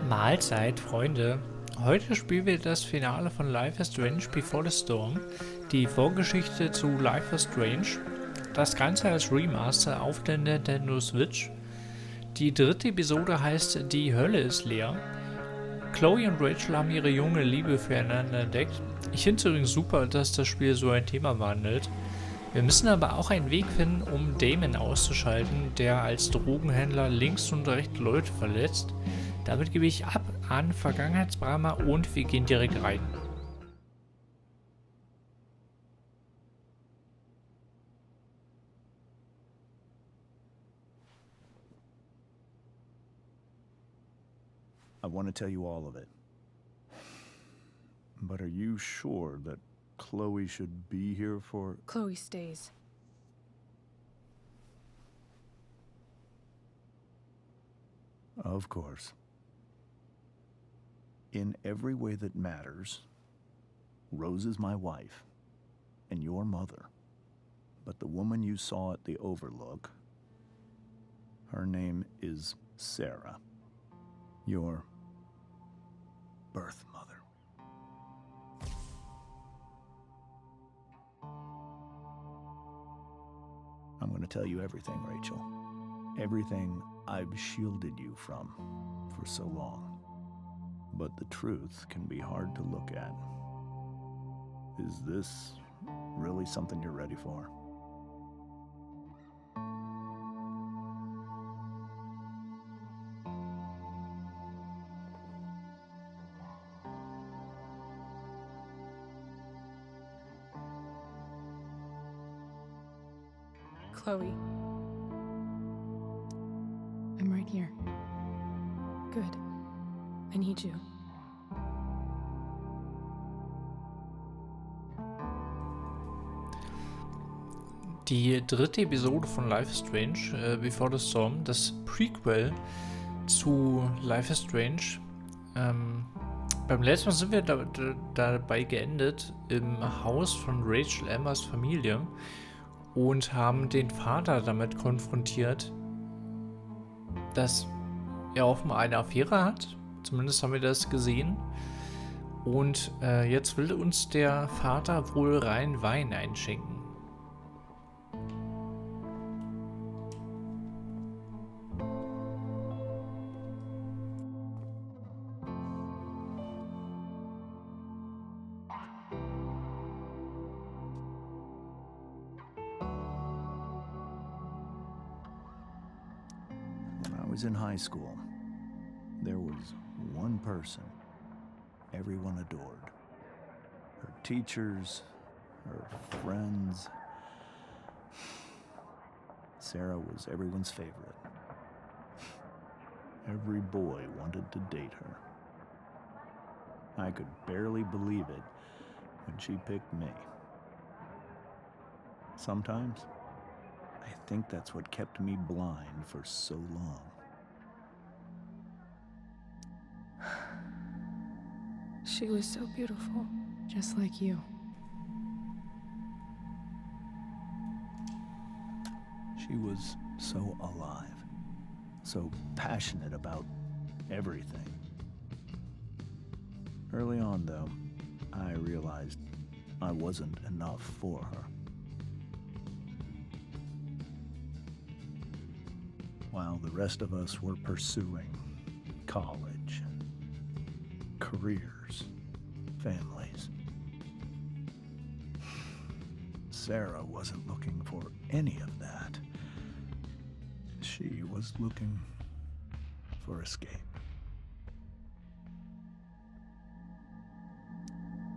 Mahlzeit, Freunde. Heute spielen wir das Finale von Life is Strange Before the Storm, die Vorgeschichte zu Life is Strange, das Ganze als Remaster auf der Nintendo Switch. Die dritte Episode heißt Die Hölle ist leer. Chloe und Rachel haben ihre junge Liebe füreinander entdeckt. Ich finde es übrigens super, dass das Spiel so ein Thema behandelt. Wir müssen aber auch einen Weg finden, um Damon auszuschalten, der als Drogenhändler links und rechts Leute verletzt. Damit gebe ich ab an Vergangenheitsbrama und wir gehen direkt rein. I want to tell you all of it. But are you sure that Chloe should be here for... Chloe stays. Of course. In every way that matters, Rose is my wife and your mother. But the woman you saw at the Overlook, her name is Sarah, your birth mother. I'm going to tell you everything, Rachel. Everything I've shielded you from for so long. But the truth can be hard to look at. Is this really something you're ready for? Chloe. I'm right here. Good. I need you. Die dritte Episode von Life is Strange, Before the Storm, das Prequel zu Life is Strange. Beim letzten Mal sind wir dabei geendet im Haus von Rachel Emmas Familie und haben den Vater damit konfrontiert, dass er offenbar eine Affäre hat. Zumindest haben wir das gesehen. Und jetzt will uns der Vater wohl rein Wein einschenken. When I was in high school, there was one person everyone adored. Her teachers, her friends. Sarah was everyone's favorite. Every boy wanted to date her. I could barely believe it when she picked me. Sometimes, I think that's what kept me blind for so long. She was so beautiful, just like you. She was so alive, so passionate about everything. Early on, though, I realized I wasn't enough for her. While the rest of us were pursuing college, careers, families, Sarah wasn't looking for any of that. She was looking for escape.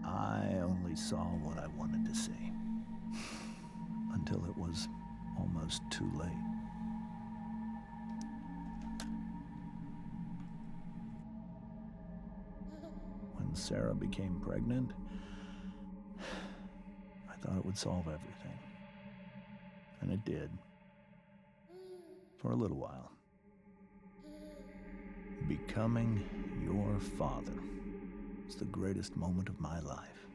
I only saw what I wanted to see, until it was almost too late. When Sarah became pregnant, I thought it would solve everything. And it did. For a little while. Becoming your father was the greatest moment of my life.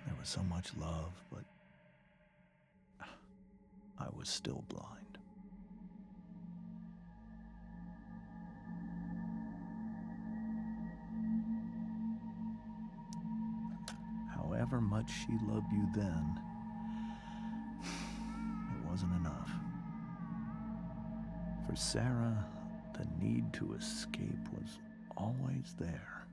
There was so much love, but I was still blind. however much she loved you then, it wasn't enough. For Sarah, the need to escape was always there.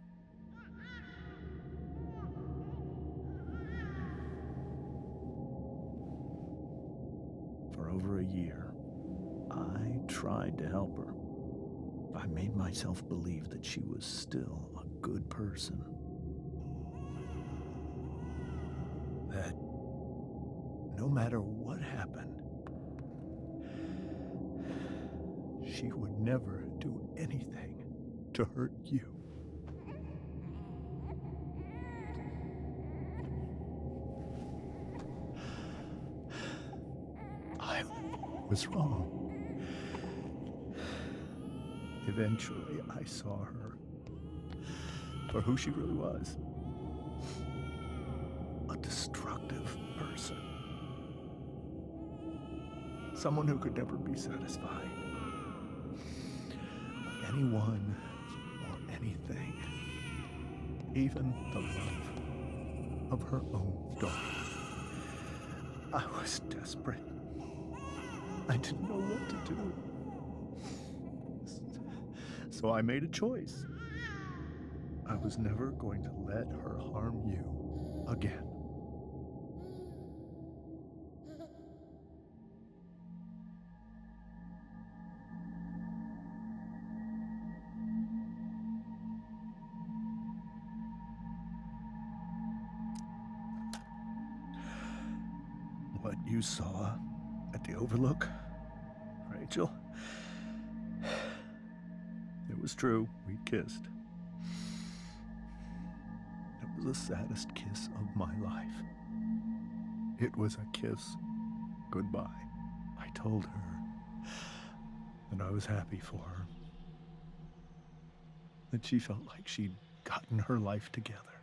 For over a year, I tried to help her. I made myself believe that she was still a good person. That no matter what happened, she would never do anything to hurt you. I was wrong. Eventually, I saw her for who she really was. A destructive person. Someone who could never be satisfied with anyone or anything. Even the love of her own daughter. I was desperate. I didn't know what to do. So I made a choice. I was never going to let her harm you again. What you saw at the Overlook, Rachel, it was true. We kissed. It was the saddest kiss of my life. It was a kiss goodbye. I told her that I was happy for her. That she felt like she'd gotten her life together.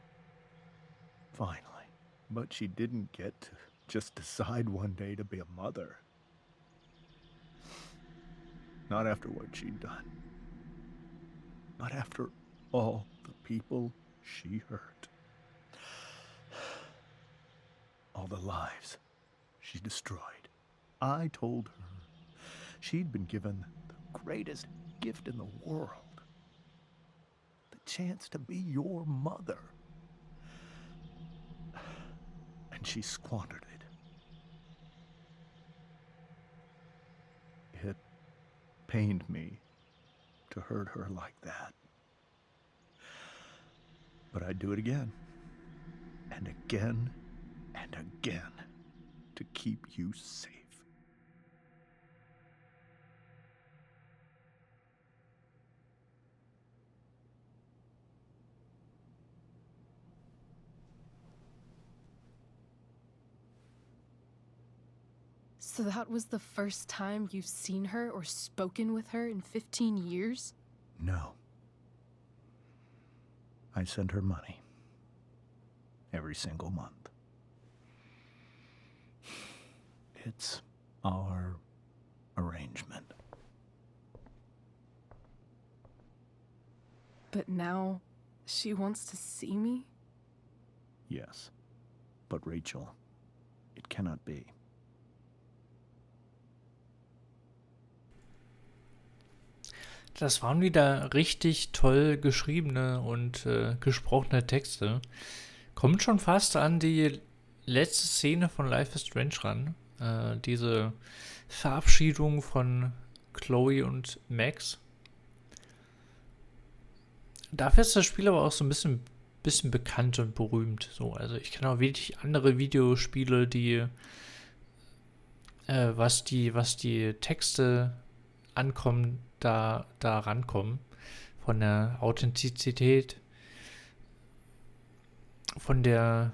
Finally. But she didn't get to just decide one day to be a mother. Not after what she'd done. Not after all the people she hurt. All the lives she destroyed. I told her she'd been given the greatest gift in the world. The chance to be your mother. And she squandered it. It pained me to hurt her like that. But I'd do it again, and again, and again, to keep you safe. So that was the first time you've seen her or spoken with her in 15 years? No. I send her money. Every single month. It's our arrangement. But now, she wants to see me? Yes. But Rachel, it cannot be. Das waren wieder richtig toll geschriebene und gesprochene Texte. Kommt schon fast an die letzte Szene von Life is Strange ran. Diese Verabschiedung von Chloe und Max. Dafür ist das Spiel aber auch so ein bisschen bekannt und berühmt. So, also ich kenne auch wirklich andere Videospiele, die was die Texte ankommen, da rankommen. Von der Authentizität, von der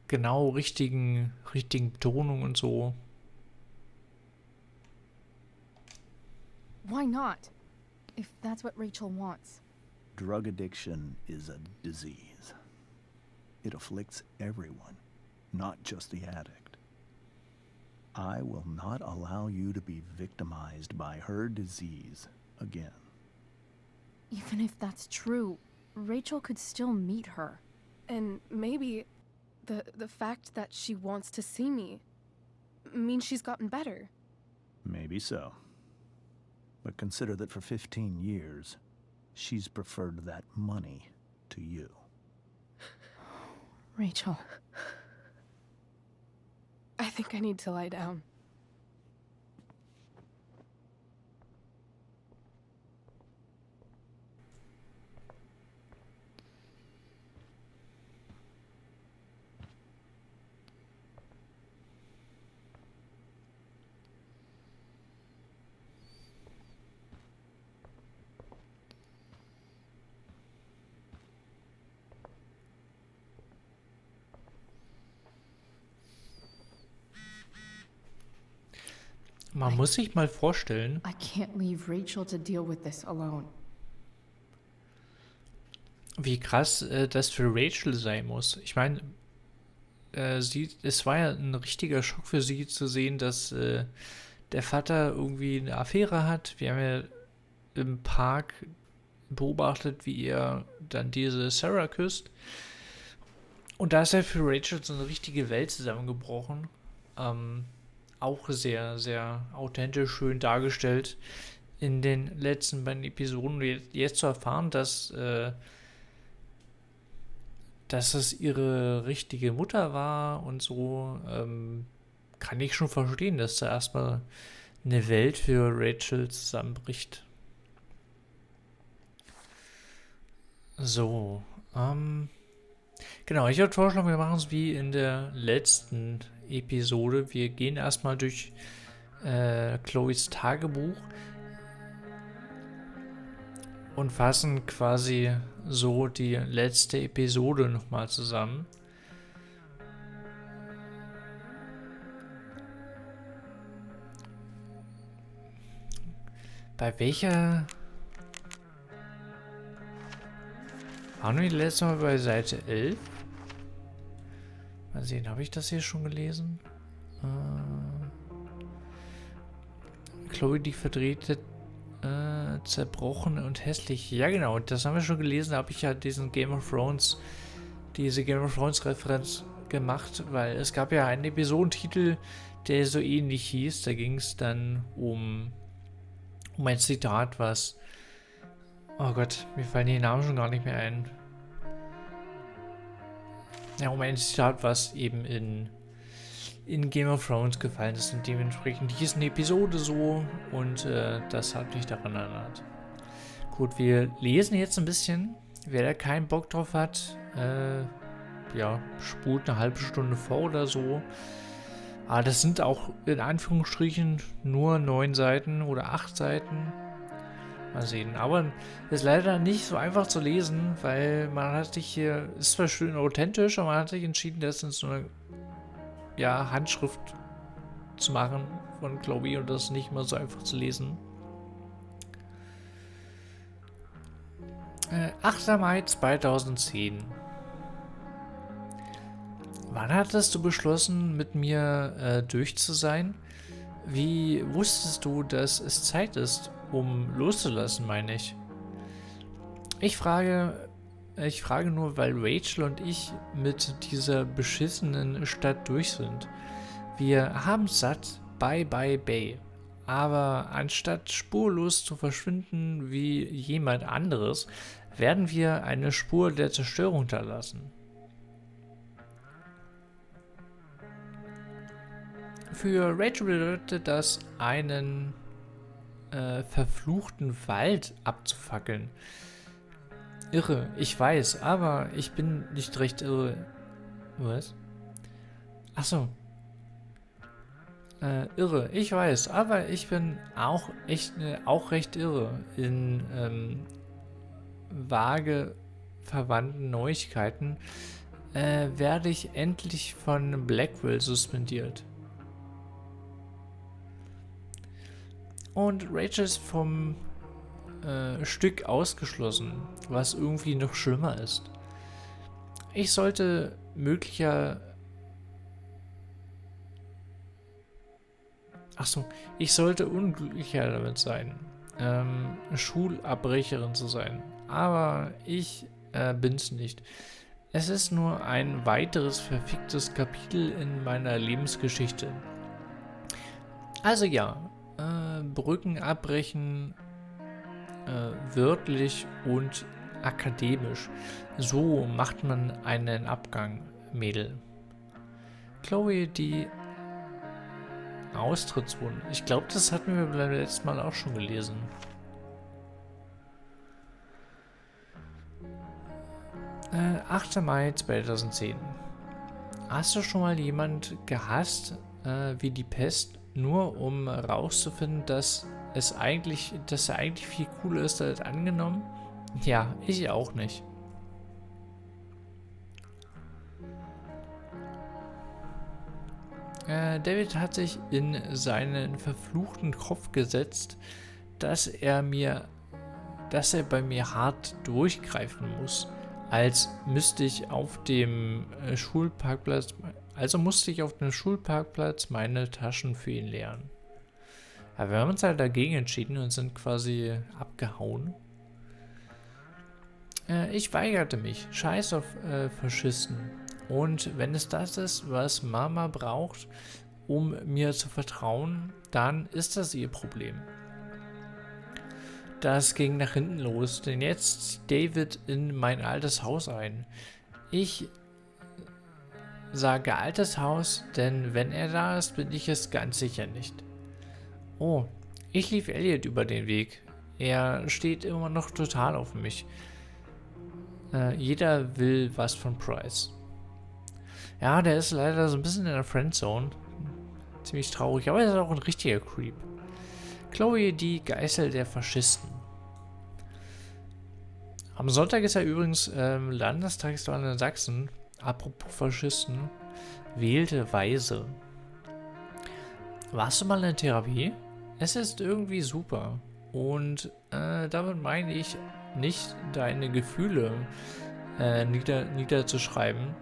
genau richtigen Betonung und so. Why not? If that's what Rachel wants. Drug addiction is a disease. It afflicts everyone, not just the addict. I will not allow you to be victimized by her disease again. Even if that's true, Rachel could still meet her. And maybe The fact that she wants to see me means she's gotten better. Maybe so. But consider that for 15 years, she's preferred that money to you. Rachel. I think I need to lie down. Man muss sich mal vorstellen, I can't leave Rachel to deal with this alone. wie krass das für Rachel sein muss. Ich meine, es war ja ein richtiger Schock für sie zu sehen, dass der Vater irgendwie eine Affäre hat. Wir haben ja im Park beobachtet, wie er dann diese Sarah küsst. Und da ist ja für Rachel so eine richtige Welt zusammengebrochen. Auch sehr, sehr authentisch, schön dargestellt in den letzten beiden Episoden. Jetzt zu erfahren, dass es ihre richtige Mutter war und so, kann ich schon verstehen, dass da erstmal eine Welt für Rachel zusammenbricht. So, genau, ich würde vorschlagen, wir machen es wie in der letzten Episode. Wir gehen erstmal durch Chloes Tagebuch und fassen quasi so die letzte Episode nochmal zusammen. Bei welcher... Waren wir letztes Mal bei Seite 11? Mal sehen, habe ich das hier schon gelesen? Chloe, die verdrehte, zerbrochen und hässlich. Ja, genau, das haben wir schon gelesen. Da habe ich ja diese Game of Thrones Referenz gemacht, weil es gab ja einen Episodentitel, der so ähnlich hieß. Da ging es dann um ein Zitat, was... Oh Gott, mir fallen die Namen schon gar nicht mehr ein. Ja, um ein Zitat, was eben in Game of Thrones gefallen ist und dementsprechend hieß eine Episode so und das hat mich daran erinnert. Gut, wir lesen jetzt ein bisschen. Wer da keinen Bock drauf hat, spult eine halbe Stunde vor oder so. Aber das sind auch in Anführungsstrichen nur 9 Seiten oder 8 Seiten. Mal sehen. Aber ist leider nicht so einfach zu lesen, weil man hat sich hier, ist zwar schön authentisch, aber man hat sich entschieden, das in so eine Handschrift zu machen von Chloe und das ist nicht mal so einfach zu lesen. 8. Mai 2010. Wann hattest du beschlossen, mit mir durch zu sein? Wie wusstest du, dass es Zeit ist, um loszulassen, meine ich? Ich frage nur, weil Rachel und ich mit dieser beschissenen Stadt durch sind. Wir haben satt, bye bye Bay. Aber anstatt spurlos zu verschwinden wie jemand anderes, werden wir eine Spur der Zerstörung hinterlassen. Für Rachel bedeutet das, einen verfluchten Wald abzufackeln. Irre, ich weiß, aber ich bin nicht recht irre. Was? Achso. Irre, ich weiß, aber ich bin auch recht irre in vage verwandten Neuigkeiten. Werde ich endlich von Blackwell suspendiert. Und Rachel ist vom Stück ausgeschlossen, was irgendwie noch schlimmer ist. Ich sollte unglücklicher damit sein, Schulabbrecherin zu sein. Aber ich bin's nicht. Es ist nur ein weiteres verficktes Kapitel in meiner Lebensgeschichte. Also ja, Brücken abbrechen, wörtlich und akademisch. So macht man einen Abgang, Mädel. Chloe, die Austrittswunde. Ich glaube, das hatten wir beim letzten Mal auch schon gelesen. Äh, 8. Mai 2010. Hast du schon mal jemand gehasst wie die Pest, nur um rauszufinden, dass er eigentlich viel cooler ist als angenommen? Ja, ich auch nicht. David hat sich in seinen verfluchten Kopf gesetzt, dass er bei mir hart durchgreifen muss, als müsste ich auf dem Schulparkplatz meine Taschen für ihn leeren. Ja, wir haben uns halt dagegen entschieden und sind quasi abgehauen. Ich weigerte mich. Scheiß auf Faschisten. Und wenn es das ist, was Mama braucht, um mir zu vertrauen, dann ist das ihr Problem. Das ging nach hinten los, denn jetzt zieht David in mein altes Haus ein. Ich sage altes Haus, denn wenn er da ist, bin ich es ganz sicher nicht. Oh, ich lief Elliot über den Weg. Er steht immer noch total auf mich. Jeder will was von Price. Ja, der ist leider so ein bisschen in der Friendzone. Ziemlich traurig, aber er ist auch ein richtiger Creep. Chloe, die Geißel der Faschisten. Am Sonntag ist ja übrigens Landestagswahl in Sachsen. Apropos Faschisten. Wählte weise. Warst du mal in Therapie? Es ist irgendwie super. Und damit meine ich nicht deine Gefühle niederzuschreiben,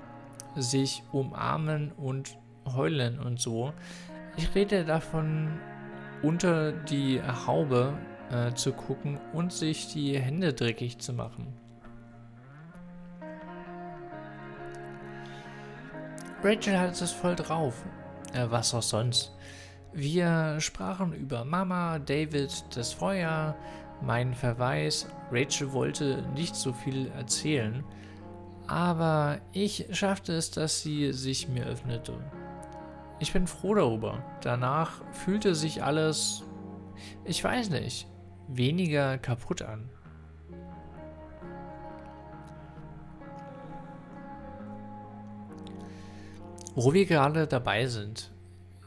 sich umarmen und heulen und so. Ich rede davon, unter die Haube zu gucken und sich die Hände dreckig zu machen. Rachel hat es voll drauf. Was auch sonst. Wir sprachen über Mama, David, das Feuer, meinen Verweis. Rachel wollte nicht so viel erzählen, aber ich schaffte es, dass sie sich mir öffnete. Ich bin froh darüber. Danach fühlte sich alles, ich weiß nicht, weniger kaputt an. Wo wir gerade dabei sind.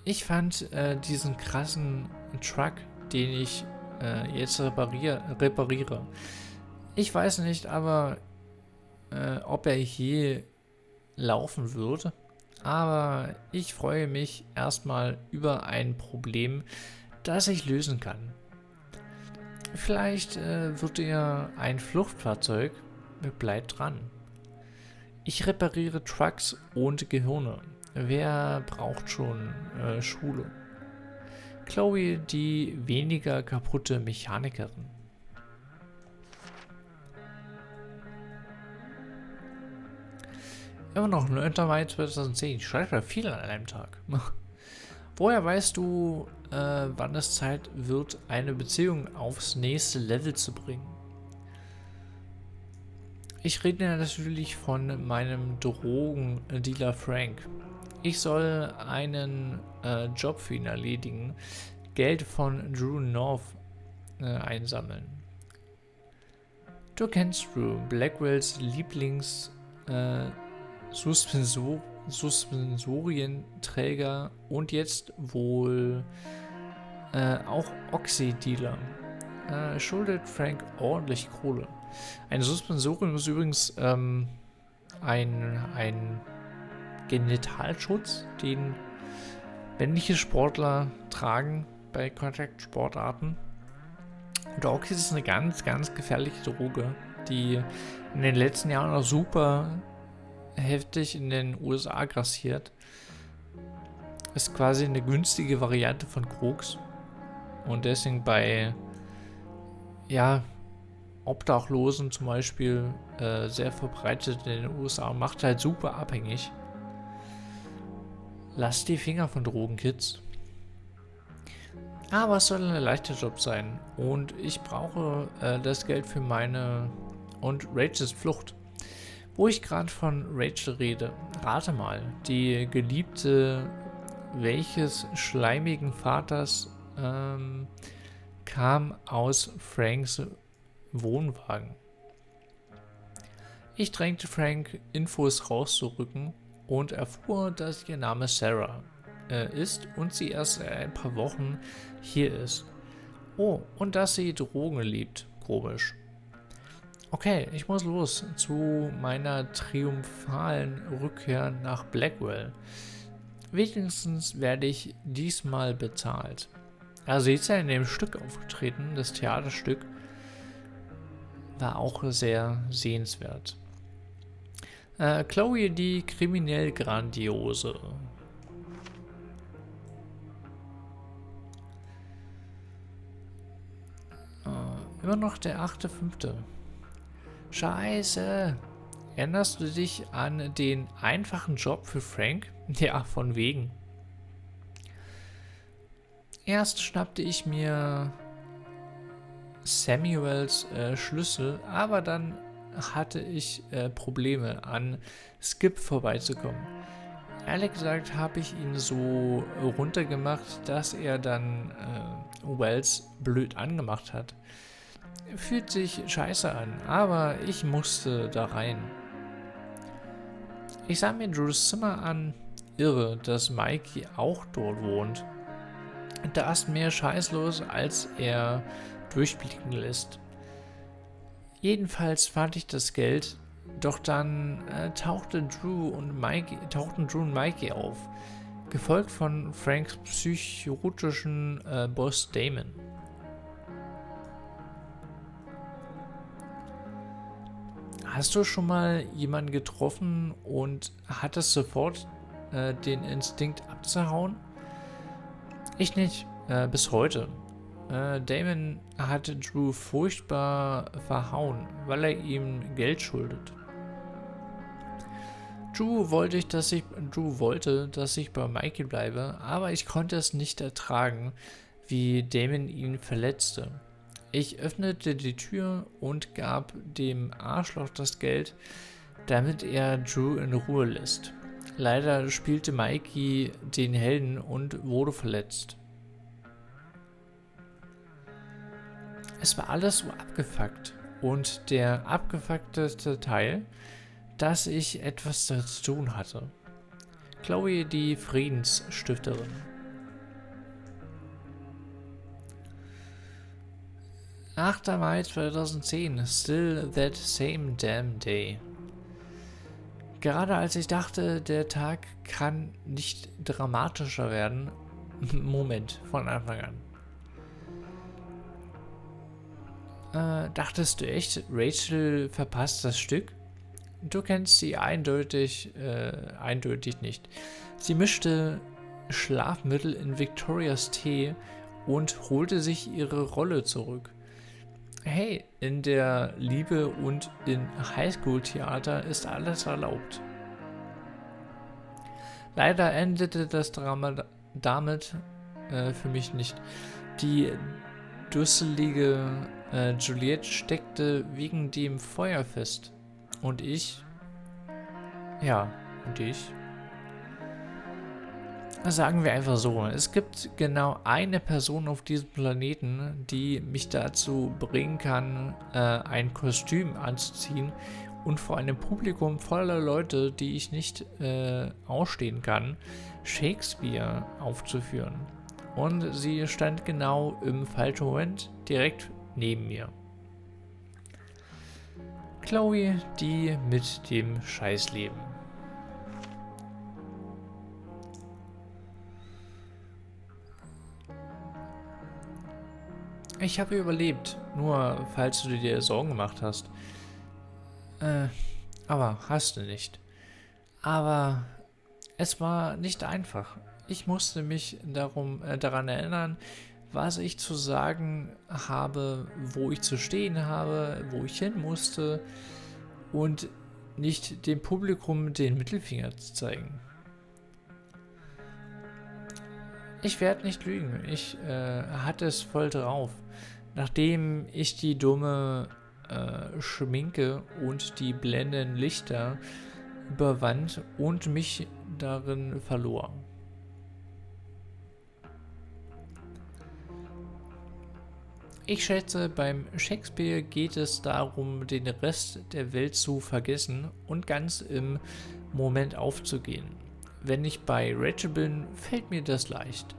Ich fand diesen krassen Truck, den ich jetzt repariere. Ich weiß nicht, aber ob er je laufen wird. Aber ich freue mich erstmal über ein Problem, das ich lösen kann. Vielleicht wird er ein Fluchtfahrzeug. Bleibt dran. Ich repariere Trucks und Gehirne. Wer braucht schon Schule? Chloe, die weniger kaputte Mechanikerin. Immer noch 9. Mai 2010. Ich schreibe da viel an einem Tag. Woher weißt du, wann es Zeit wird, eine Beziehung aufs nächste Level zu bringen? Ich rede natürlich von meinem Drogendealer Frank. Ich soll einen Job für ihn erledigen, Geld von Drew North einsammeln. Du kennst Drew, Blackwells Suspensorienträger und jetzt wohl auch Oxy-Dealer. Schuldet Frank ordentlich Kohle. Ein Suspensorium ist übrigens ein Genitalschutz, den männliche Sportler tragen bei Kontaktsportarten. Und Oxy ist eine ganz, ganz gefährliche Droge, die in den letzten Jahren auch super heftig in den USA grassiert. Ist quasi eine günstige Variante von Koks und deswegen bei Obdachlosen zum Beispiel sehr verbreitet in den USA, macht halt super abhängig. Lasst die Finger von Drogen, Kids. Aber es soll ein leichter Job sein und ich brauche das Geld für meine und Rachels Flucht. Wo ich gerade von Rachel rede, rate mal, die Geliebte welches schleimigen Vaters kam aus Franks Wohnwagen. Ich drängte Frank, Infos rauszurücken und erfuhr, dass ihr Name Sarah ist und sie erst seit ein paar Wochen hier ist. Oh, und dass sie Drogen liebt. Komisch. Okay, ich muss los zu meiner triumphalen Rückkehr nach Blackwell. Wenigstens werde ich diesmal bezahlt. Also sie ist ja in dem Stück aufgetreten, das Theaterstück war auch sehr sehenswert. Chloe, die kriminell Grandiose. Immer noch der 8.5. Scheiße. Erinnerst du dich an den einfachen Job für Frank? Ja, von wegen. Erst schnappte ich mir Samuels Schlüssel, aber dann hatte ich Probleme, an Skip vorbeizukommen. Ehrlich gesagt habe ich ihn so runtergemacht, dass er dann Wells blöd angemacht hat. Fühlt sich scheiße an, aber ich musste da rein. Ich sah mir Drews Zimmer an, irre, dass Mikey auch dort wohnt. Da ist mehr Scheiß los, als er durchblicken lässt. Jedenfalls fand ich das Geld, doch dann tauchten Drew und Mikey auf, gefolgt von Franks psychotischen Boss Damon. Hast du schon mal jemanden getroffen und hattest sofort den Instinkt abzuhauen? Ich nicht, bis heute. Damon hat Drew furchtbar verhauen, weil er ihm Geld schuldet. Drew wollte, dass ich bei Mikey bleibe, aber ich konnte es nicht ertragen, wie Damon ihn verletzte. Ich öffnete die Tür und gab dem Arschloch das Geld, damit er Drew in Ruhe lässt. Leider spielte Mikey den Helden und wurde verletzt. Es war alles so abgefuckt und der abgefuckteste Teil, dass ich etwas zu tun hatte. Chloe, die Friedensstifterin. »8. Mai 2010, still that same damn day.« Gerade als ich dachte, der Tag kann nicht dramatischer werden, Moment, von Anfang an. Dachtest du echt, Rachel verpasst das Stück? Du kennst sie eindeutig nicht. Sie mischte Schlafmittel in Victorias Tee und holte sich ihre Rolle zurück. Hey, in der Liebe und in Highschool-Theater ist alles erlaubt. Leider endete das Drama damit für mich nicht. Die dusselige Juliette steckte wegen dem Feuer fest. Und ich? Ja, und ich? Sagen wir einfach so, es gibt genau eine Person auf diesem Planeten, die mich dazu bringen kann, ein Kostüm anzuziehen und vor einem Publikum voller Leute, die ich nicht ausstehen kann, Shakespeare aufzuführen. Und sie stand genau im falschen Moment direkt neben mir. Chloe, die mit dem Scheißleben. Ich habe überlebt, nur falls du dir Sorgen gemacht hast. Aber hast du nicht. Aber es war nicht einfach. Ich musste mich daran erinnern, was ich zu sagen habe, wo ich zu stehen habe, wo ich hin musste und nicht dem Publikum den Mittelfinger zu zeigen. Ich werde nicht lügen, ich hatte es voll drauf. Nachdem ich die dumme Schminke und die blendenden Lichter überwand und mich darin verlor. Ich schätze, beim Shakespeare geht es darum, den Rest der Welt zu vergessen und ganz im Moment aufzugehen. Wenn ich bei Rachel bin, fällt mir das leicht.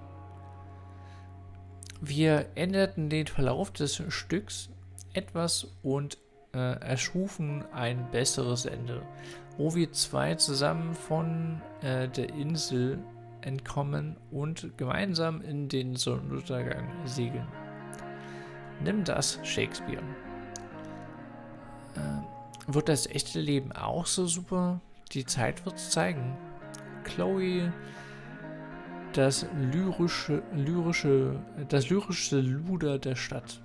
Wir änderten den Verlauf des Stücks etwas und erschufen ein besseres Ende, wo wir zwei zusammen von der Insel entkommen und gemeinsam in den Sonnenuntergang segeln. Nimm das, Shakespeare. Wird das echte Leben auch so super? Die Zeit wird's zeigen. Chloe, das lyrische Luder der Stadt.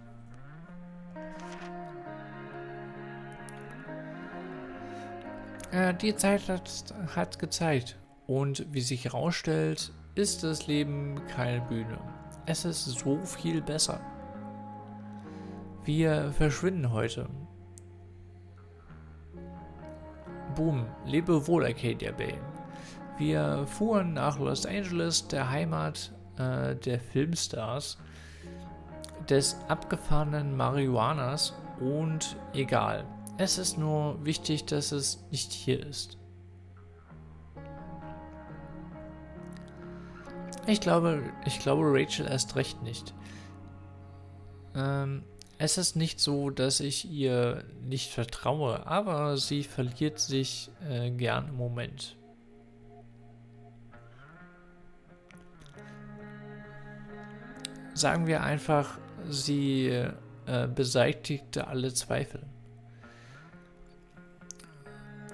Die Zeit hat gezeigt. Und wie sich herausstellt, ist das Leben keine Bühne. Es ist so viel besser. Wir verschwinden heute. Boom, lebe wohl, Arcadia Bay. Wir fuhren nach Los Angeles, der Heimat der Filmstars, des abgefahrenen Marihuanas und egal. Es ist nur wichtig, dass es nicht hier ist. Ich glaube Rachel erst recht nicht. Es ist nicht so, dass ich ihr nicht vertraue, aber sie verliert sich gern im Moment. Sagen wir einfach, sie beseitigte alle Zweifel.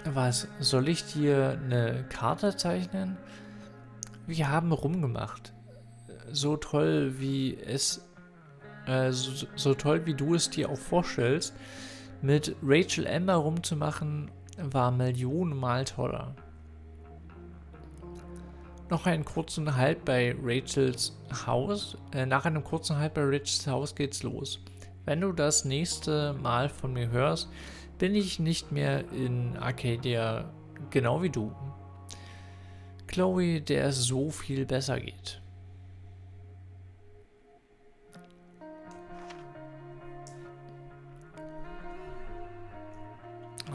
Was, soll ich dir eine Karte zeichnen? Wir haben rumgemacht. So toll wie so toll wie du es dir auch vorstellst, mit Rachel Amber rumzumachen, war Millionenmal toller. Nach einem kurzen Halt bei Rachels Haus geht's los. Wenn du das nächste Mal von mir hörst, bin ich nicht mehr in Arcadia, genau wie du. Chloe, der es so viel besser geht.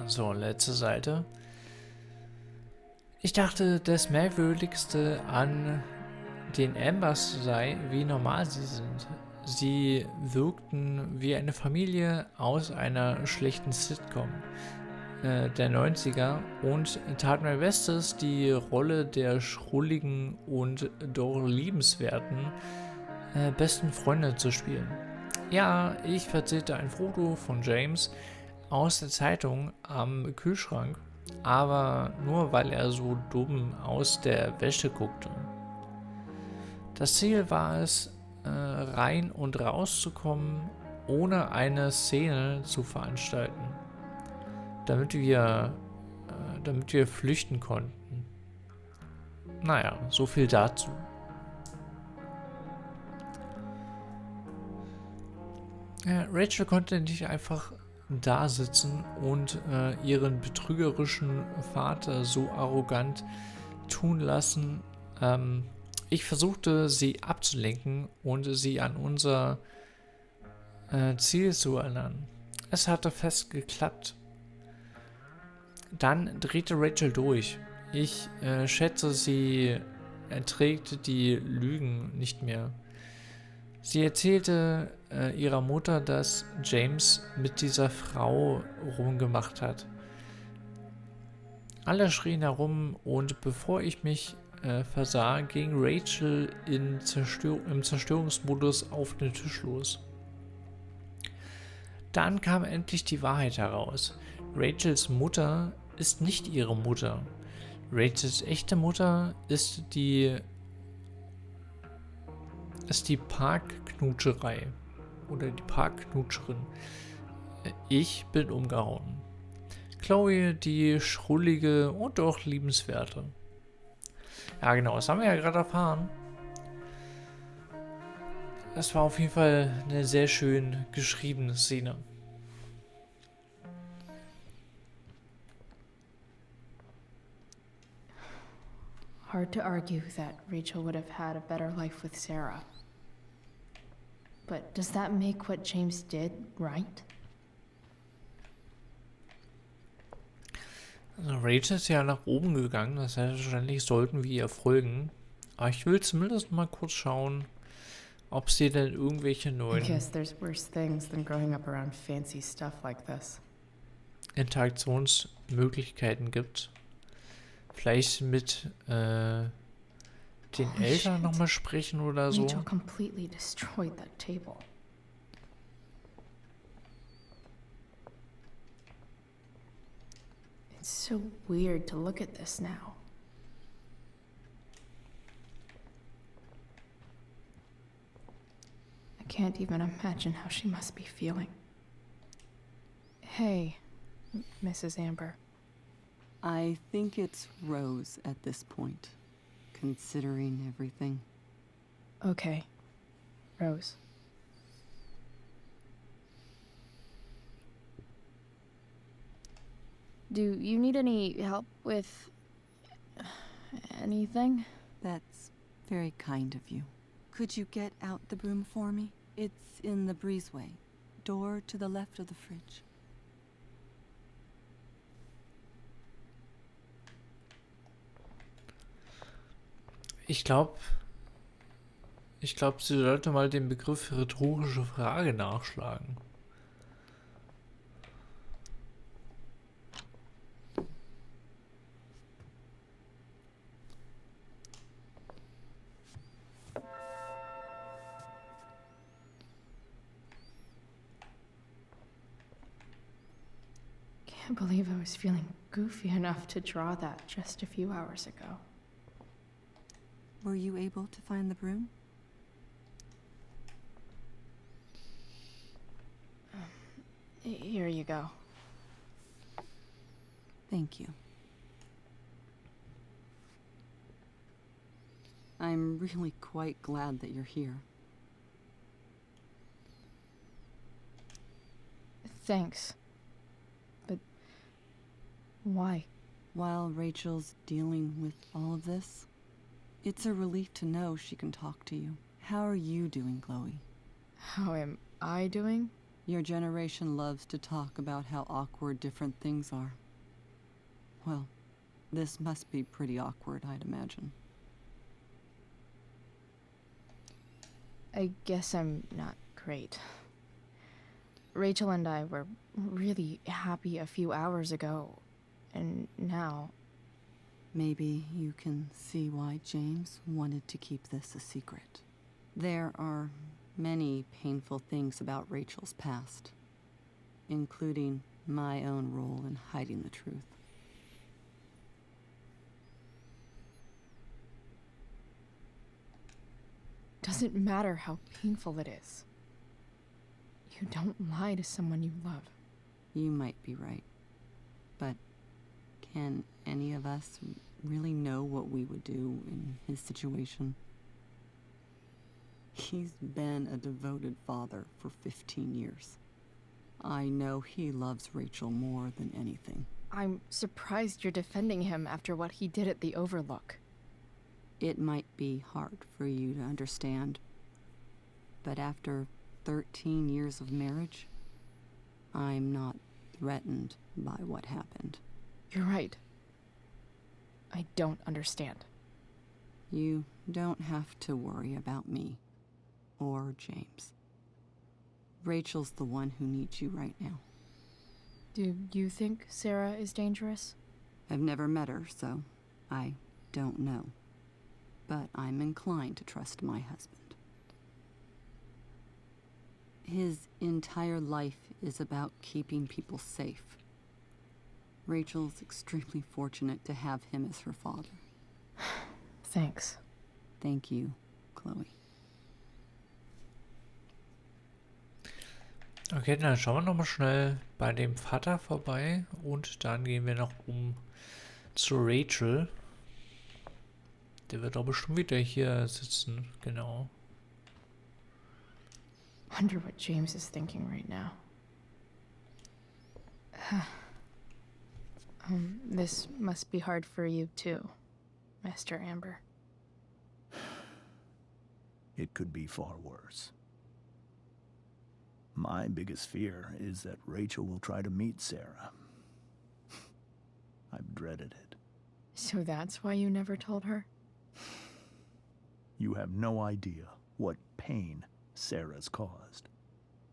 So, letzte Seite. Ich dachte, das Merkwürdigste an den Ambers sei, wie normal sie sind. Sie wirkten wie eine Familie aus einer schlechten Sitcom der 90er und tat mein Bestes, die Rolle der schrulligen und doch liebenswerten besten Freundin zu spielen. Ja, ich verzehrte ein Foto von James aus der Zeitung am Kühlschrank, aber nur weil er so dumm aus der Wäsche guckte. Das Ziel war es, rein und rauszukommen, ohne eine Szene zu veranstalten, damit wir flüchten konnten. Naja, so viel dazu. Rachel konnte nicht einfach da sitzen und ihren betrügerischen Vater so arrogant tun lassen. Ich versuchte, sie abzulenken und sie an unser Ziel zu erinnern. Es hatte fest geklappt. Dann drehte Rachel durch. Ich schätze, sie erträgt die Lügen nicht mehr. Sie erzählte ihrer Mutter, dass James mit dieser Frau rumgemacht hat. Alle schrien herum und bevor ich mich versah, ging Rachel im Zerstörungsmodus auf den Tisch los. Dann kam endlich die Wahrheit heraus. Rachels Mutter ist nicht ihre Mutter. Rachels echte Mutter ist die ist die Parkknutscherei oder die Parkknutscherin. Ich bin umgehauen. Chloe, die schrullige und doch liebenswerte. Ja genau, das haben wir ja gerade erfahren. Das war auf jeden Fall eine sehr schön geschriebene Szene. Hard to argue that Rachel would have had a better life with Sarah. But does that make what James did right? Also Rachel ist ja nach oben gegangen, das heißt wahrscheinlich sollten wir ihr folgen. Aber ich will zumindest mal kurz schauen, ob sie denn irgendwelche I neuen guess there's worse things than growing up around fancy stuff like this. Interaktionsmöglichkeiten gibt. Vielleicht mit den Holy Eltern shit. nochmal sprechen oder so. Rachel completely destroyed that table. It's so weird to look at this now. I can't even imagine how she must be feeling. Hey, Mrs. Amber. I think it's Rose at this point, considering everything. Okay, Rose. Do you need any help with anything? That's very kind of you. Could you get out the broom for me? It's in the breezeway. Door to the left of the fridge. Ich glaube, sie sollte mal den Begriff rhetorische Frage nachschlagen. Can't believe I was feeling goofy enough to draw that just a few hours ago. Were you able to find the broom? Here you go. Thank you. I'm really quite glad that you're here. Thanks. But why? While Rachel's dealing with all of this, it's a relief to know she can talk to you. How are you doing, Chloe? How am I doing? Your generation loves to talk about how awkward different things are. Well, this must be pretty awkward, I'd imagine. I guess I'm not great. Rachel and I were really happy a few hours ago, and now... Maybe you can see why James wanted to keep this a secret. There are many painful things about Rachel's past, including my own role in hiding the truth. Doesn't matter how painful it is. You don't lie to someone you love. You might be right, but can any of us really know what we would do in his situation? He's been a devoted father for 15 years. I know he loves Rachel more than anything. I'm surprised you're defending him after what he did at the Overlook. It might be hard for you to understand, but after 13 years of marriage, I'm not threatened by what happened. You're right. I don't understand. You don't have to worry about me or James. Rachel's the one who needs you right now. Do you think Sarah is dangerous? I've never met her, so I don't know. But I'm inclined to trust my husband. His entire life is about keeping people safe. Rachel's extremely fortunate to have him as her father. Thanks. Thank you, Chloe. Okay, dann schauen wir nochmal schnell bei dem Vater vorbei und dann gehen wir noch zu Rachel. Der wird doch bestimmt wieder hier sitzen, genau. Wonder what James is thinking right now. This must be hard for you too, Master Amber. It could be far worse. My biggest fear is that Rachel will try to meet Sarah. I've dreaded it. So that's why you never told her? You have no idea what pain Sarah's caused.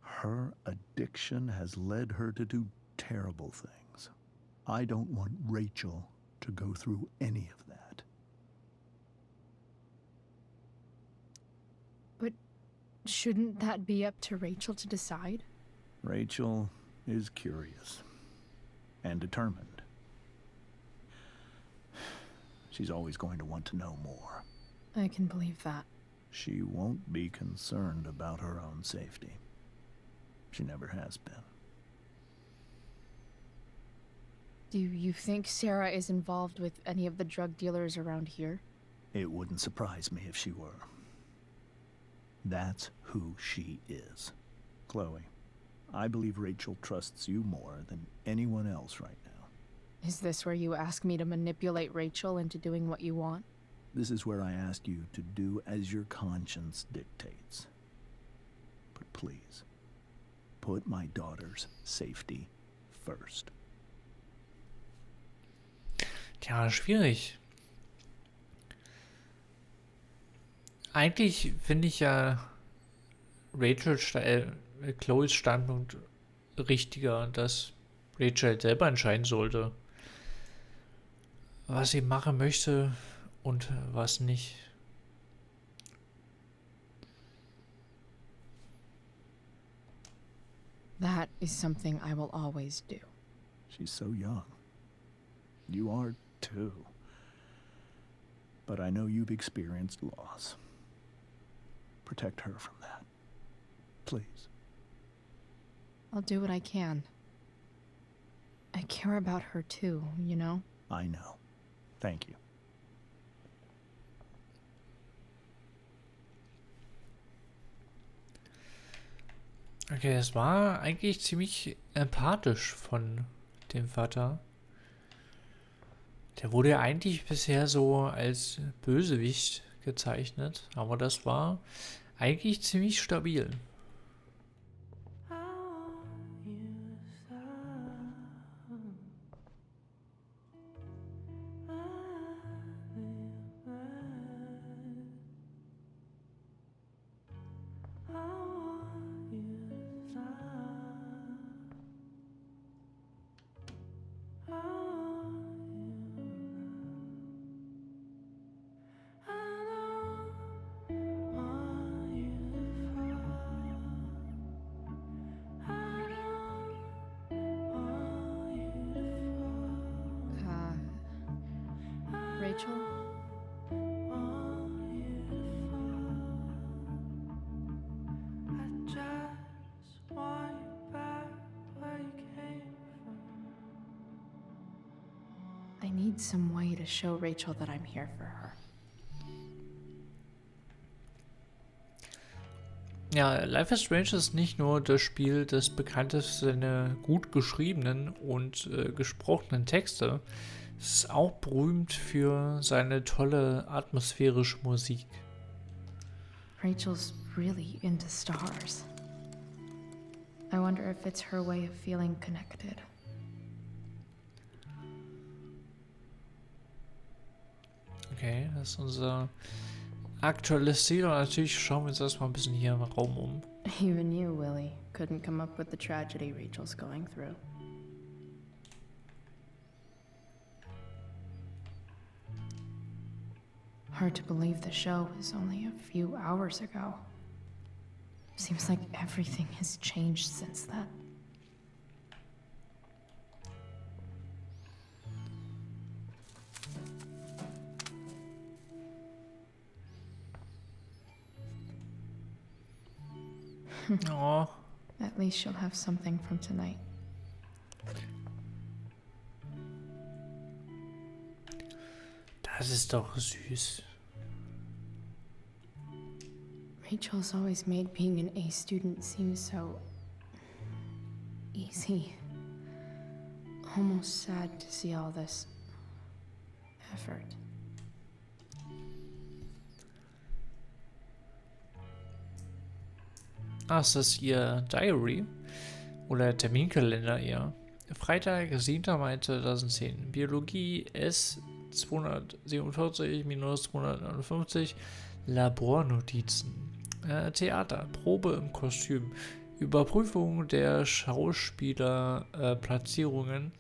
Her addiction has led her to do terrible things. I don't want Rachel to go through any of that. But shouldn't that be up to Rachel to decide? Rachel is curious and determined. She's always going to want to know more. I can believe that. She won't be concerned about her own safety. She never has been. Do you think Sarah is involved with any of the drug dealers around here? It wouldn't surprise me if she were. That's who she is. Chloe, I believe Rachel trusts you more than anyone else right now. Is this where you ask me to manipulate Rachel into doing what you want? This is where I ask you to do as your conscience dictates. But please, put my daughter's safety first. Tja, schwierig. Eigentlich finde ich ja Chloes Standpunkt richtiger, dass Rachel selber entscheiden sollte, was sie machen möchte und was nicht. That is something I will always do. She's so young. You are too. But I know you've experienced loss. Protect her from that. Please. I'll do what I can. I care about her too, you know? I know. Thank you. Okay, es war eigentlich ziemlich empathisch von dem Vater. Der wurde ja eigentlich bisher so als Bösewicht gezeichnet, aber das war eigentlich ziemlich stabil. Rachel? I need some way to show Rachel that I'm here for her. Ja, Life is Strange ist nicht nur das Spiel, das bekannt ist für seine gut geschriebenen und gesprochenen Texte. Es ist auch berühmt für seine tolle atmosphärische Musik. Rachel's really into stars. I wonder if it's her way of feeling connected. Okay, das ist unser aktuelles Ziel und natürlich schauen wir uns erstmal ein bisschen hier im Raum um. Even you, Willie, couldn't come up with the tragedy Rachel's going through. Hard to believe the show was only a few hours ago. Seems like everything has changed since then. Oh, At least she'll have something from tonight. Das ist doch süß. Rachel's always made being an A student seem so easy. Almost sad to see all this effort. Ah, ist das ihr Diary? Oder Terminkalender eher? Freitag, 7. Mai 2010. Biologie S 247-259. Labornotizen. Theater. Probe im Kostüm. Überprüfung der Schauspielerplatzierungen. Platzierungen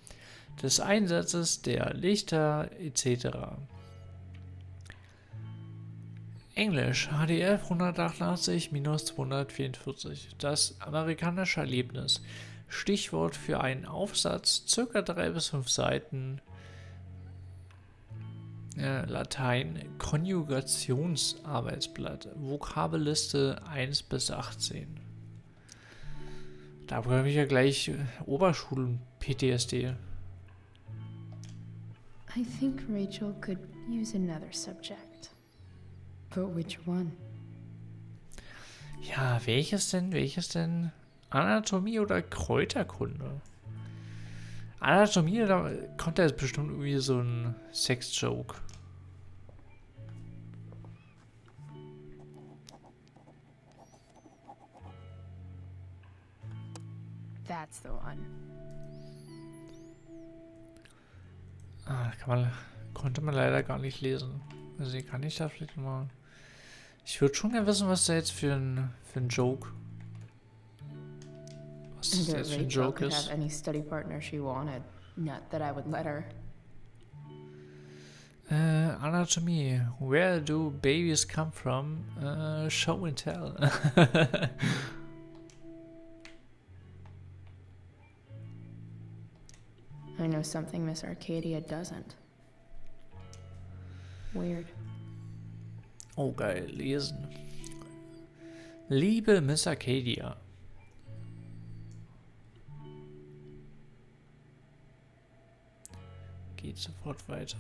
des Einsatzes der Lichter etc. Englisch HDF 188-244. Das amerikanische Erlebnis. Stichwort für einen Aufsatz, ca. 3 bis 5 Seiten. Latein, Konjugationsarbeitsblatt, Vokabelliste 1 bis 18. Da bekomme ich ja gleich Oberschulen-PTSD. I think Rachel could use another subject. But which one? Ja, welches denn? Welches denn? Anatomie oder Kräuterkunde? Anatomie, da kommt jetzt bestimmt irgendwie so ein Sex-Joke. That's the one. Ah, konnte man leider gar nicht lesen. Also kann ich da vielleicht mal... Ich würde schon gerne wissen, was da jetzt für ein Joke... Was das That jetzt für ein Rachel Joke could ist. have any study partner she wanted. Not that I would let her. Anatomie. Where do babies come from? Show and tell. I know something Miss Arcadia doesn't. Weird. Oh, geil. Lesen. Liebe Miss Arcadia. Geht sofort weiter.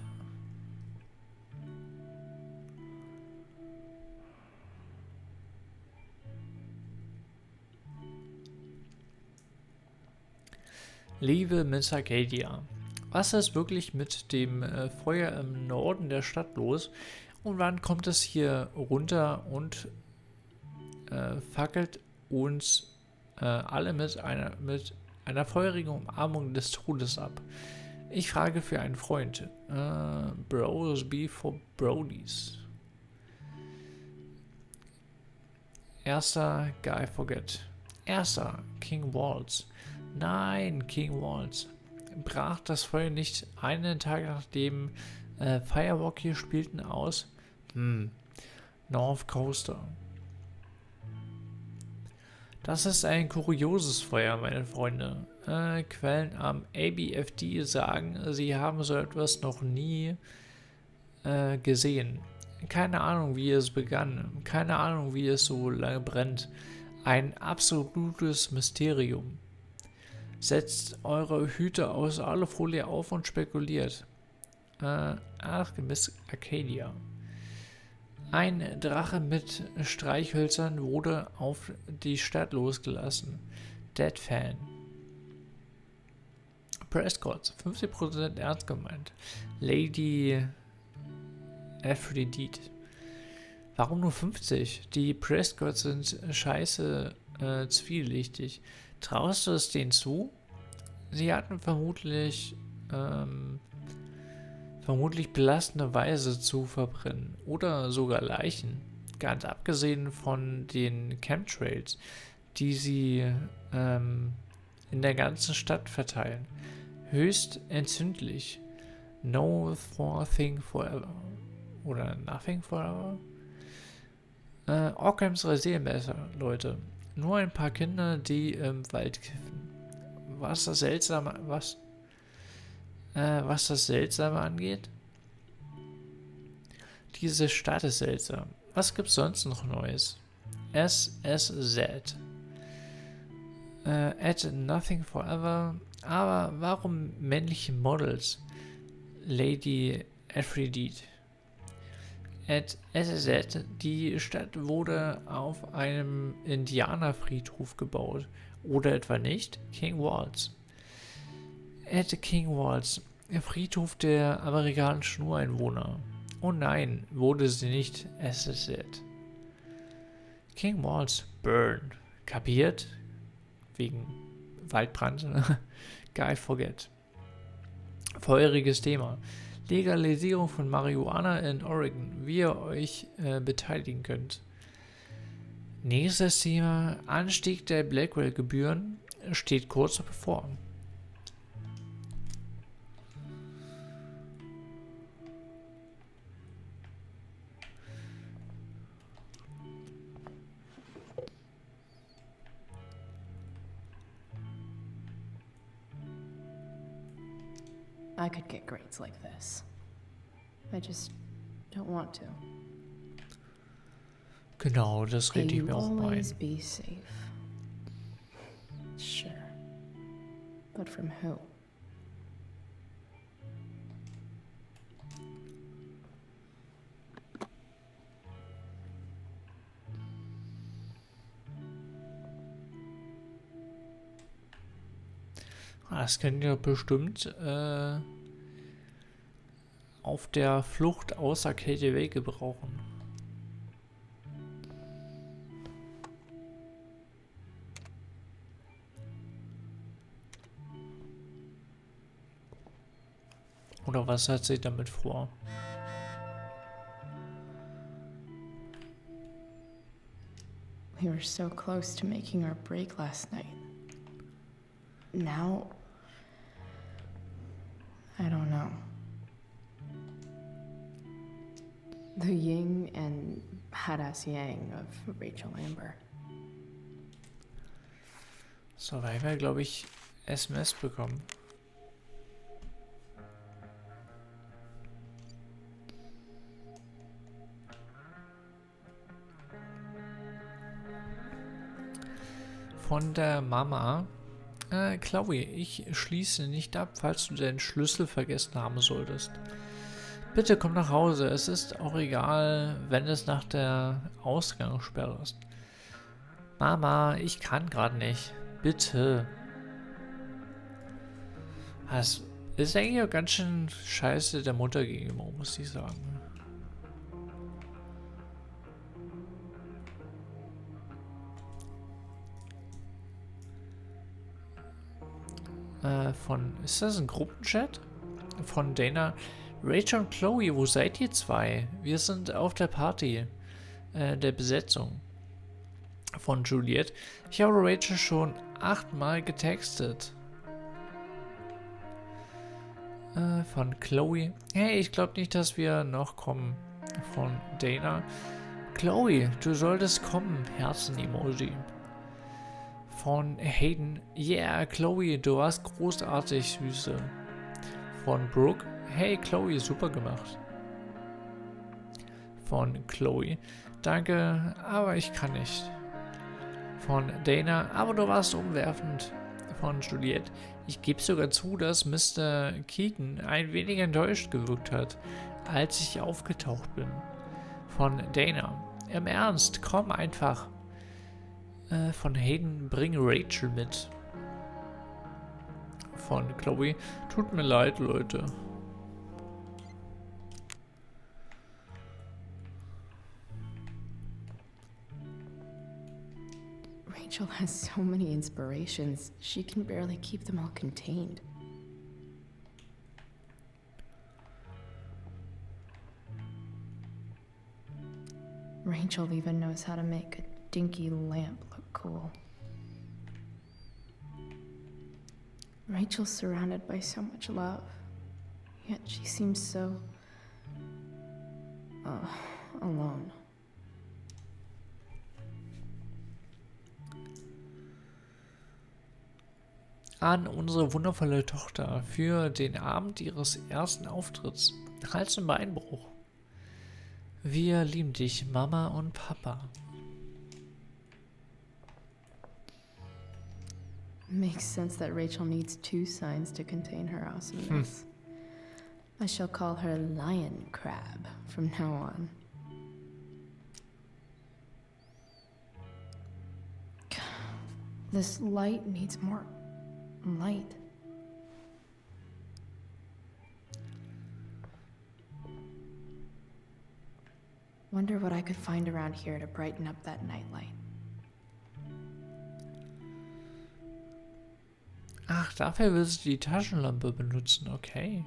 Liebe Miss Arcadia, was ist wirklich mit dem Feuer im Norden der Stadt los und wann kommt es hier runter und fackelt uns alle mit einer feurigen Umarmung des Todes ab? Ich frage für einen Freund. Bros before Brodies. Erster Guy Forget. Erster King Waltz. Nein, King Waltz. Brach das Feuer nicht einen Tag nachdem Firewalk hier spielten aus? North Coaster. Das ist ein kurioses Feuer, meine Freunde. Quellen am ABFD sagen, sie haben so etwas noch nie gesehen. Keine Ahnung, wie es begann. Keine Ahnung, wie es so lange brennt. Ein absolutes Mysterium. Setzt eure Hüte aus Alufolie auf und spekuliert. Miss Arcadia. Ein Drache mit Streichhölzern wurde auf die Stadt losgelassen. Dead Fan. Prescott, 50% ernst gemeint. Lady Aphrodite. Warum nur 50? Die Prescotts sind scheiße zwielichtig. Traust du es denen zu? Sie hatten vermutlich belastende Weise zu verbrennen oder sogar Leichen, ganz abgesehen von den Chemtrails, die sie in der ganzen Stadt verteilen. Höchst entzündlich. No thing forever. Oder nothing forever? Ockhams Rasiermesser, Leute. Nur ein paar Kinder, die im Wald kiffen. Was das Seltsame angeht? Diese Stadt ist seltsam. Was gibt's sonst noch Neues? SSZ. At Nothing Forever. Aber warum männliche Models? Lady Aphrodite. At SZ. Die Stadt wurde auf einem Indianerfriedhof gebaut. Oder etwa nicht? King Walls. At King Walls. Friedhof der amerikanischen Ureinwohner. Oh nein, wurde sie nicht. SZ. King Walls. Burn. Kapiert? Wegen Waldbrand. Guy Forget. Feuriges Thema. Legalisierung von Marihuana in Oregon. Wie ihr euch beteiligen könnt. Nächstes Thema. Anstieg der Blackwell-Gebühren steht kurz bevor. I could get grades like this. I just don't want to. Genau, das rede ich mir auch mal Always ein. be safe. Sure. But from who? Das könnt ihr bestimmt auf der Flucht aus Arcadia Way gebrauchen. Oder was hat sie damit vor? We were so close to making our break last night. Now, I don't know. The yin and badass yang of Rachel Amber. So, da haben wir, glaube ich, SMS bekommen. Von der Mama. Chloe, ich schließe nicht ab, falls du deinen Schlüssel vergessen haben solltest. Bitte komm nach Hause. Es ist auch egal, wenn es nach der Ausgangssperre ist. Mama, ich kann gerade nicht. Bitte. Das ist eigentlich auch ganz schön scheiße der Mutter gegenüber, muss ich sagen. Ist das ein Gruppenchat? Von Dana. Rachel und Chloe, wo seid ihr zwei? Wir sind auf der Party der Besetzung. Von Juliet. Ich habe Rachel schon 8-mal getextet. Von Chloe. Hey, ich glaube nicht, dass wir noch kommen. Von Dana. Chloe, du solltest kommen. Herzen-Emoji. Von Hayden. Yeah, Chloe, du warst großartig, Süße. Von Brooke. Hey, Chloe, super gemacht. Von Chloe. Danke, aber ich kann nicht. Von Dana. Aber du warst umwerfend. Von Juliette. Ich gebe sogar zu, dass Mr. Keegan ein wenig enttäuscht gewirkt hat, als ich aufgetaucht bin. Von Dana. Im Ernst, komm einfach. Von Hayden, bring Rachel mit. Von Chloe, tut mir leid, Leute. Rachel has so many inspirations, she can barely keep them all contained. Rachel even knows how to make a dinky lamp look cool. Rachel's surrounded by so much love, yet she seems so alone. An unsere wundervolle Tochter für den Abend ihres ersten Auftritts. Hals- und Beinbruch. Wir lieben dich, Mama und Papa. Makes sense that Rachel needs 2 signs to contain her awesomeness. I shall call her Lion Crab from now on. This light needs more light. Wonder what I could find around here to brighten up that nightlight. Ach, dafür will sie die Taschenlampe benutzen, okay.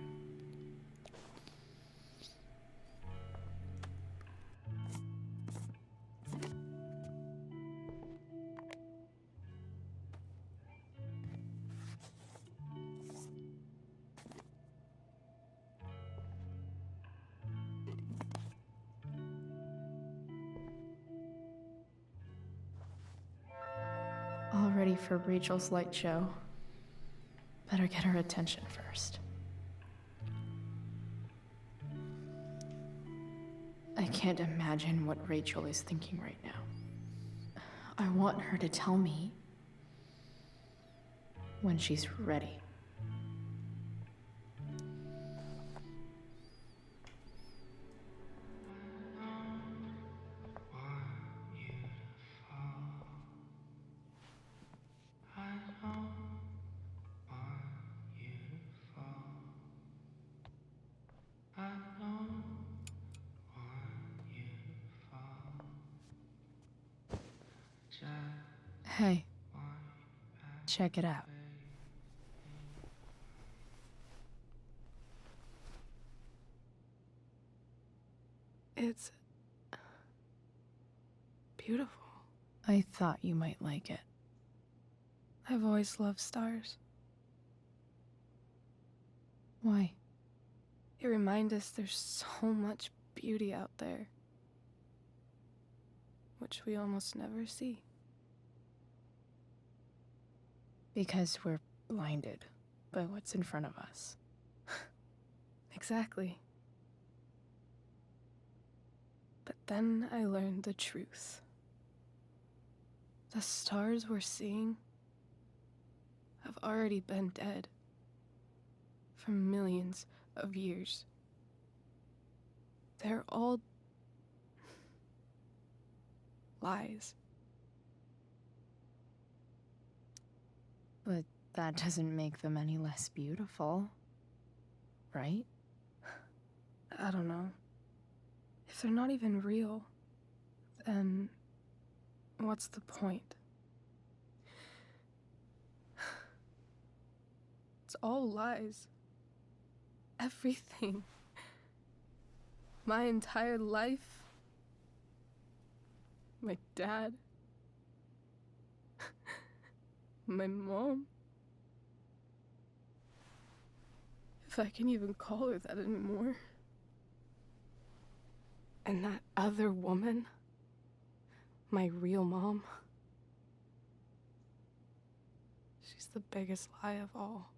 All ready for Rachel's light show. Better get her attention first. I can't imagine what Rachel is thinking right now. I want her to tell me when she's ready. Hey, check it out. It's beautiful. I thought you might like it. I've always loved stars. Why? They remind us there's so much beauty out there, which we almost never see. Because we're blinded by what's in front of us. Exactly. But then I learned the truth. The stars we're seeing have already been dead for millions of years. They're all lies. But that doesn't make them any less beautiful, right? I don't know. If they're not even real, then what's the point? It's all lies. Everything. My entire life. My dad. My mom. If I can even call her that anymore. And that other woman. My real mom. She's the biggest lie of all.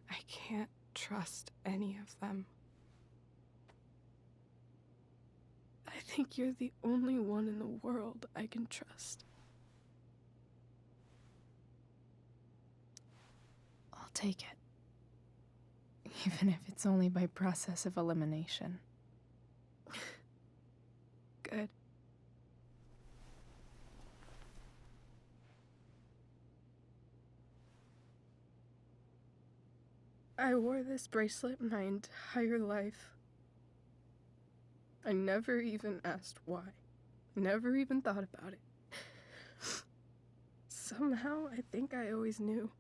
I can't trust any of them. I think you're the only one in the world I can trust. I'll take it. Even if it's only by process of elimination. Good. I wore this bracelet my entire life. I never even asked why. Never even thought about it. Somehow, I think I always knew.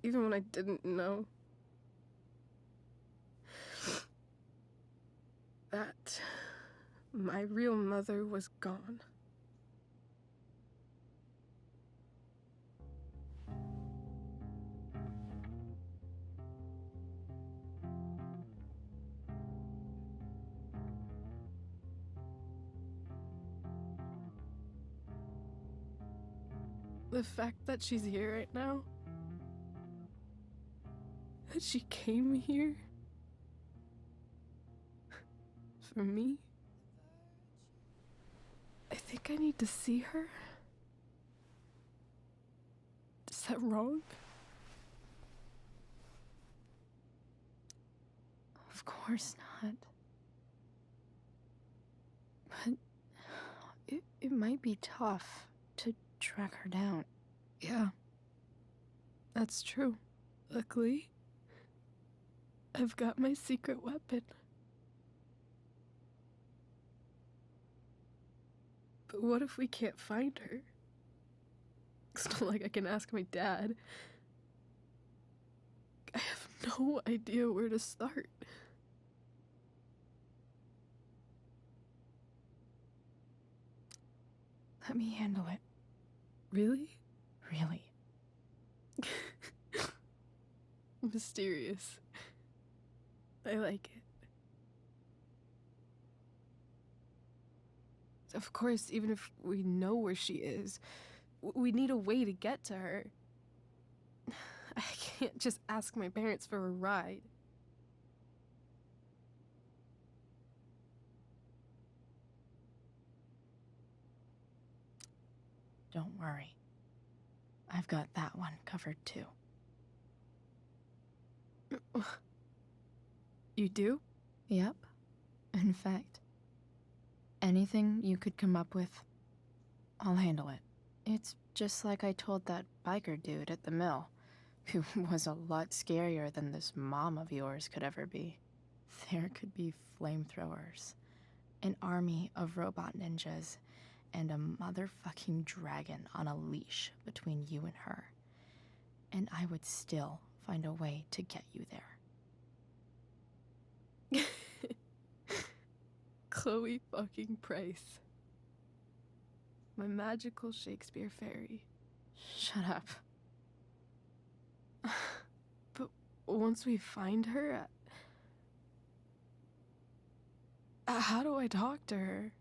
Even when I didn't know. That my real mother was gone. The fact that she's here right now, that she came here for me, I think I need to see her Is that wrong? Of course not. But it might be tough to track her down. Yeah. That's true. Luckily, I've got my secret weapon. But what if we can't find her? It's not like I can ask my dad. I have no idea where to start. Let me handle it. Really? Really. Mysterious. I like it. Of course, even if we know where she is, we need a way to get to her. I can't just ask my parents for a ride. Don't worry. I've got that one covered too. You do? Yep. In fact, anything you could come up with, I'll handle it. It's just like I told that biker dude at the mill, who was a lot scarier than this mom of yours could ever be. There could be flamethrowers, an army of robot ninjas, and a motherfucking dragon on a leash between you and her. And I would still find a way to get you there. Chloe fucking Price. My magical Shakespeare fairy. Shut up. But once we find her, how do I talk to her?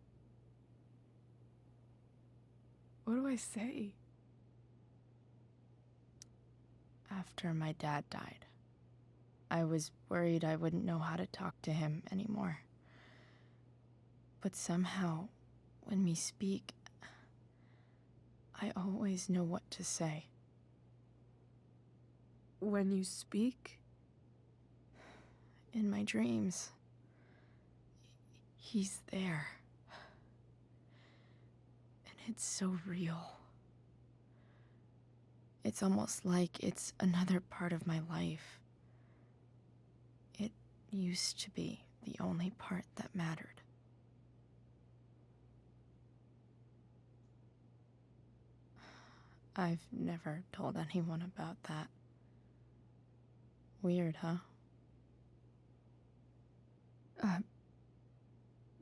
What do I say? After my dad died, I was worried I wouldn't know how to talk to him anymore. But somehow, when we speak, I always know what to say. When you speak? In my dreams, he's there. And it's so real. It's almost like it's another part of my life. It used to be the only part that mattered. I've never told anyone about that. Weird, huh?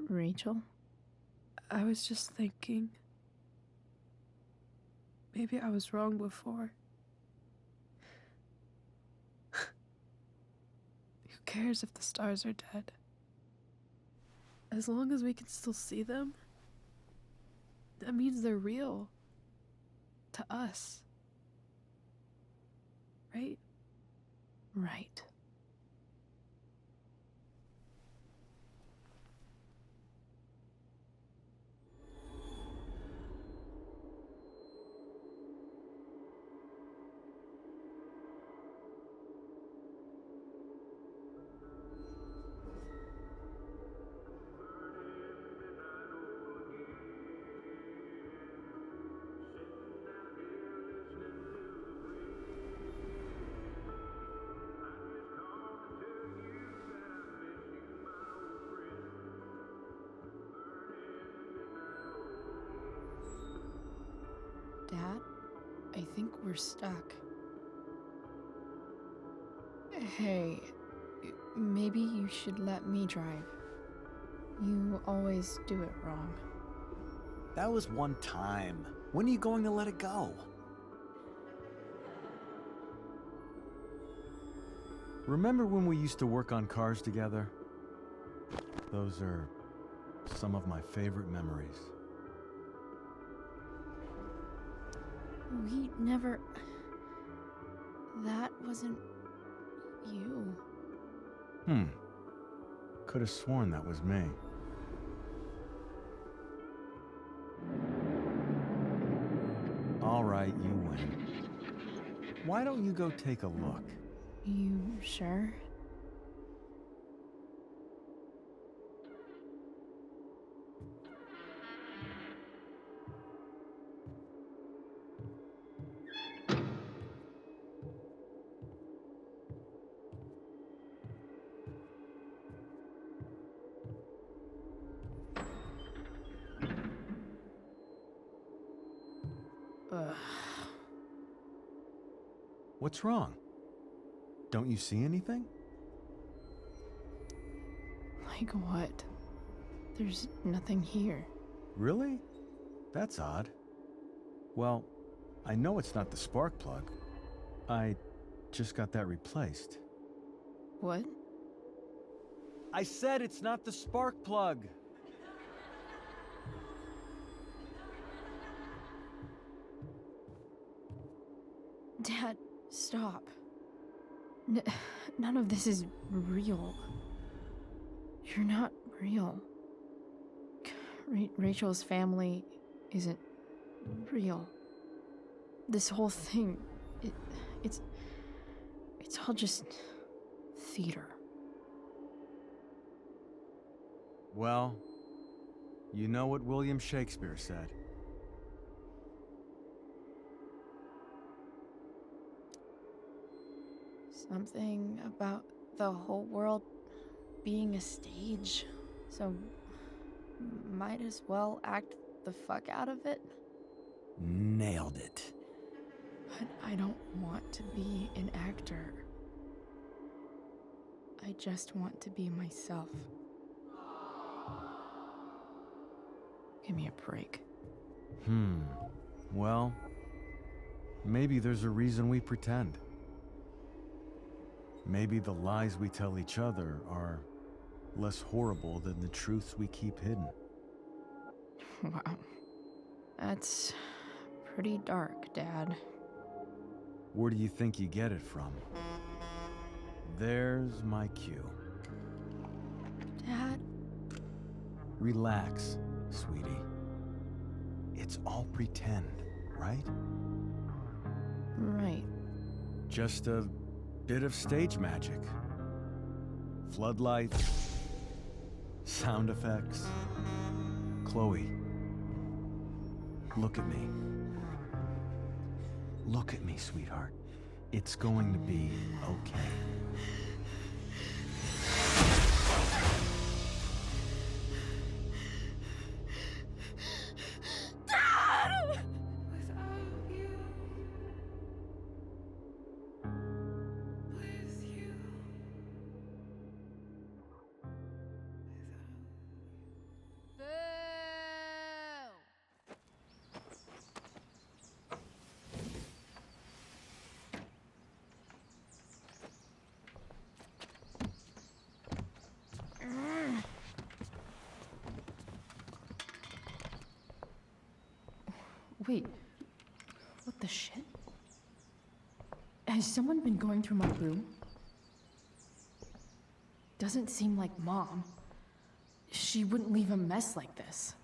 Rachel? I was just thinking. Maybe I was wrong before. Who cares if the stars are dead? As long as we can still see them, that means they're real. To us. Right? Right. Dad, I think we're stuck. Hey, maybe you should let me drive. You always do it wrong. That was one time. When are you going to let it go? Remember when we used to work on cars together? Those are some of my favorite memories. We never... That wasn't... you. Could have sworn that was me. All right, you win. Why don't you go take a look? You sure? Ugh. What's wrong? Don't you see anything? Like what? There's nothing here. Really? That's odd. Well, I know it's not the spark plug. I just got that replaced. What? I said it's not the spark plug! Dad, stop. None of this is real. You're not real. Rachel's family isn't real. This whole thing, it's all just theater. Well, you know what William Shakespeare said. Something about the whole world being a stage, so might as well act the fuck out of it. Nailed it. But I don't want to be an actor. I just want to be myself. Give me a break. Well, maybe there's a reason we pretend. Maybe the lies we tell each other are less horrible than the truths we keep hidden. Wow. That's pretty dark, Dad. Where do you think you get it from? There's my cue. Dad? Relax, sweetie. It's all pretend, right? Right. Just a bit of stage magic. Floodlights, sound effects. Chloe, look at me. Look at me, sweetheart. It's going to be okay. Wait, what the shit? Has someone been going through my room? Doesn't seem like Mom. She wouldn't leave a mess like this.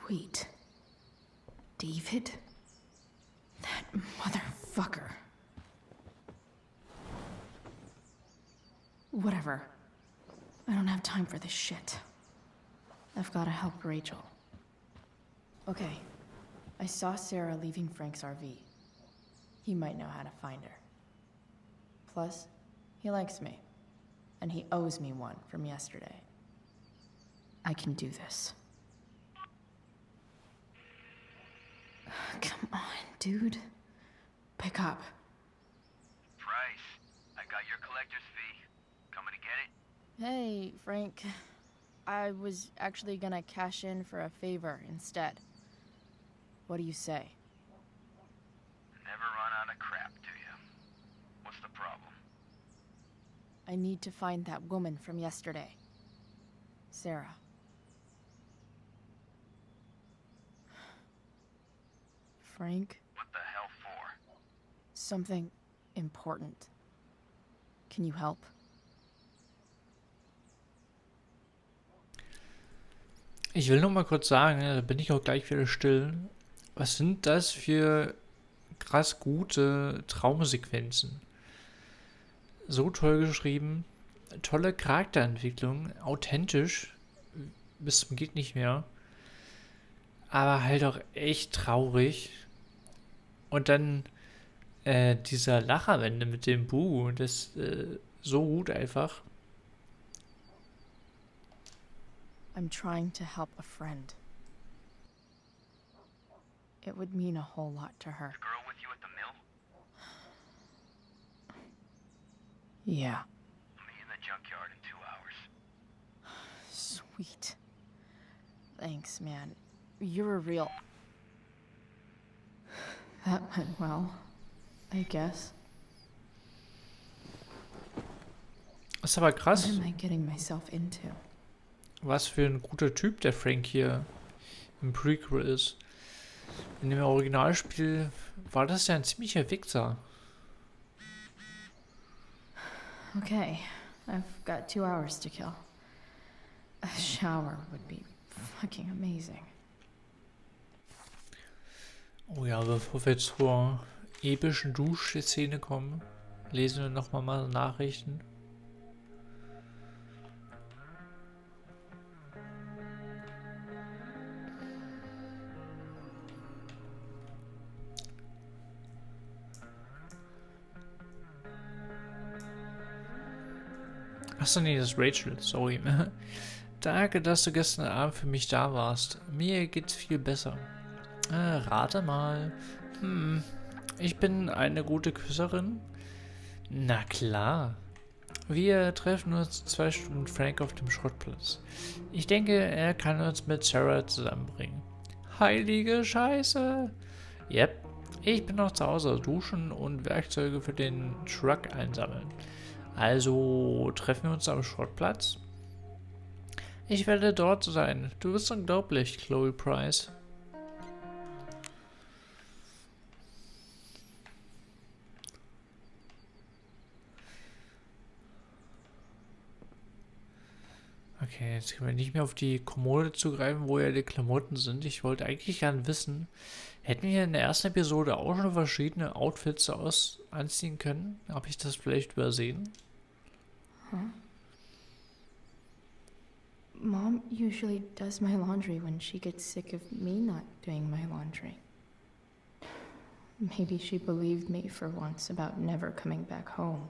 Wait. David? That motherfucker. Whatever. I don't have time for this shit. I've gotta help Rachel. Okay. I saw Sarah leaving Frank's RV. He might know how to find her. Plus, he likes me. And he owes me one from yesterday. I can do this. Come on, dude. Pick up. Price. I got your collector's fee. Coming to get it? Hey, Frank. I was actually gonna cash in for a favor instead. What do you say? Never run out of crap, do you? What's the problem? I need to find that woman from yesterday. Sarah. Frank? What the hell for? Something important. Can you help? Ich will noch mal kurz sagen, da bin ich auch gleich wieder still. Was sind das für krass gute Traumsequenzen? So toll geschrieben, tolle Charakterentwicklung, authentisch, bis zum geht nicht mehr, aber halt auch echt traurig. Und dann dieser Lacherwende mit dem Bu, das so gut einfach. I'm trying to help a friend. It would mean a whole lot to her. Girl with you at the mill? Yeah. I'll meet in the junkyard in 2 hours. Sweet. Thanks, man. You're a real... That went well, I guess. Ist aber What krass, am I getting myself into? was für ein guter Typ der Frank hier im Prequel ist. In dem Originalspiel war das ja ein ziemlicher Wichser. Okay, I've got 2 hours to kill. A shower would be fucking amazing. Oh ja, bevor wir zur epischen Duschszene kommen, lesen wir nochmal mal Nachrichten. Achso, nee, das ist Rachel, sorry. Danke, dass du gestern Abend für mich da warst. Mir geht's viel besser. Rate mal. Ich bin eine gute Küsserin? Na klar. Wir treffen uns 2 Stunden Frank auf dem Schrottplatz. Ich denke, er kann uns mit Sarah zusammenbringen. Heilige Scheiße. Yep. Ich bin noch zu Hause duschen und Werkzeuge für den Truck einsammeln. Also treffen wir uns am Schrottplatz? Ich werde dort sein. Du bist unglaublich, Chloe Price. Okay, jetzt können wir nicht mehr auf die Kommode zugreifen, wo ja die Klamotten sind. Ich wollte eigentlich gern wissen, hätten wir in der ersten Episode auch schon verschiedene Outfits anziehen können? Habe ich das vielleicht übersehen? Huh? Mom usually does my laundry when she gets sick of me not doing my laundry. Maybe she believed me for once about never coming back home.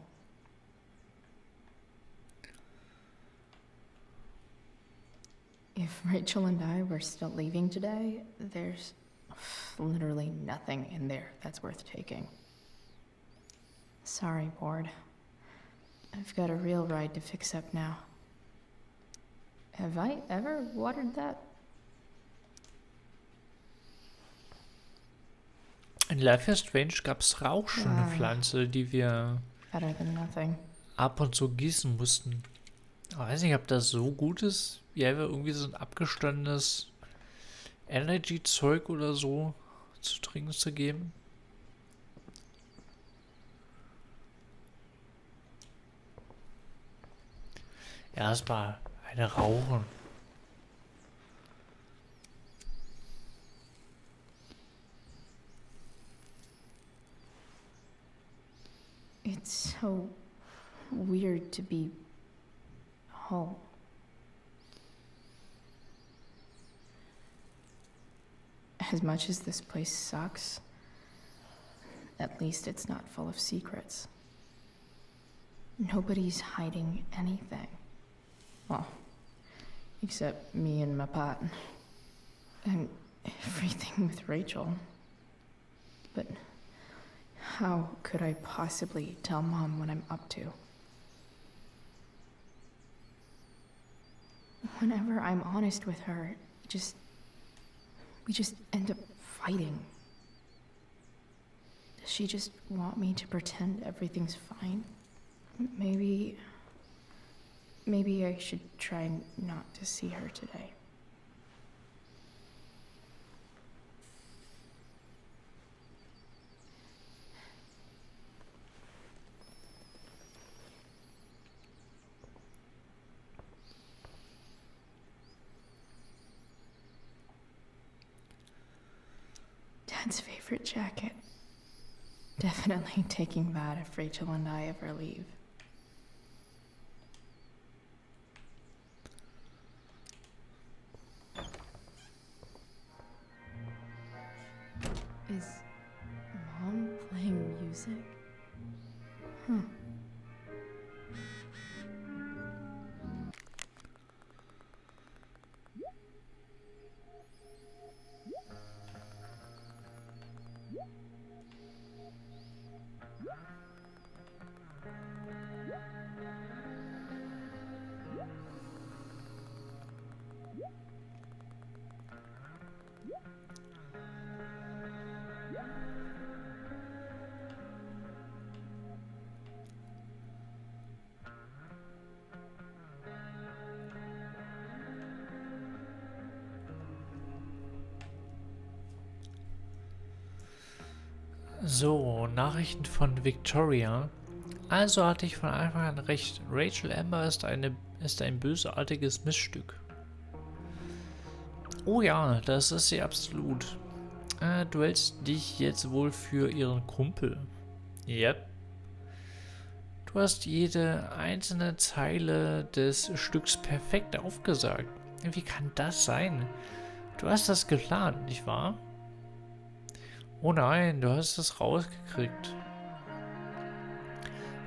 If Rachel and I were still leaving today, there's literally nothing in there that's worth taking. Sorry, board. I've got a real ride to fix up now. Have I ever watered that? In Life is Strange gab es auch schon eine Pflanze, die wir Better than nothing. ab und zu gießen mussten. Ich weiß nicht, ob das so gut ist, wie einfach irgendwie so ein abgestandenes Energy-Zeug oder so zu trinken zu geben. Erstmal eine rauchen. It's so weird to be home. As much as this place sucks, at least it's not full of secrets. Nobody's hiding anything. Well, except me and my pot. And everything with Rachel. But how could I possibly tell Mom what I'm up to? Whenever I'm honest with her, we just end up fighting. Does she just want me to pretend everything's fine? Maybe I should try not to see her today. Dad's favorite jacket. Definitely taking that if Rachel and I ever leave. Is Mom playing music? Huh. So, Nachrichten von Victoria. Also hatte ich von Anfang an recht. Rachel Amber ist ein bösartiges Missstück. Oh ja, das ist sie absolut. Du hältst dich jetzt wohl für ihren Kumpel. Yep. Du hast jede einzelne Zeile des Stücks perfekt aufgesagt. Wie kann das sein? Du hast das geplant, nicht wahr? Oh nein, du hast es rausgekriegt.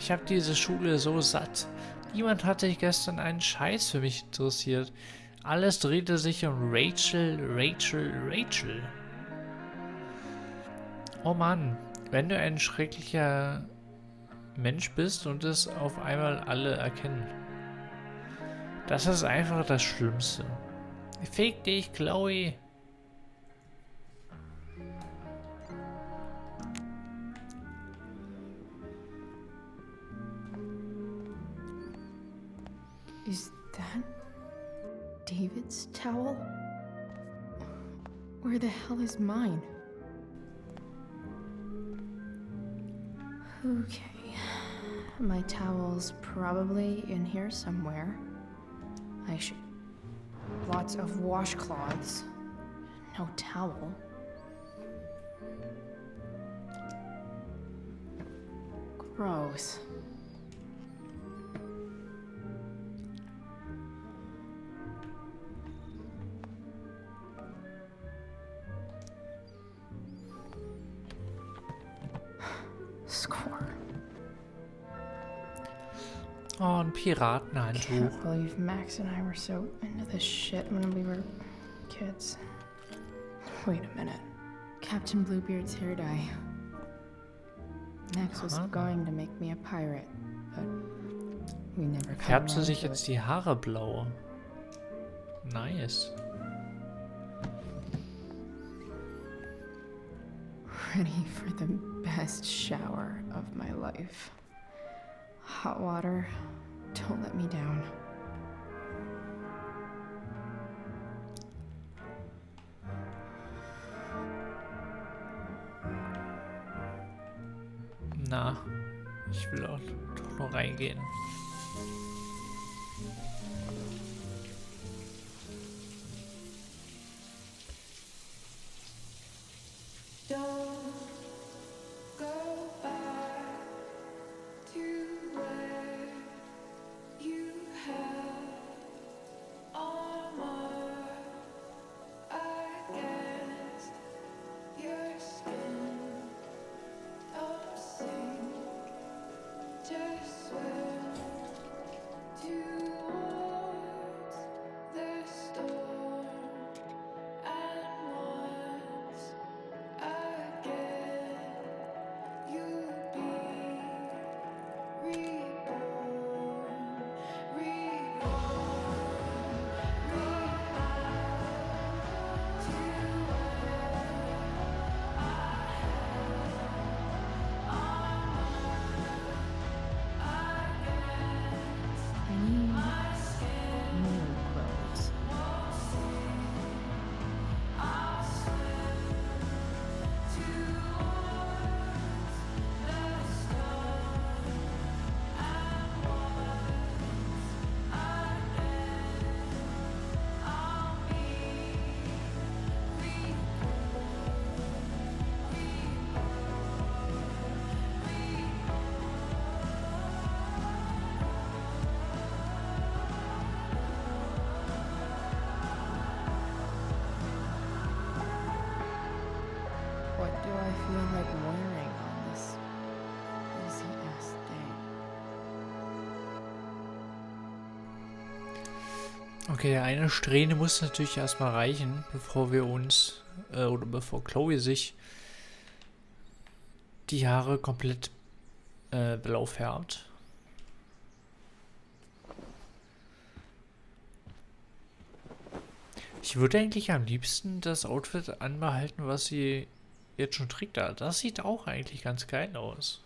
Ich habe diese Schule so satt. Niemand hat sich gestern einen Scheiß für mich interessiert. Alles drehte sich um Rachel, Rachel, Rachel. Oh Mann, wenn du ein schrecklicher Mensch bist und es auf einmal alle erkennen. Das ist einfach das Schlimmste. Fick dich, Chloe. Is that David's towel? Where the hell is mine? Okay, my towel's probably in here somewhere. I should... Lots of washcloths. No towel. Gross. Score. Oh, ein Piratenhandtuch. Can't believe Max and I were so into this shit when we were kids. Wait a minute. Captain Bluebeard's hair dye. Max was going to make me a pirate, but we never got Färbt sie around sich to jetzt it. die Haare blau? Nice. Ready for the best shower of my life. Hot water, don't let me down. Na, ich will auch doch noch reingehen. Okay, eine Strähne muss natürlich erstmal reichen, bevor wir uns, oder bevor Chloe sich die Haare komplett blau färbt. Ich würde eigentlich am liebsten das Outfit anbehalten, was sie jetzt schon trägt. Das sieht auch eigentlich ganz geil aus.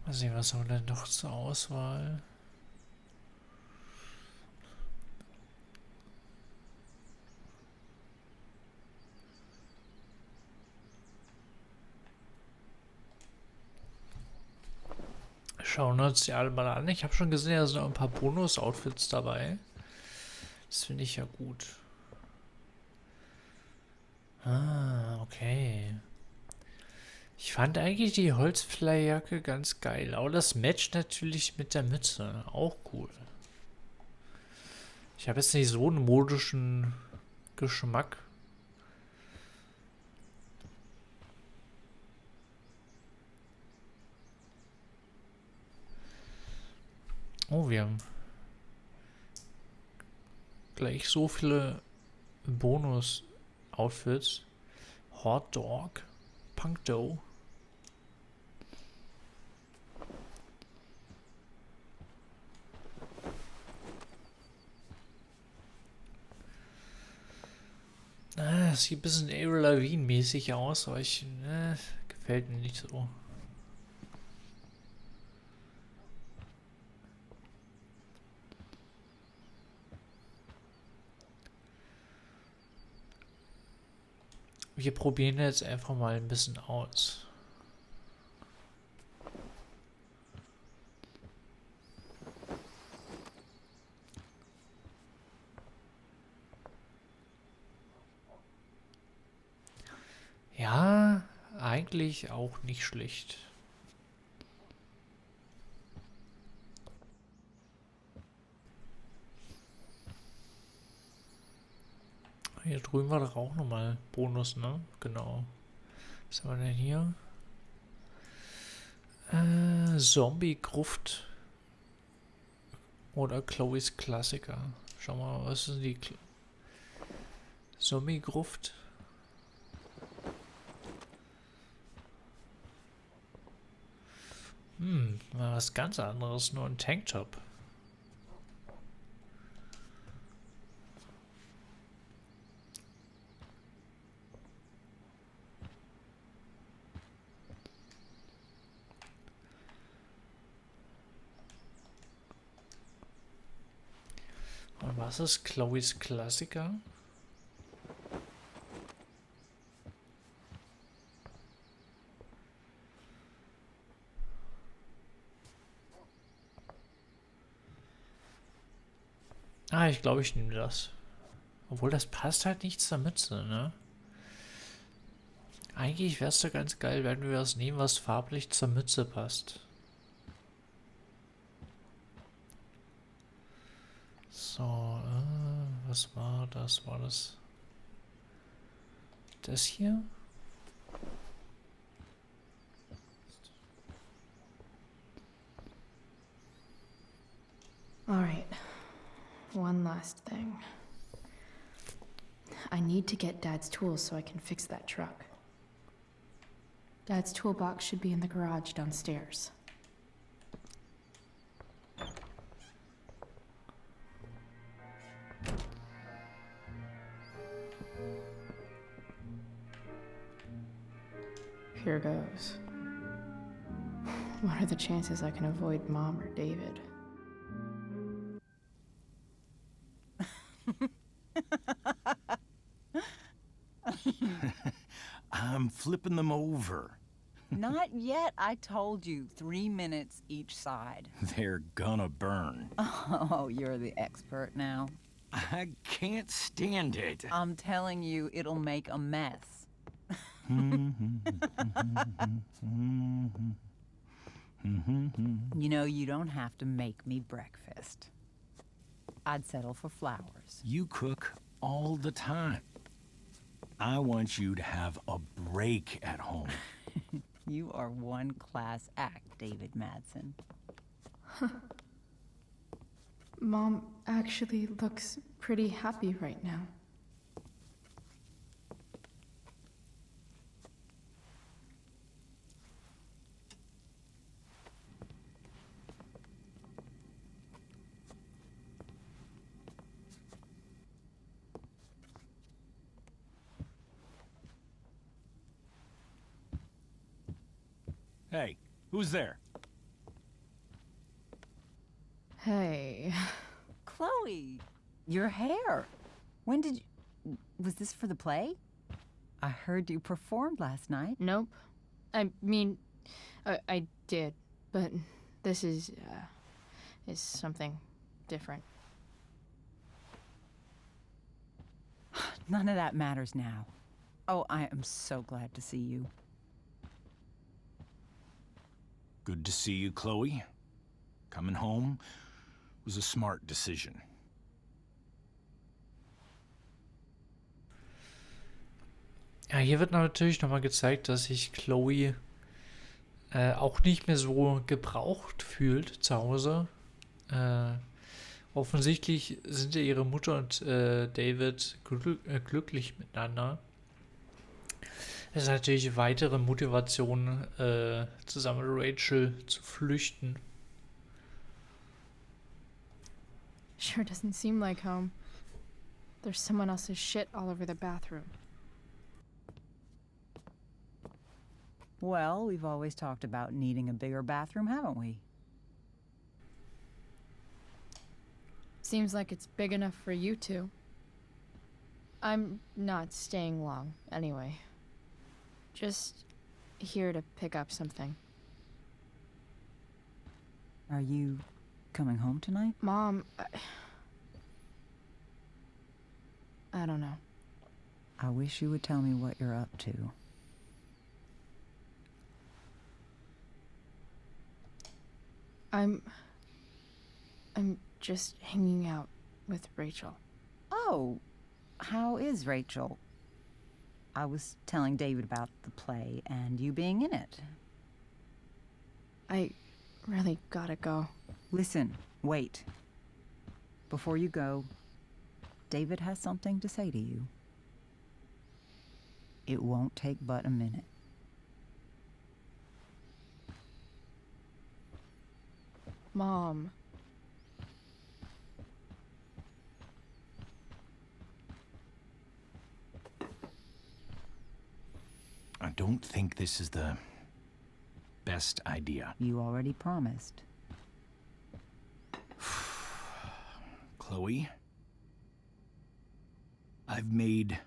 Mal sehen, was haben wir denn noch zur Auswahl? Schauen wir uns die alle mal an. Ich habe schon gesehen, da sind noch ein paar Bonus-Outfits dabei. Das finde ich ja gut. Ah, okay. Ich fand eigentlich die Holzfällerjacke ganz geil. Aber das matcht natürlich mit der Mütze. Auch cool. Ich habe jetzt nicht so einen modischen Geschmack. Oh, wir haben gleich so viele Bonus-Outfits. Hot Dog, Punk Dough. Das sieht ein bisschen Avril Lavigne-mäßig aus, aber gefällt mir nicht so. Wir probieren jetzt einfach mal ein bisschen aus. Ja, eigentlich auch nicht schlecht. Hier drüben war doch auch nochmal Bonus, ne? Genau. Was haben wir denn hier? Zombie-Gruft. Oder Chloes Klassiker. Schau mal, was ist die Zombie-Gruft? Mal was ganz anderes, nur ein Tanktop. Und was ist Chloes Klassiker? Ah, ich glaube, ich nehme das. Obwohl, das passt halt nicht zur Mütze, ne? Eigentlich wäre es doch ganz geil, wenn wir was nehmen, was farblich zur Mütze passt. So, was war das? War das das hier? All right. One last thing. I need to get Dad's tools so I can fix that truck. Dad's toolbox should be in the garage downstairs. Here goes. What are the chances I can avoid Mom or David? I'm flipping them over. Not yet. I told you, 3 minutes each side. They're gonna burn. Oh, you're the expert now. I can't stand it. I'm telling you, it'll make a mess. You know, you don't have to make me breakfast. I'd settle for flowers. You cook all the time. I want you to have a break at home. You are one class act, David Madsen. Mom actually looks pretty happy right now. Hey, who's there? Hey. Chloe, your hair. When did you... Was this for the play? I heard you performed last night. Nope. I mean, I did, but this is something different. None of that matters now. Oh, I am so glad to see you. Good to see you, Chloe. Coming home was a smart decision. Ja, hier wird natürlich nochmal gezeigt, dass sich Chloe auch nicht mehr so gebraucht fühlt zu Hause. Offensichtlich sind ja ihre Mutter und David glücklich miteinander. Das ist natürlich weitere Motivation, zusammen mit Rachel zu flüchten. Sure doesn't seem like home. There's someone else's shit all over the bathroom. Well, we've always talked about needing a bigger bathroom, haven't we? Seems like it's big enough for you two. I'm not staying long, anyway. Just here to pick up something. Are you coming home tonight? Mom, I don't know. I wish you would tell me what you're up to. I'm just hanging out with Rachel. Oh, how is Rachel? I was telling David about the play and you being in it. I really gotta go. Listen, wait. Before you go, David has something to say to you. It won't take but a minute. Mom. I don't think this is the best idea. You already promised. Chloe, I've made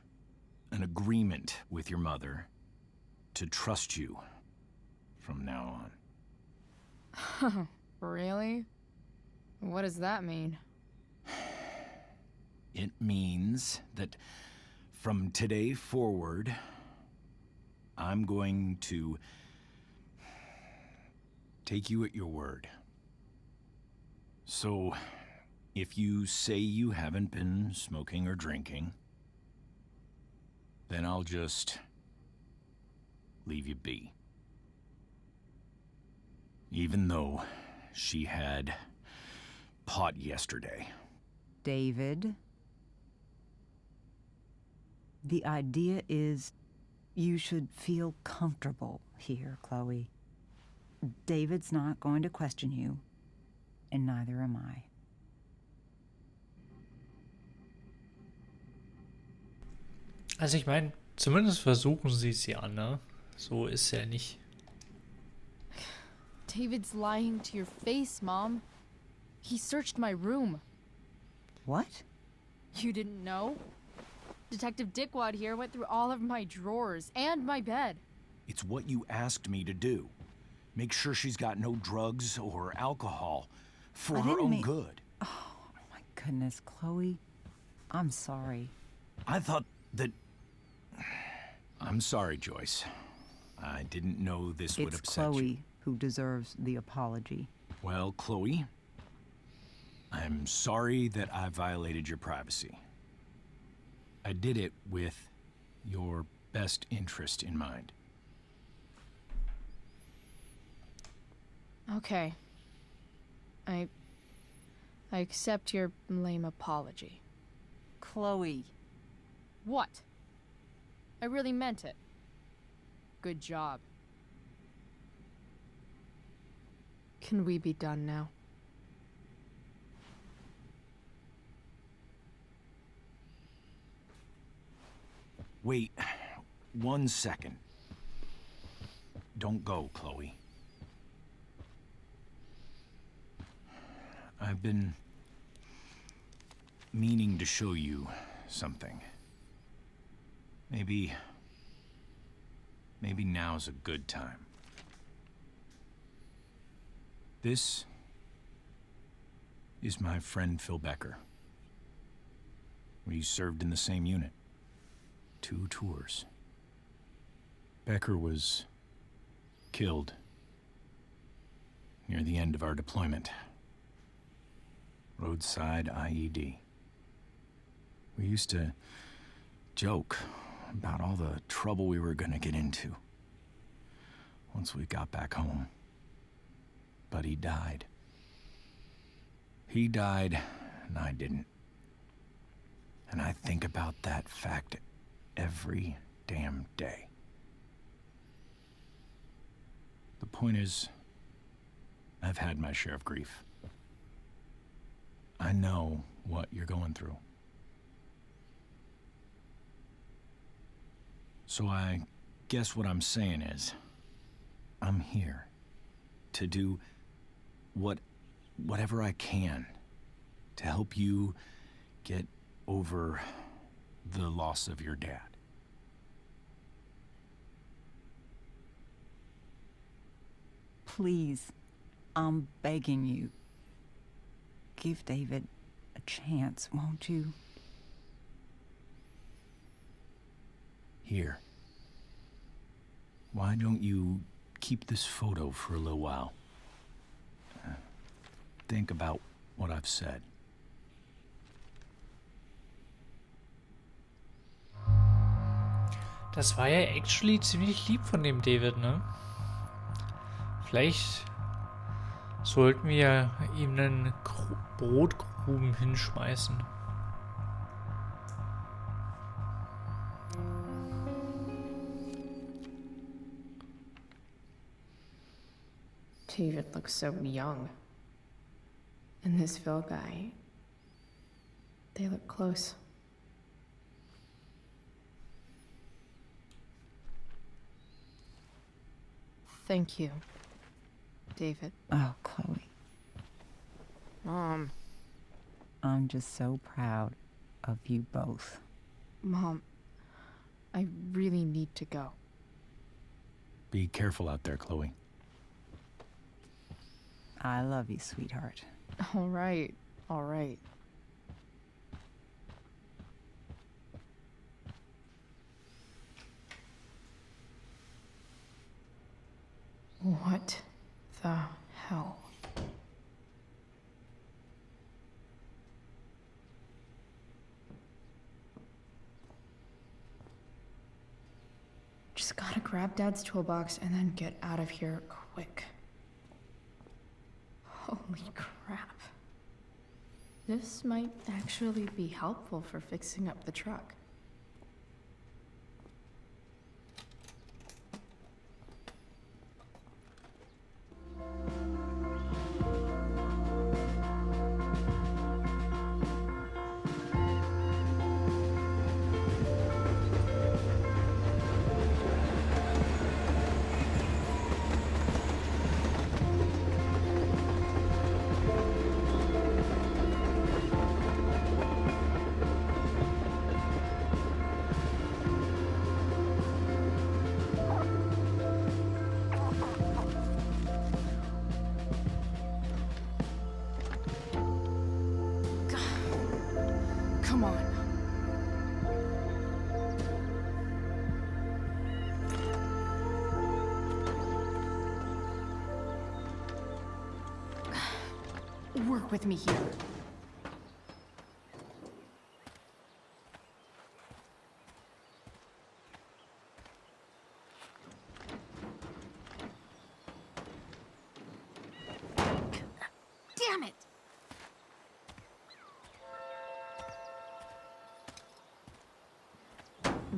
an agreement with your mother to trust you from now on. Really? What does that mean? It means that from today forward, I'm going to take you at your word. So, if you say you haven't been smoking or drinking, then I'll just leave you be. Even though she had pot yesterday. David, the idea is you should feel comfortable here, Chloe. David's not going to question you, and neither am I. Also ich meine, zumindest versuchen sie es ja, ne? So ist ja nicht. David's lying to your face, Mom. He searched my room. What? You didn't know? Detective Dickwad here went through all of my drawers and my bed. It's what you asked me to do. Make sure she's got no drugs or alcohol for I her didn't own mean- good. Oh, my goodness, Chloe. I'm sorry. I thought that... I'm sorry, Joyce. I didn't know this would It's upset Chloe you. who deserves the apology. Well, Chloe, I'm sorry that I violated your privacy. I did it with your best interest in mind. Okay. I accept your lame apology. Chloe. What? I really meant it. Good job. Can we be done now? Wait 1 second. Don't go, Chloe. I've been meaning to show you something. Maybe now's a good time. This is my friend Phil Becker. We served in the same unit. 2 tours. Becker was killed near the end of our deployment. Roadside IED. We used to joke about all the trouble we were gonna get into once we got back home. But he died. He died, and I didn't. And I think about that fact every damn day. The point is, I've had my share of grief. I know what you're going through. So I guess what I'm saying is, I'm here to do whatever I can to help you get over the loss of your dad. Please, I'm begging you. Give David a chance, won't you? Here. Why don't you keep this photo for a little while? Think about what I've said. Das war ja actually ziemlich lieb von dem David, ne? Vielleicht sollten wir ihm einen Brotkrumen hinschmeißen. David looks so young. And this Phil guy, they look close. Thank you, David. Oh, Chloe. Mom. I'm just so proud of you both. Mom, I really need to go. Be careful out there, Chloe. I love you, sweetheart. All right, all right. What the hell? Just gotta grab Dad's toolbox and then get out of here quick. Holy crap. This might actually be helpful for fixing up the truck. Come on. Work with me here.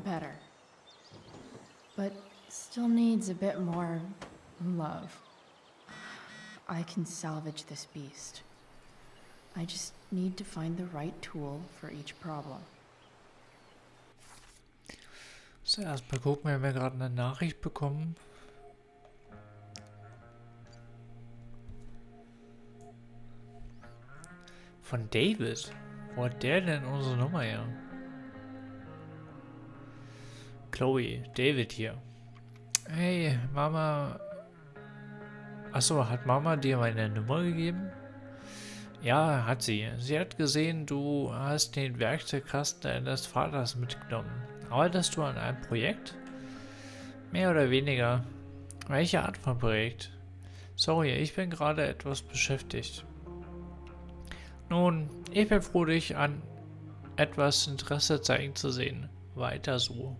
better. But still needs a bit more love. I can salvage this beast. I just need to find the right tool for each problem. So, erstmal gucken, wir haben ja gerade eine Nachricht bekommen. Von David. Wo hat der denn unsere Nummer her? Chloe, David hier. Hey, Mama. Achso, hat Mama dir meine Nummer gegeben? Ja, hat sie. Sie hat gesehen, du hast den Werkzeugkasten deines Vaters mitgenommen. Arbeitest du an einem Projekt? Mehr oder weniger. Welche Art von Projekt? Sorry, ich bin gerade etwas beschäftigt. Nun, ich bin froh, dich an etwas Interesse zeigen zu sehen. Weiter so.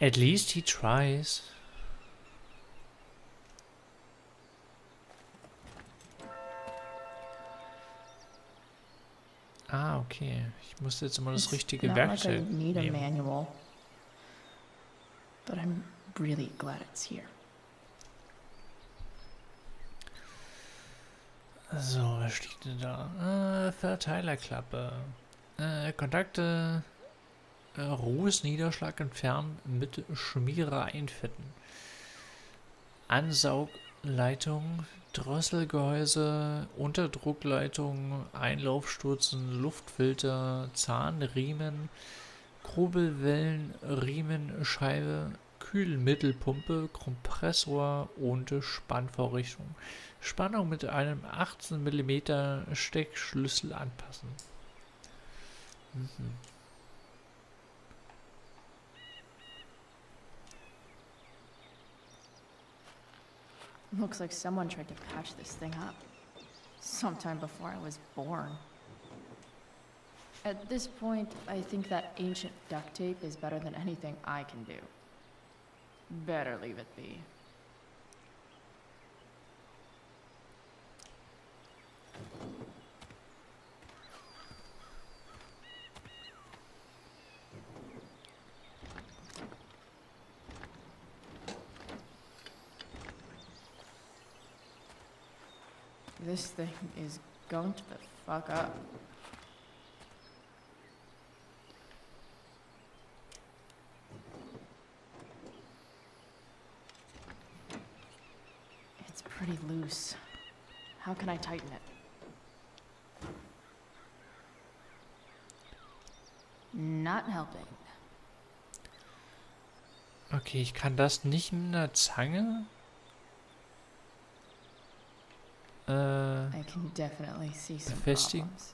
At least he tries. Ah, okay. Ich muss jetzt immer das richtige Werkzeug Need a nehmen. manual, but I'm really glad it's here. So, was steht denn da? Verteilerklappe. Kontakte. Rußniederschlag entfernen mit Schmiere einfetten. Ansaugleitung, Drosselgehäuse, Unterdruckleitung, Einlaufstutzen, Luftfilter, Zahnriemen, Kurbelwellen, Riemenscheibe, Kühlmittelpumpe, Kompressor und Spannvorrichtung. Spannung mit einem 18 mm Steckschlüssel anpassen. Looks like someone tried to patch this thing up. Sometime before I was born. At this point, I think that ancient duct tape is better than anything I can do. Better leave it be. This thing is going to the fuck up. It's pretty loose. How can I tighten it? Not helping. Okay, ich kann das nicht mit einer Zange. I can definitely see some Befestigen. problems.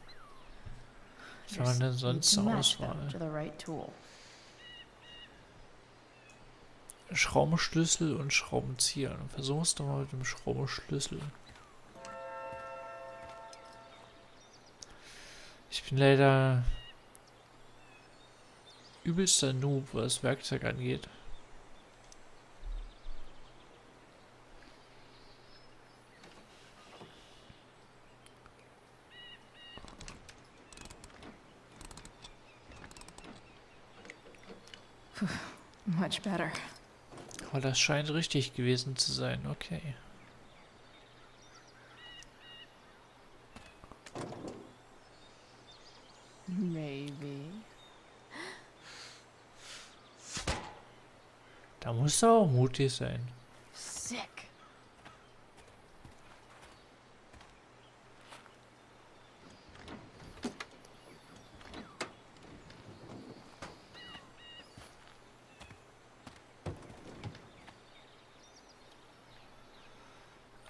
Was kann man denn sonst zur Match them Auswahl? to the right tool. Schraubenschlüssel und Schraubenzieher. Versuch's doch mal mit dem Schraubenschlüssel. Ich bin leider übelster Noob, was Werkzeug angeht. Much better. Aber das scheint richtig gewesen zu sein. Okay. Maybe. Da musst du auch mutig sein. Sick.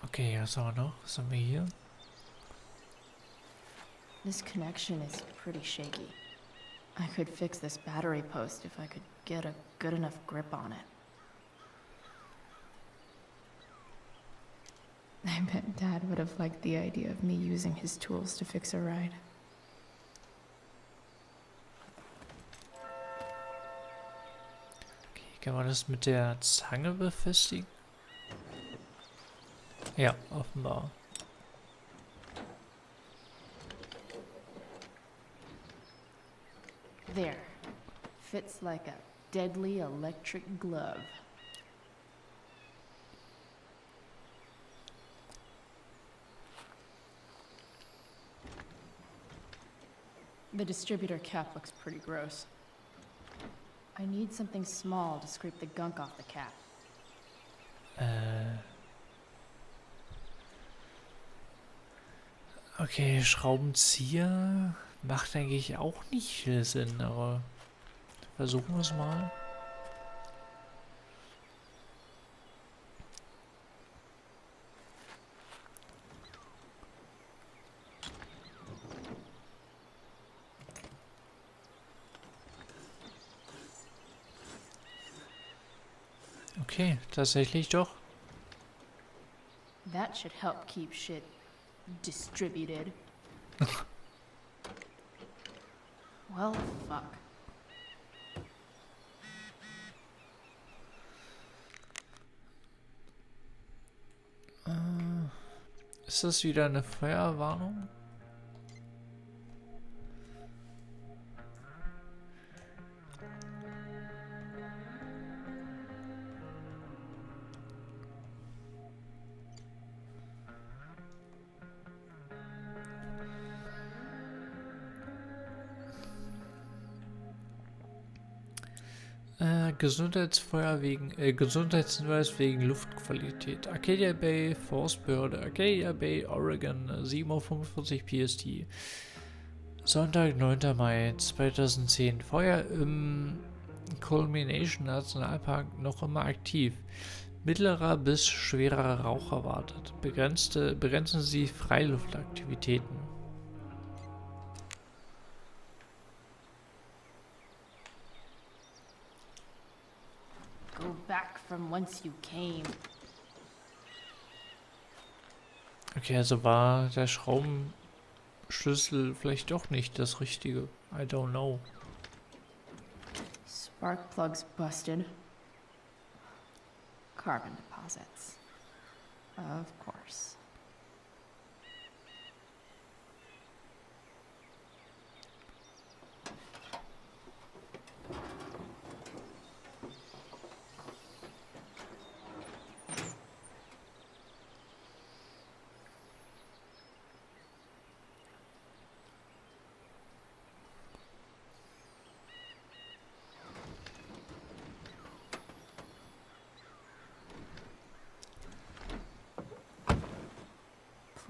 Okay, was haben wir noch? Was haben wir hier? This connection is pretty shaky. I could fix this battery post if I could get a good enough grip on it. I bet Dad would have liked the idea of me using his tools to fix a ride. Okay, kann man das mit der Zange befestigen? Ja, offenbar. There. Fits like a deadly electric glove. The distributor cap looks pretty gross. I need something small to scrape the gunk off the cap. Okay, Schraubenzieher macht eigentlich auch nicht viel Sinn, aber versuchen wir es mal. Okay, tatsächlich doch. That should help keep shit distributed. Well, fuck. Ist das wieder eine Feuerwarnung? Gesundheitshinweis wegen Luftqualität. Arcadia Bay, Forstbehörde, Arcadia Bay, Oregon, 7:45 Uhr PST. Sonntag, 9. Mai 2010. Feuer im Culmination Nationalpark noch immer aktiv. Mittlerer bis schwerer Rauch erwartet. Begrenzen Sie Freiluftaktivitäten. Go back from whence you came. Okay, also war der Schraubenschlüssel vielleicht doch nicht das Richtige. I don't know. Spark plugs busted. Carbon deposits. Of course.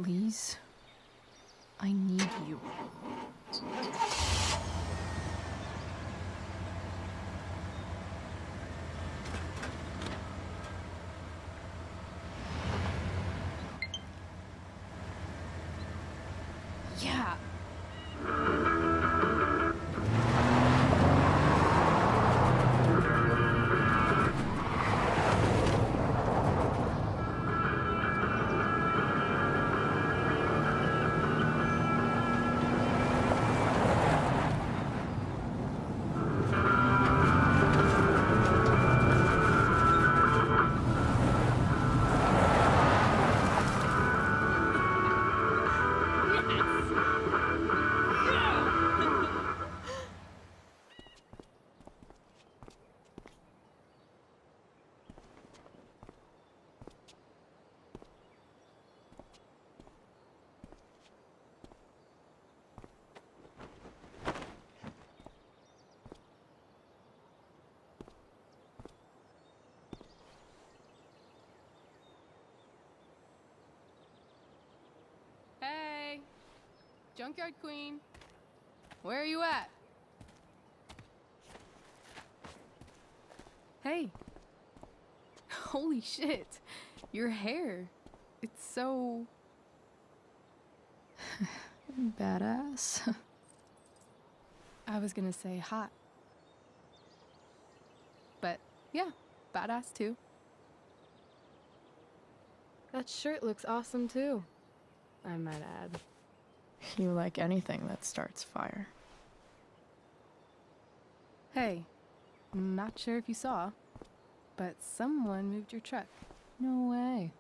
Please, I need you. Yeah. Hey, Junkyard Queen, where are you at? Hey, holy shit, your hair, it's so Badass. I was gonna say hot. But yeah, badass too. That shirt looks awesome too, I might add. You like anything that starts fire. Hey, not sure if you saw, but someone moved your truck. No way.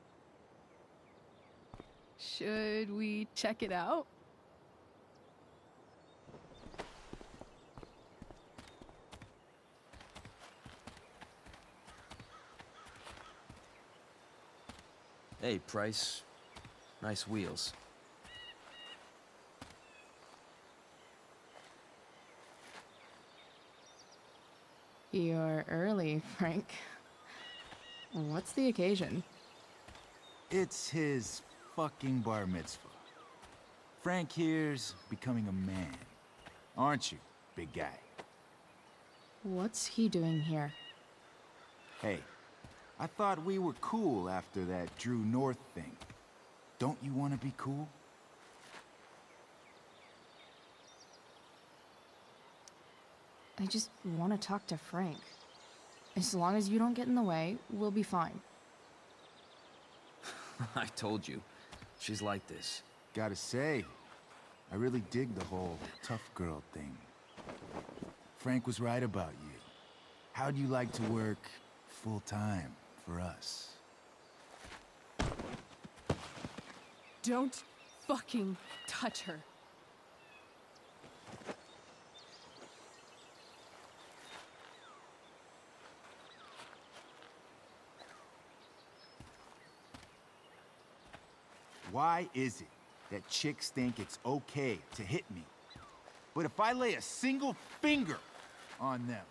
Should we check it out? Hey, Price. Nice wheels. You're early, Frank. What's the occasion? It's his fucking bar mitzvah. Frank here's becoming a man. Aren't you, big guy? What's he doing here? Hey, I thought we were cool after that Drew North thing. Don't you want to be cool? I just want to talk to Frank. As long as you don't get in the way, we'll be fine. I told you. She's like this. Gotta say, I really dig the whole tough girl thing. Frank was right about you. How'd you like to work full-time for us? Don't fucking touch her. Why is it that chicks think it's okay to hit me? But if I lay a single finger on them,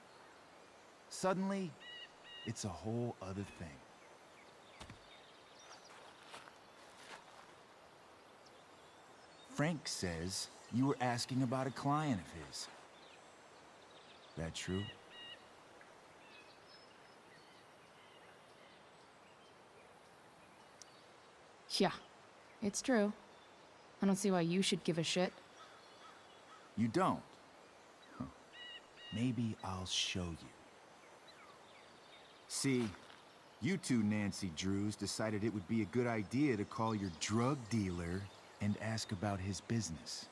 suddenly, it's a whole other thing. Frank says you were asking about a client of his. That true? Yeah, it's true. I don't see why you should give a shit. You don't? Huh. Maybe I'll show you. See, you two Nancy Drews decided it would be a good idea to call your drug dealer and ask about his business.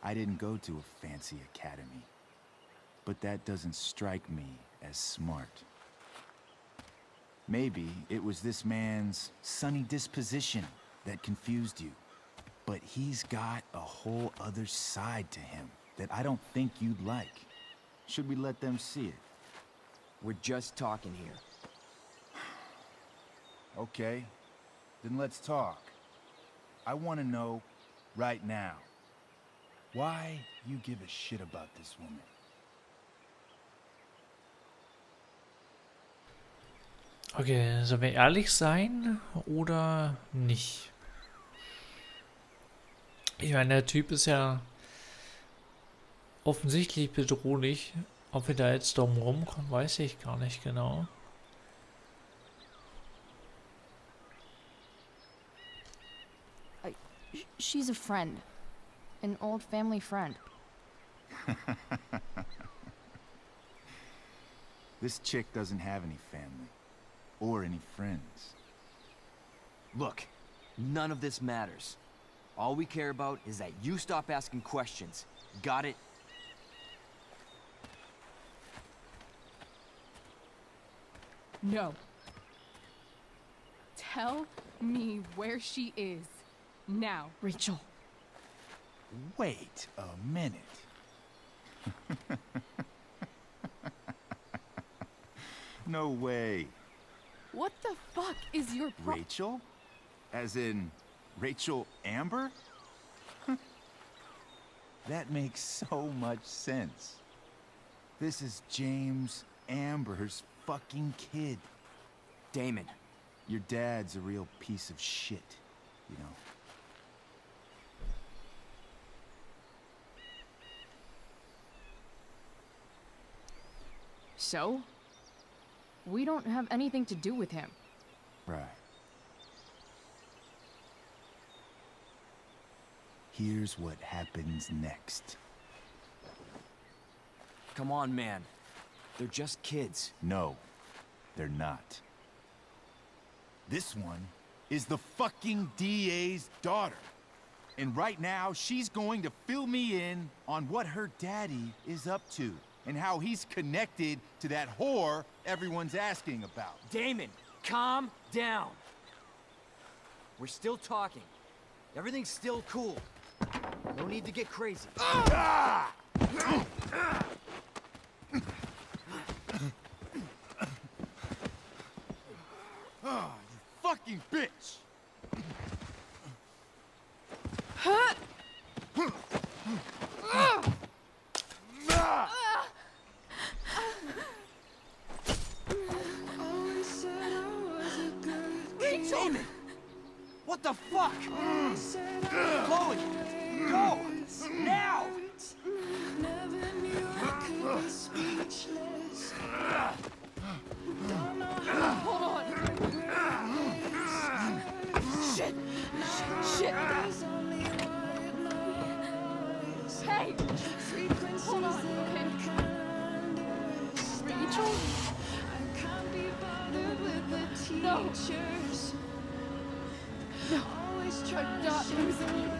I didn't go to a fancy academy, but that doesn't strike me as smart. Maybe it was this man's sunny disposition that confused you, but he's got a whole other side to him that I don't think you'd like. Should we let them see it? We're just talking here. Okay, then let's talk. I want to know right now why you give a shit about this woman. Okay, sollen wir ehrlich sein oder nicht? Ich meine, der Typ ist ja offensichtlich bedrohlich. Ob wir da jetzt drum rumkommen, weiß ich gar nicht genau. She's a friend. An old family friend. This chick doesn't have any family. Or any friends. Look, none of this matters. All we care about is that you stop asking questions. Got it? No. Tell me where she is. Now. Rachel. Wait a minute. No way. What the fuck is your Rachel? As in, Rachel Amber? That makes so much sense. This is James Amber's fucking kid. Damon. Your dad's a real piece of shit, you know. So? We don't have anything to do with him. Right. Here's what happens next. Come on, man. They're just kids. No, they're not. This one is the fucking DA's daughter. And right now, she's going to fill me in on what her daddy is up to and how he's connected to that whore everyone's asking about. Damon, calm down. We're still talking. Everything's still cool. No need to get crazy. Ah! Oh, fucking bitch! Damon! What the fuck? Chloe! Go! Now! Hold on. Shit! Shit! Hey! Hold on, okay? Rachel? No! No! I'm not losing you.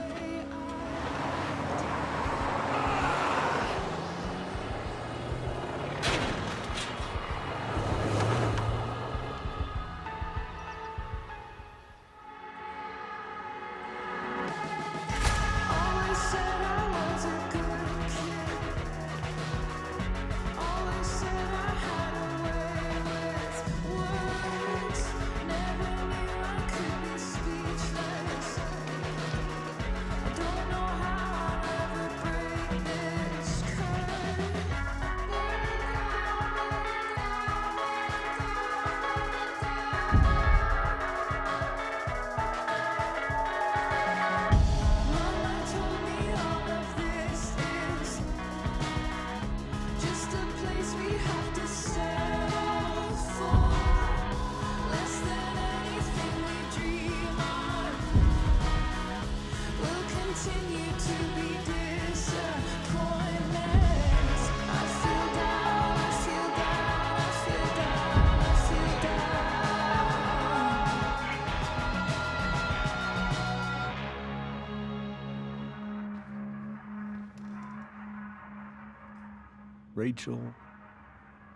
Rachel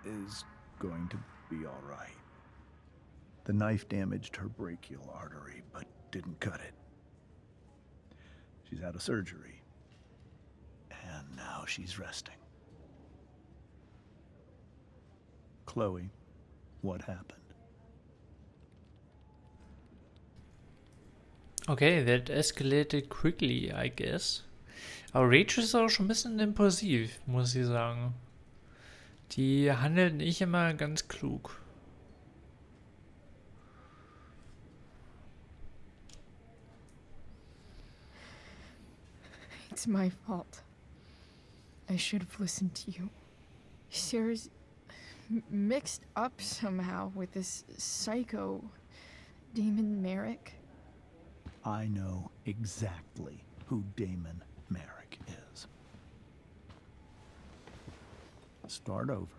is going to be all right. The knife damaged her brachial artery, but didn't cut it. She's had a surgery, and now she's resting. Chloe, what happened? Okay, that escalated quickly, I guess. Aber Rachel ist auch schon ein bisschen impulsiv, muss ich sagen. Die handelt nicht immer ganz klug. It's my fault. I should have listened to you. Sarah's mixed up somehow with this psycho Damon Merrick. I know exactly who Damon Merrick is. Start over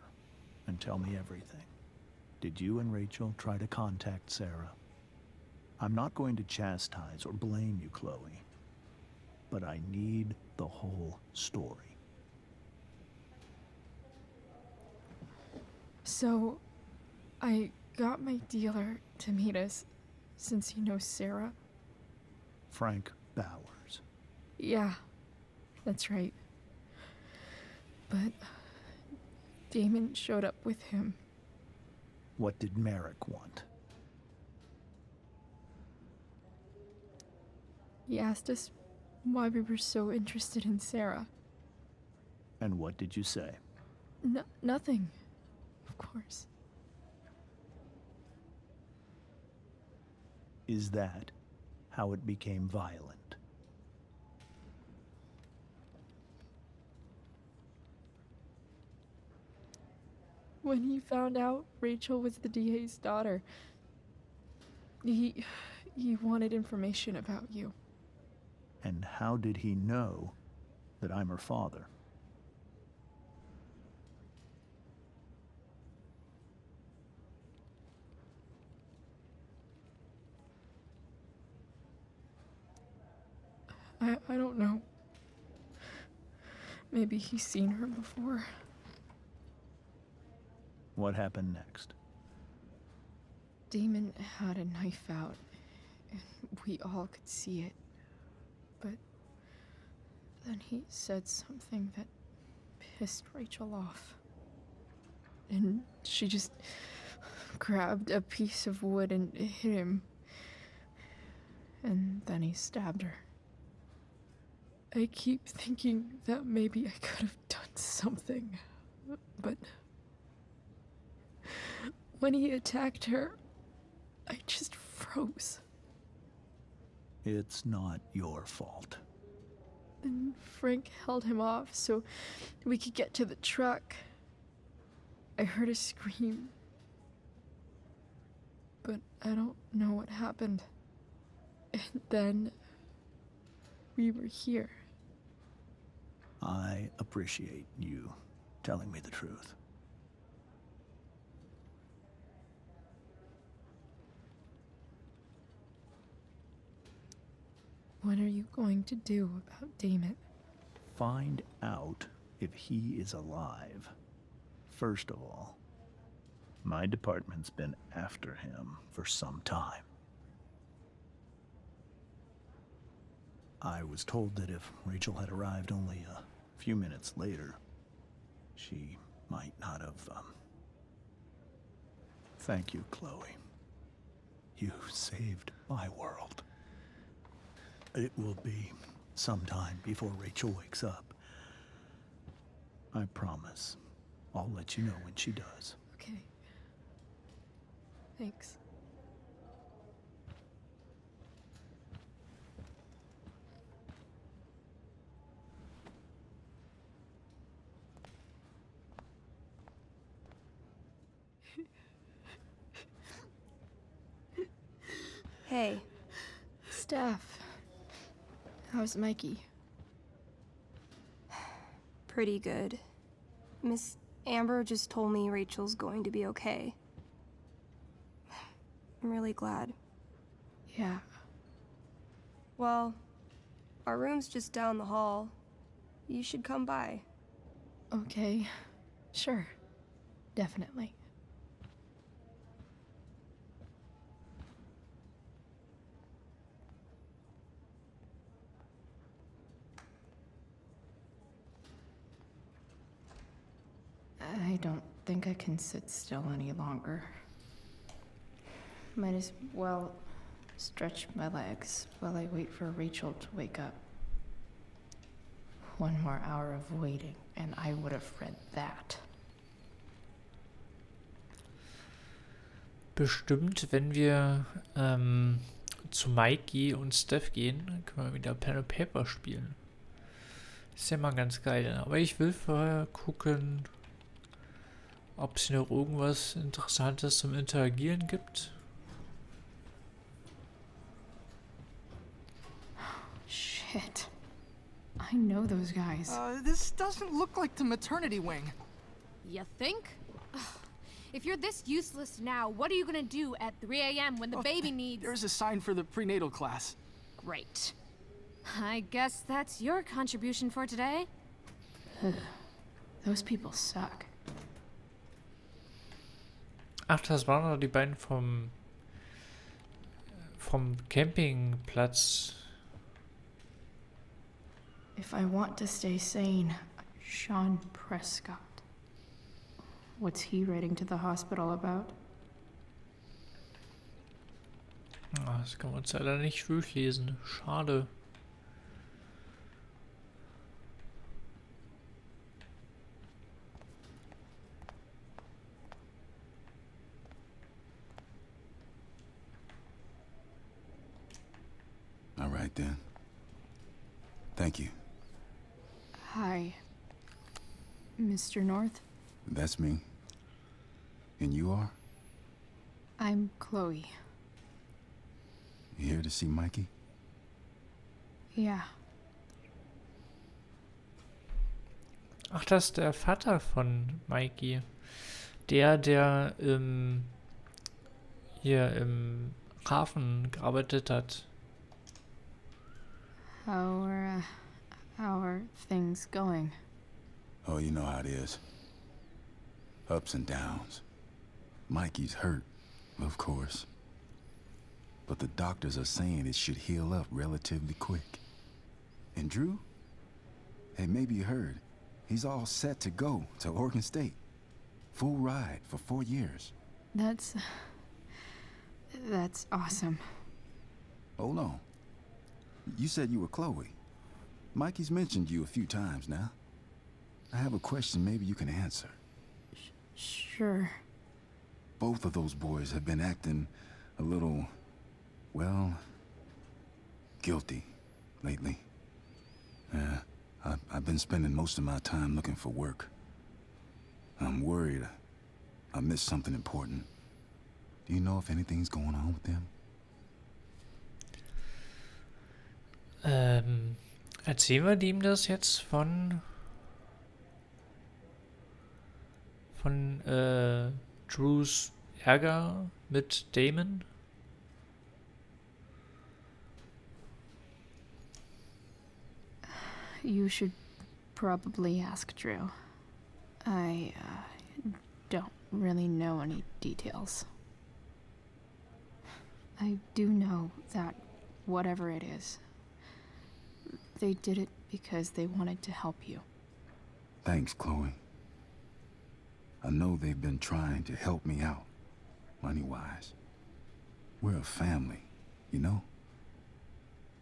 and tell me everything. Did you and Rachel try to contact Sarah? I'm not going to chastise or blame you, Chloe, but I need the whole story. So, I got my dealer to meet us, since he knows Sarah. Frank Bowers. Yeah, that's right. But Damon showed up with him. What did Merrick want? He asked us why we were so interested in Sarah. And what did you say? Nothing, of course. Is that how it became violent? When he found out Rachel was the DA's daughter, he wanted information about you. And how did he know that I'm her father? I don't know. Maybe he's seen her before. What happened next? Damon had a knife out, and we all could see it. But then he said something that pissed Rachel off. And she just grabbed a piece of wood and hit him. then he stabbed her. I keep thinking that maybe I could have done something, but when he attacked her, I just froze. It's not your fault. Then Frank held him off so we could get to the truck. I heard a scream, but I don't know what happened. And then we were here. I appreciate you telling me the truth. What are you going to do about Damon? Find out if he is alive. First of all, my department's been after him for some time. I was told that if Rachel had arrived only a few minutes later, she might not have, Thank you, Chloe. You saved my world. It will be some time before Rachel wakes up. I promise. I'll let you know when she does. Okay. Thanks. Hey. Steph. How's Mikey? Pretty good. Miss Amber just told me Rachel's going to be okay. I'm really glad. Yeah. Well, our room's just down the hall. You should come by. Okay. Sure. Definitely. I don't think I can sit still any longer. Might as well stretch my legs while I wait for Rachel to wake up. One more hour of waiting, and I would have read that. Bestimmt, wenn wir zu Mikey und Steph gehen, dann können wir wieder Pen and Paper spielen. Ist ja mal ganz geil. Aber ich will vorher gucken, ob es noch irgendwas Interessantes zum Interagieren gibt. Shit. I know those guys. This doesn't look like the maternity wing. You think? If you're this useless now, what are you gonna do at 3 a.m. when the baby needs... There's a sign for the prenatal class. Great. I guess that's your contribution for today. Those people suck. Ach, das waren doch die beiden vom Campingplatz. If I want to stay sane, Sean Prescott. What's he writing to the hospital about? Das kann man uns leider nicht durchlesen. Schade. All right then. Thank you. Hi, Mr. North. That's me. And you are? I'm Chloe. You here to see Mikey? Yeah. Ach, das ist der Vater von Mikey. Der hier im Hafen gearbeitet hat. How are things going? Oh, you know how it is. Ups and downs. Mikey's hurt, of course. But the doctors are saying it should heal up relatively quick. And Drew? Hey, maybe you heard. He's all set to go to Oregon State. Full ride for 4 years. That's awesome. Hold on. You said you were Chloe. Mikey's mentioned you a few times now. I have a question maybe you can answer. Sure. Both of those boys have been acting a little, well, guilty lately. I've been spending most of my time looking for work. I'm worried I missed something important. Do you know if anything's going on with them? Erzählen wir ihm das jetzt von Drews Ärger mit Damon? You should probably ask Drew. I don't really know any details. I do know that whatever it is, they did it because they wanted to help you. Thanks, Chloe. I know they've been trying to help me out, money-wise. We're a family, you know?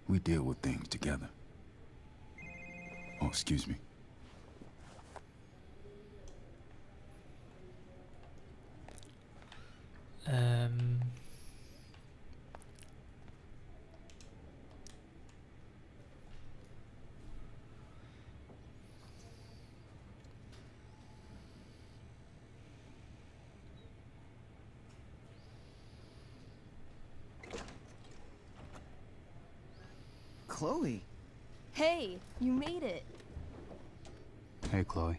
We deal with things together. Oh, excuse me. Chloe. Hey, you made it. Hey, Chloe.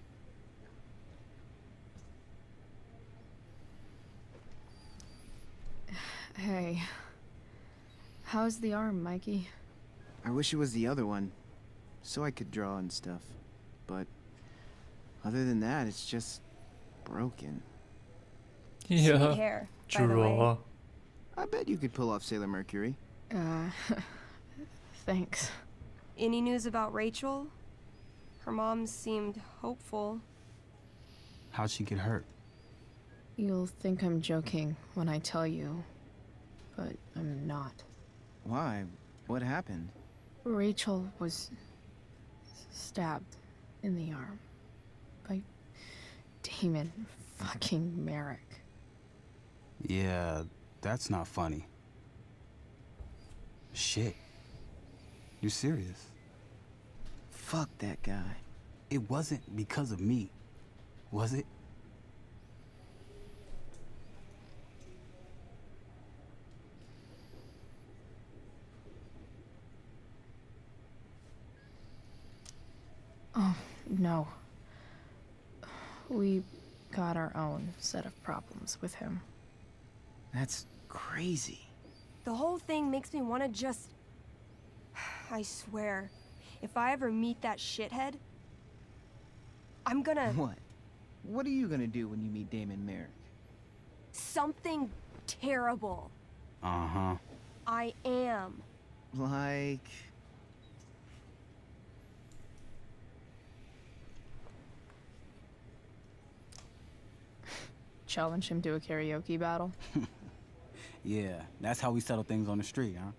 Hey. How's the arm, Mikey? I wish it was the other one, so I could draw and stuff. But other than that, it's just broken. Sweet hair, by the way. I bet you could pull off Sailor Mercury. Thanks. Any news about Rachel? Her mom seemed hopeful. How'd she get hurt? You'll think I'm joking when I tell you, but I'm not. Why? What happened? Rachel was stabbed in the arm by Damon fucking Merrick. Yeah, that's not funny. Shit. You serious? Fuck that guy. It wasn't because of me, was it? Oh, no. We got our own set of problems with him. That's crazy. The whole thing makes me want to just... I swear, if I ever meet that shithead, I'm gonna... What? What are you gonna do when you meet Damon Merrick? Something terrible. Uh-huh. I am. Like... Challenge him to a karaoke battle? Yeah, that's how we settle things on the street, huh?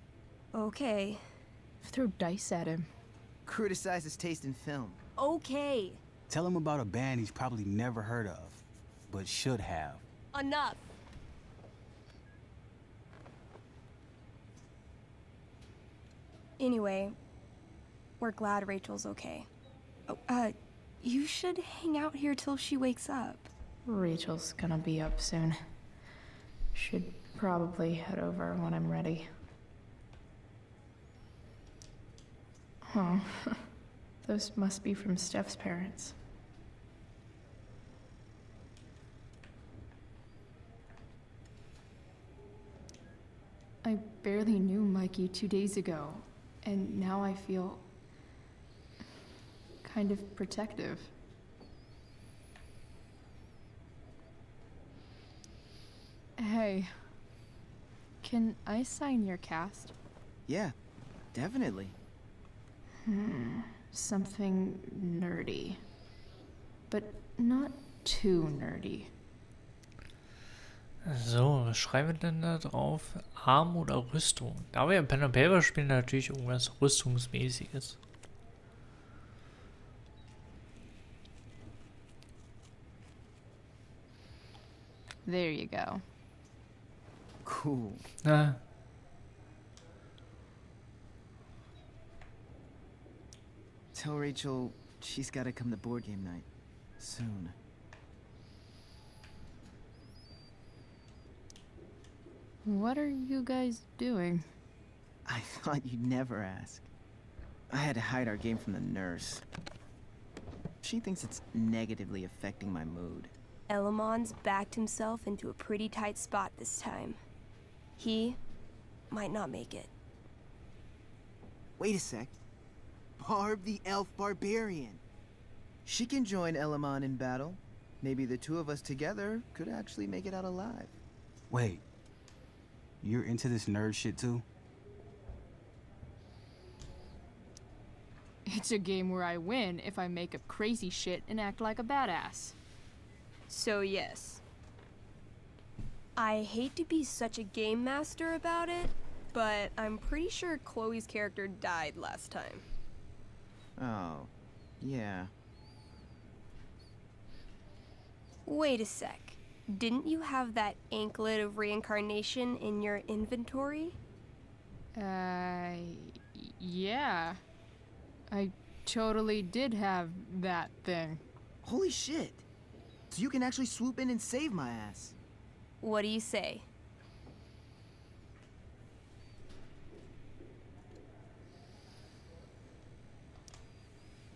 Okay. Throw dice at him. Criticize his taste in film. Okay. Tell him about a band he's probably never heard of, but should have. Enough. Anyway, we're glad Rachel's okay. Oh, you should hang out here till she wakes up. Rachel's gonna be up soon. Should probably head over when I'm ready. Oh, those must be from Steph's parents. I barely knew Mikey 2 days ago, and now I feel kind of protective. Hey, can I sign your cast? Yeah, definitely. Something nerdy. But not too nerdy. So, was schreiben wir denn da drauf? Arm oder Rüstung? Da wir im Pen and Paper spielen, natürlich irgendwas Rüstungsmäßiges. There you go. Cool. Na, Tell Rachel she's gotta come to board game night. Soon. What are you guys doing? I thought you'd never ask. I had to hide our game from the nurse. She thinks it's negatively affecting my mood. Elamon's backed himself into a pretty tight spot this time. He might not make it. Wait a sec. Barb the elf barbarian. She can join Elamon in battle. Maybe the two of us together could actually make it out alive. Wait. You're into this nerd shit too? It's a game where I win if I make up crazy shit and act like a badass. So yes. I hate to be such a game master about it, but I'm pretty sure Chloe's character died last time. Oh, yeah. Wait a sec. Didn't you have that anklet of reincarnation in your inventory? Yeah. I totally did have that thing. Holy shit. So you can actually swoop in and save my ass. What do you say?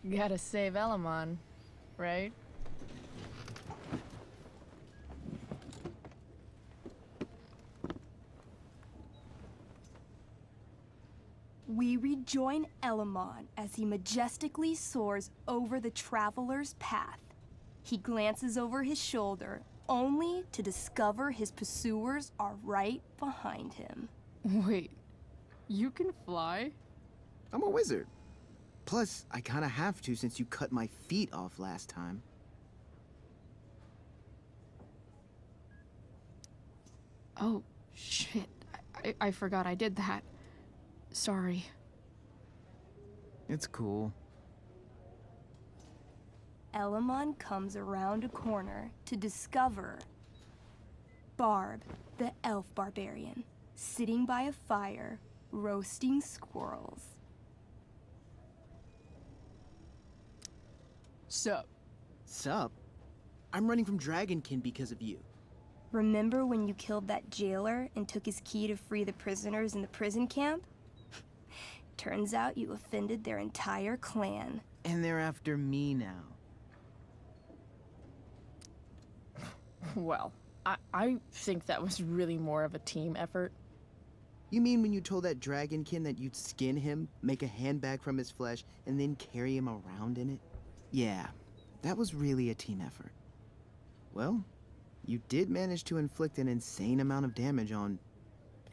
Gotta save Elamon, right? We rejoin Elamon as he majestically soars over the traveler's path. He glances over his shoulder, only to discover his pursuers are right behind him. Wait, you can fly? I'm a wizard. Plus, I kinda have to since you cut my feet off last time. Oh, shit. I forgot I did that. Sorry. It's cool. Elamon comes around a corner to discover Barb, the elf barbarian, sitting by a fire, roasting squirrels. Sup? Sup? I'm running from Dragonkin because of you. Remember when you killed that jailer and took his key to free the prisoners in the prison camp? Turns out you offended their entire clan. And they're after me now. Well, I think that was really more of a team effort. You mean when you told that Dragonkin that you'd skin him, make a handbag from his flesh, and then carry him around in it? Yeah, that was really a team effort. Well, you did manage to inflict an insane amount of damage on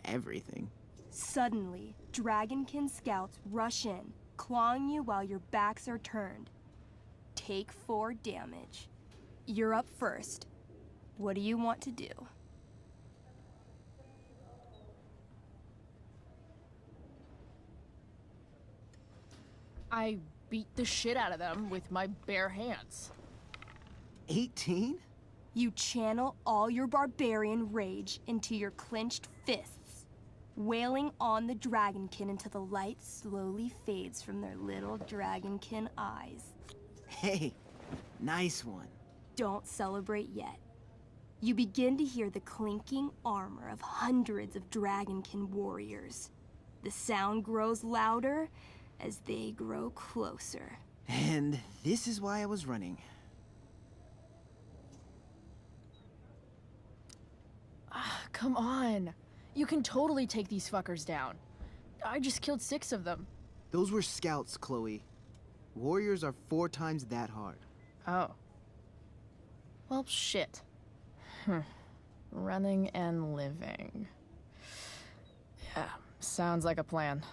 everything. Suddenly, Dragonkin scouts rush in, clawing you while your backs are turned. Take 4 damage. You're up first. What do you want to do? I beat the shit out of them with my bare hands. 18? You channel all your barbarian rage into your clenched fists, wailing on the Dragonkin until the light slowly fades from their little Dragonkin eyes. Hey, nice one. Don't celebrate yet. You begin to hear the clinking armor of hundreds of Dragonkin warriors. The sound grows louder as they grow closer. And this is why I was running. Come on. You can totally take these fuckers down. I just killed 6 of them. Those were scouts, Chloe. Warriors are 4 times that hard. Oh. Well, shit. Running and living. Yeah, sounds like a plan.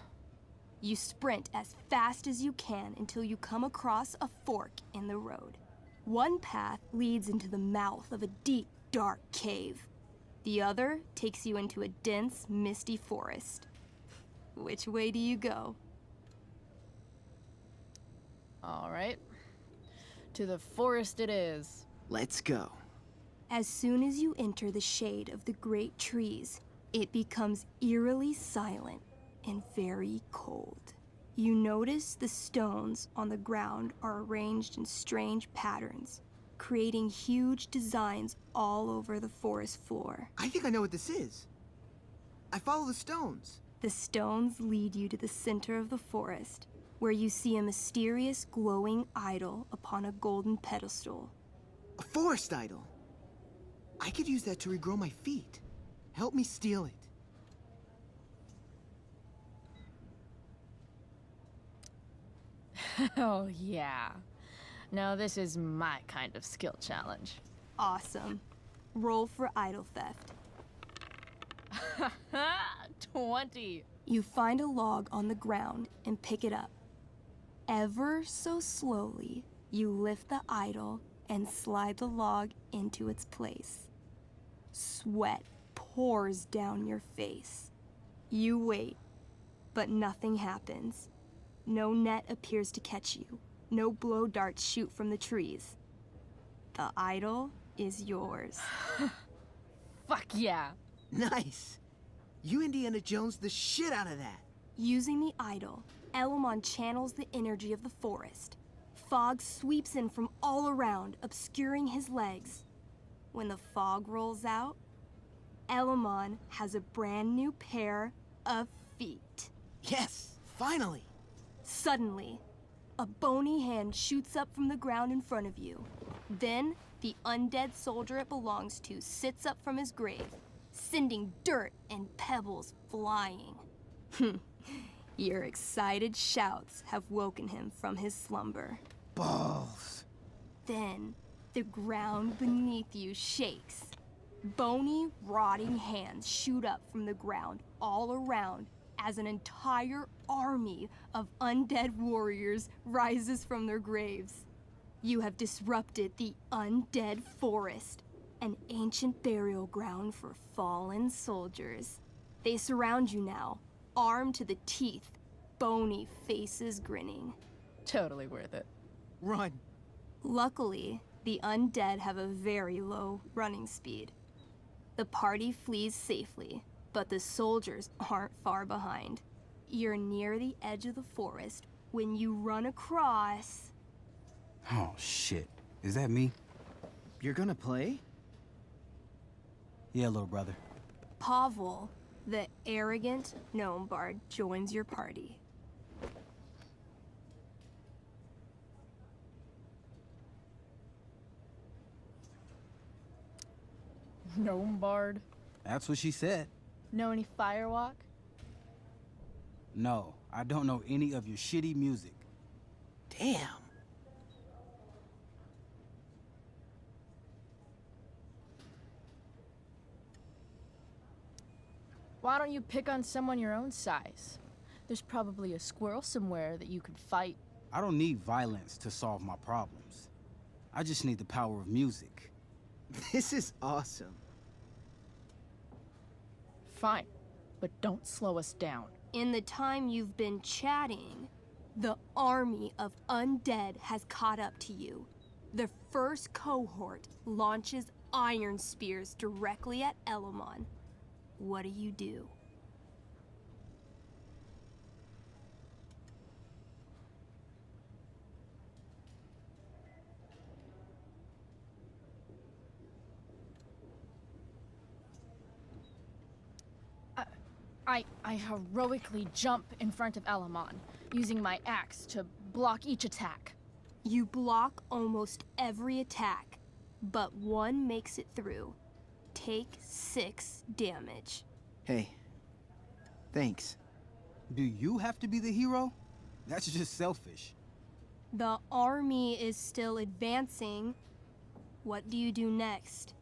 You sprint as fast as you can until you come across a fork in the road. One path leads into the mouth of a deep, dark cave. The other takes you into a dense, misty forest. Which way do you go? All right. To the forest it is. Let's go. As soon as you enter the shade of the great trees, it becomes eerily silent and very cold. You notice the stones on the ground are arranged in strange patterns, creating huge designs all over the forest floor. I think I know what this is. I follow the stones. The stones lead you to the center of the forest, where you see a mysterious glowing idol upon a golden pedestal. A forest idol. I could use that to regrow my feet. Help me steal it. Oh, yeah. Now this is my kind of skill challenge. Awesome. Roll for idol theft. 20. You find a log on the ground and pick it up. Ever so slowly, you lift the idol and slide the log into its place. Sweat pours down your face. You wait, but nothing happens. No net appears to catch you. No blow darts shoot from the trees. The idol is yours. Fuck yeah. Nice. You Indiana Jones the shit out of that. Using the idol, Elamon channels the energy of the forest. Fog sweeps in from all around, obscuring his legs. When the fog rolls out, Elamon has a brand new pair of feet. Yes, finally. Suddenly, a bony hand shoots up from the ground in front of you. Then, the undead soldier it belongs to sits up from his grave, sending dirt and pebbles flying. Your excited shouts have woken him from his slumber. Balls. Then, the ground beneath you shakes. Bony, rotting hands shoot up from the ground all around as an entire army of undead warriors rises from their graves. You have disrupted the undead forest, an ancient burial ground for fallen soldiers. They surround you now, armed to the teeth, bony faces grinning. Totally worth it. Run. Luckily, the undead have a very low running speed. The party flees safely, but the soldiers aren't far behind. You're near the edge of the forest when you run across... Oh, shit. Is that me? You're gonna play? Yeah, little brother. Pavel, the arrogant gnome bard, joins your party. Gnome bard. That's what she said. Know any firewalk? No, I don't know any of your shitty music. Damn. Why don't you pick on someone your own size? There's probably a squirrel somewhere that you could fight. I don't need violence to solve my problems. I just need the power of music. This is awesome. Fine, but don't slow us down. In the time you've been chatting, the army of undead has caught up to you. The first cohort launches iron spears directly at Elamon. What do you do? I heroically jump in front of Elamon, using my axe to block each attack. You block almost every attack, but one makes it through. Take 6 damage. Hey, thanks. Do you have to be the hero? That's just selfish. The army is still advancing. What do you do next?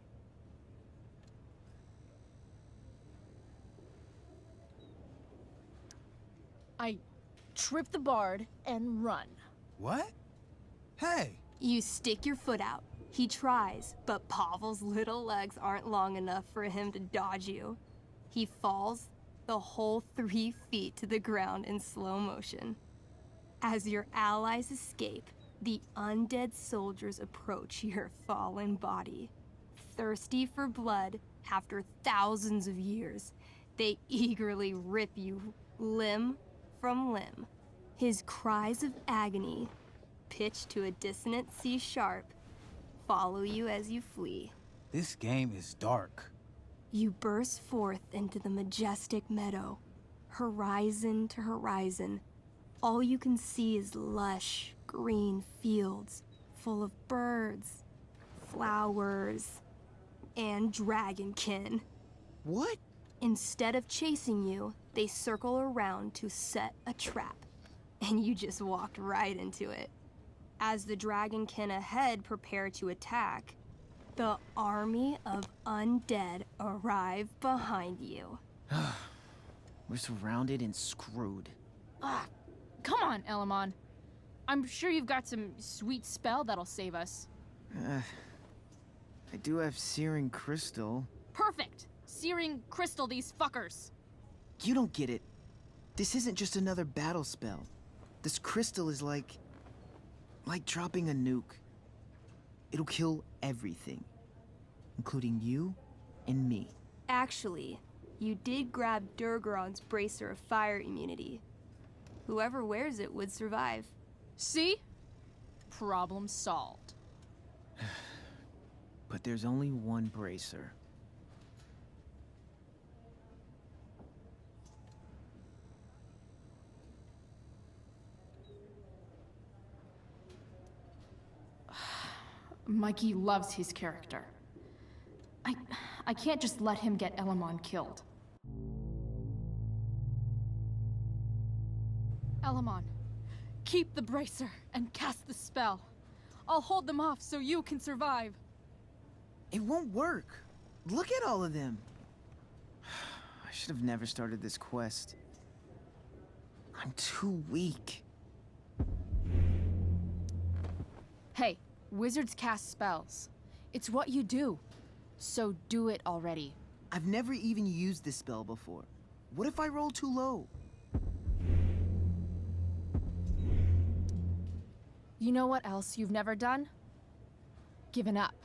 I trip the bard and run. What? Hey! You stick your foot out, He tries, but Pavel's little legs aren't long enough for him to dodge you. He falls the whole 3 feet to the ground in slow motion. As your allies escape, the undead soldiers approach your fallen body. Thirsty for blood, after thousands of years, they eagerly rip you limb from limb. His cries of agony, pitched to a dissonant C sharp, follow you as you flee. This game is dark. You burst forth into the majestic meadow, horizon to horizon. All you can see is lush, green fields full of birds, flowers, and dragonkin. What? Instead of chasing you, they circle around to set a trap, and you just walked right into it. As the dragonkin ahead prepare to attack, the army of undead arrive behind you. We're surrounded and screwed. Ah, come on, Elamon. I'm sure you've got some sweet spell that'll save us. I do have searing crystal. Perfect! Searing crystal these fuckers. You don't get it. This isn't just another battle spell. This crystal is like dropping a nuke. It'll kill everything, including you and me. Actually, you did grab Durgaron's bracer of fire immunity. Whoever wears it would survive. See? Problem solved. But there's only one bracer. Mikey loves his character. I can't just let him get Elamon killed. Elamon, keep the bracer and cast the spell. I'll hold them off so you can survive. It won't work. Look at all of them. I should have never started this quest. I'm too weak. Hey, wizards cast spells. It's what you do. So do it already. I've never even used this spell before. What if I roll too low? You know what else you've never done? Given up.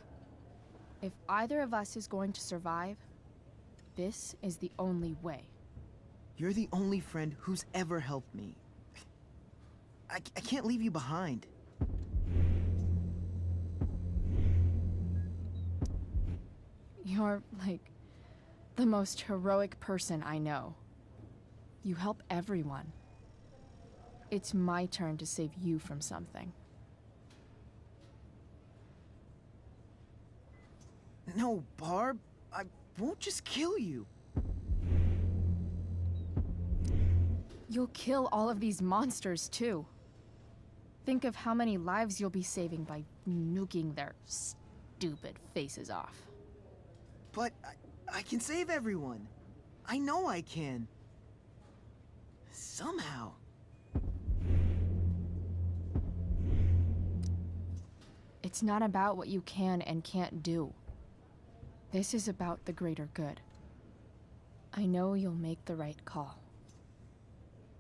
If either of us is going to survive, this is the only way. You're the only friend who's ever helped me. I can't leave you behind. You're, like, the most heroic person I know. You help everyone. It's my turn to save you from something. No, Barb. I won't just kill you. You'll kill all of these monsters, too. Think of how many lives you'll be saving by nuking their stupid faces off. But I can save everyone. I know I can. Somehow. It's not about what you can and can't do. This is about the greater good. I know you'll make the right call.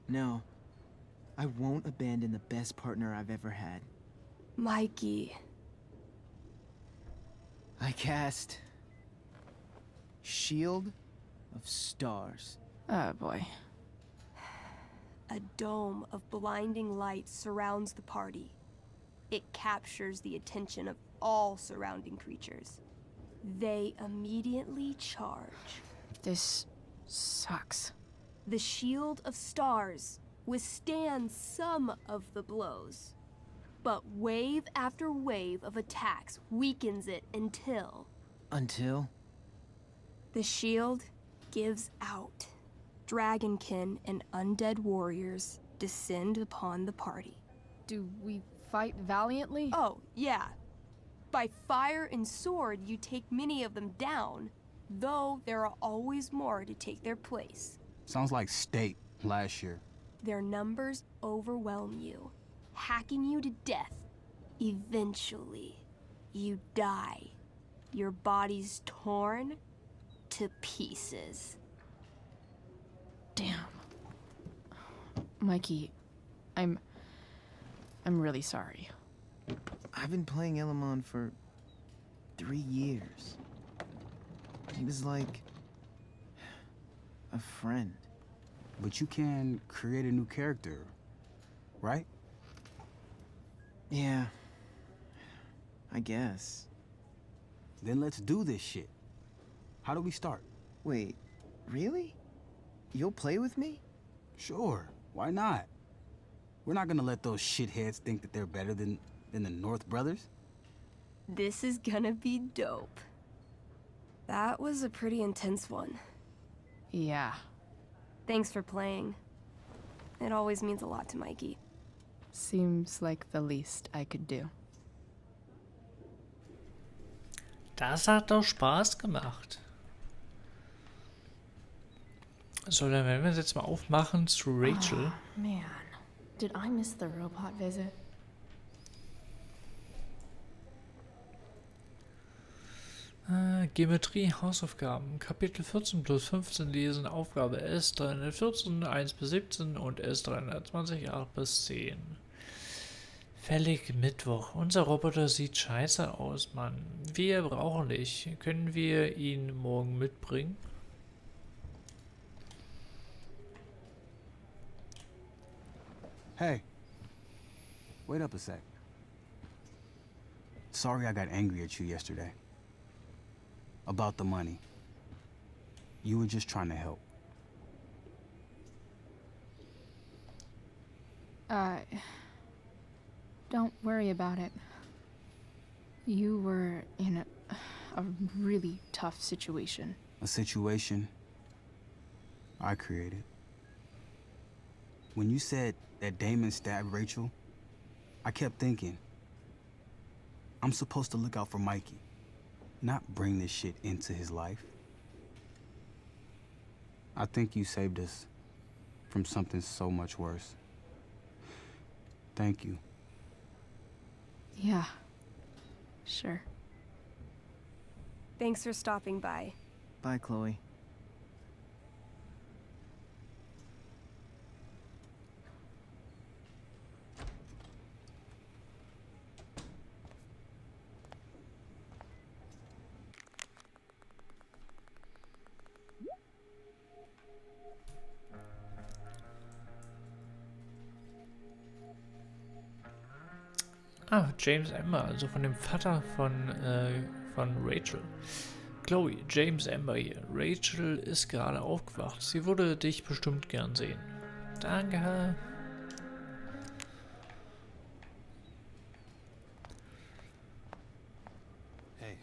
No. I won't abandon the best partner I've ever had. Mikey. I cast Shield of Stars. Oh boy. A dome of blinding light surrounds the party. It captures the attention of all surrounding creatures. They immediately charge. This sucks. The Shield of Stars withstands some of the blows, but wave after wave of attacks weakens it until... Until? The shield gives out. Dragonkin and undead warriors descend upon the party. Do we fight valiantly? Oh, yeah. By fire and sword, you take many of them down, though there are always more to take their place. Sounds like State last year. Their numbers overwhelm you, hacking you to death, eventually. you die. Your body's torn to pieces. Damn. Mikey, I'm really sorry. I've been playing Elamon for 3 years. He was like a friend. But you can create a new character, right? Yeah, I guess. Then let's do this shit. How do we start? Wait, really? You'll play with me? Sure, why not? We're not gonna let those shitheads think that they're better than the North Brothers. This is gonna be dope. That was a pretty intense one. Yeah. Thanks for playing. It always means a lot to Mikey. Seems like the least I could do. Das hat doch Spaß gemacht. So, dann werden wir es jetzt mal aufmachen zu Rachel. Oh, man. Did I miss the robot visit? Geometrie, Hausaufgaben, Kapitel 14 plus 15 lesen, Aufgabe S314, 1 bis 17 und S320, 8 bis 10. Fällig Mittwoch. Unser Roboter sieht scheiße aus, Mann. Wir brauchen dich. Können wir ihn morgen mitbringen? Hey, wait up a sec. Sorry I got angry at you yesterday. About the money. You were just trying to help. Don't worry about it. You were in a really tough situation. A situation I created. When you said that Damon stabbed Rachel, I kept thinking, I'm supposed to look out for Mikey, not bring this shit into his life. I think you saved us from something so much worse. Thank you. Yeah. Sure. Thanks for stopping by. Bye, Chloe. Ah, James Amber, also von dem Vater von Rachel. Chloe, James Amber hier. Rachel ist gerade aufgewacht. Sie würde dich bestimmt gern sehen. Danke. Hey,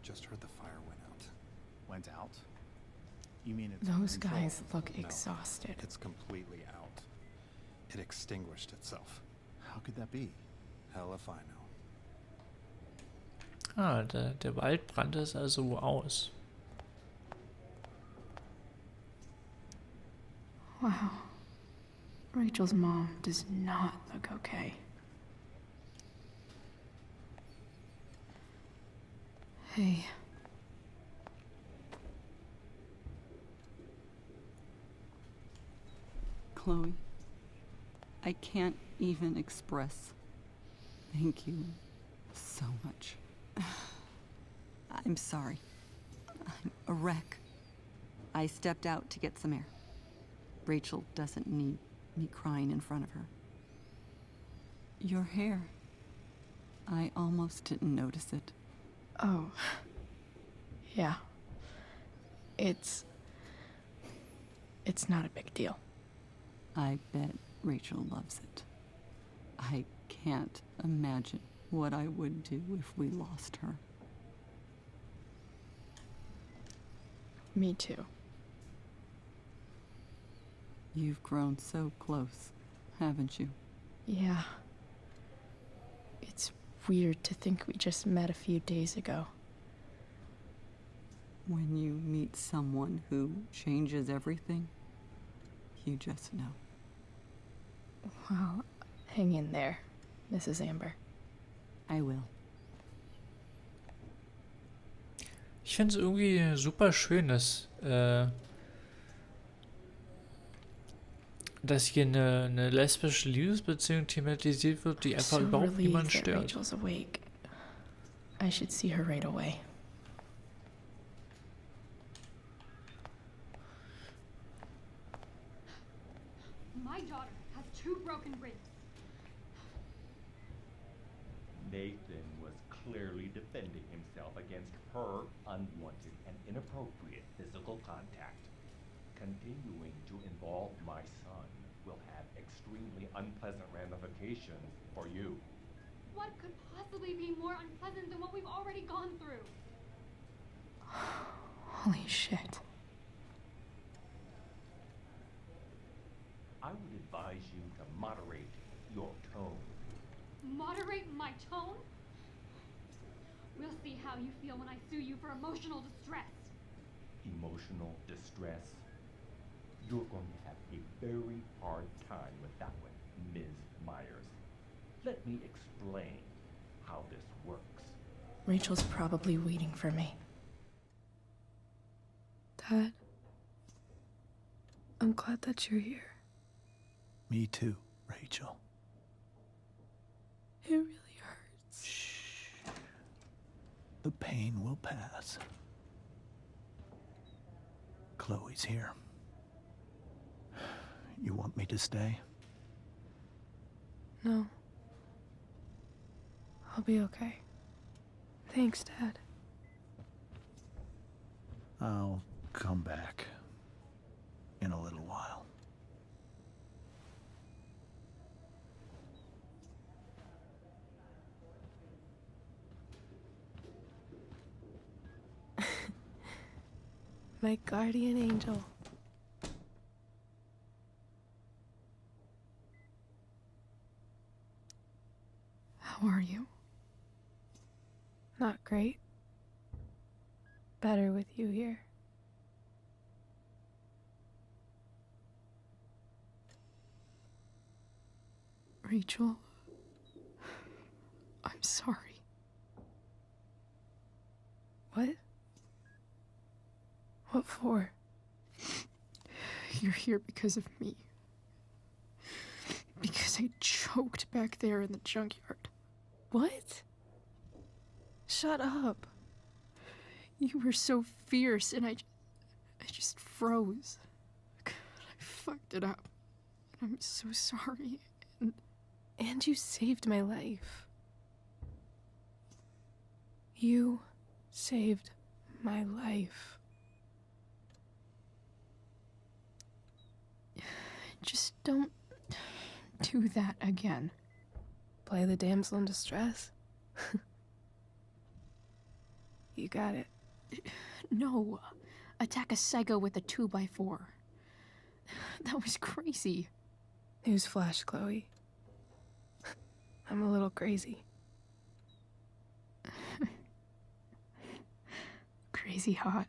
just heard the fire went out. Went out? You mean it's Those control? guys look No, exhausted. It's completely out. It extinguished itself. How could that be? Hell if I know. Ah, der Wald brannte es also aus. Wow. Rachel's mom does not look okay. Hey. Chloe, I can't even express thank you so much. I'm sorry. I'm a wreck. I stepped out to get some air. Rachel doesn't need me crying in front of her. Your hair. I almost didn't notice it. Oh. Yeah. It's not a big deal. I bet Rachel loves it. I can't imagine what I would do if we lost her. Me too. You've grown so close, haven't you? Yeah. It's weird to think we just met a few days ago. When you meet someone who changes everything, you just know. Well, hang in there, Mrs. Amber. I will. Ich finde es irgendwie super schön, dass hier eine lesbische Liebesbeziehung thematisiert wird, die einfach So überhaupt niemand relieved that stört. Rachel's awake. I should see her right away. My daughter has 2 broken ribs. Nathan was clearly defending himself against her unwanted and inappropriate physical contact. Continuing to involve my son will have extremely unpleasant ramifications for you. What could possibly be more unpleasant than what we've already gone through? Holy shit. I would advise you to moderate your tone. Moderate my tone? We'll see how you feel when I sue you for emotional distress. Emotional distress? You're going to have a very hard time with that one, Ms. Myers. Let me explain how this works. Rachel's probably waiting for me. Dad, I'm glad that you're here. Me too, Rachel. It really hurts. Shh. The pain will pass. Chloe's here. You want me to stay? No. I'll be okay. Thanks, Dad. I'll come back in a little while. My guardian angel. How are you? Not great. Better with you here. Rachel, I'm sorry. What? What for? You're here because of me. Because I choked back there in the junkyard. What? Shut up. You were so fierce and I just froze. God, I fucked it up. I'm so sorry. And you saved my life. You saved my life. Just don't do that again. Play the damsel in distress? You got it. No. Attack a psycho with a 2x4. That was crazy. Newsflash, Chloe. I'm a little crazy. Crazy hot.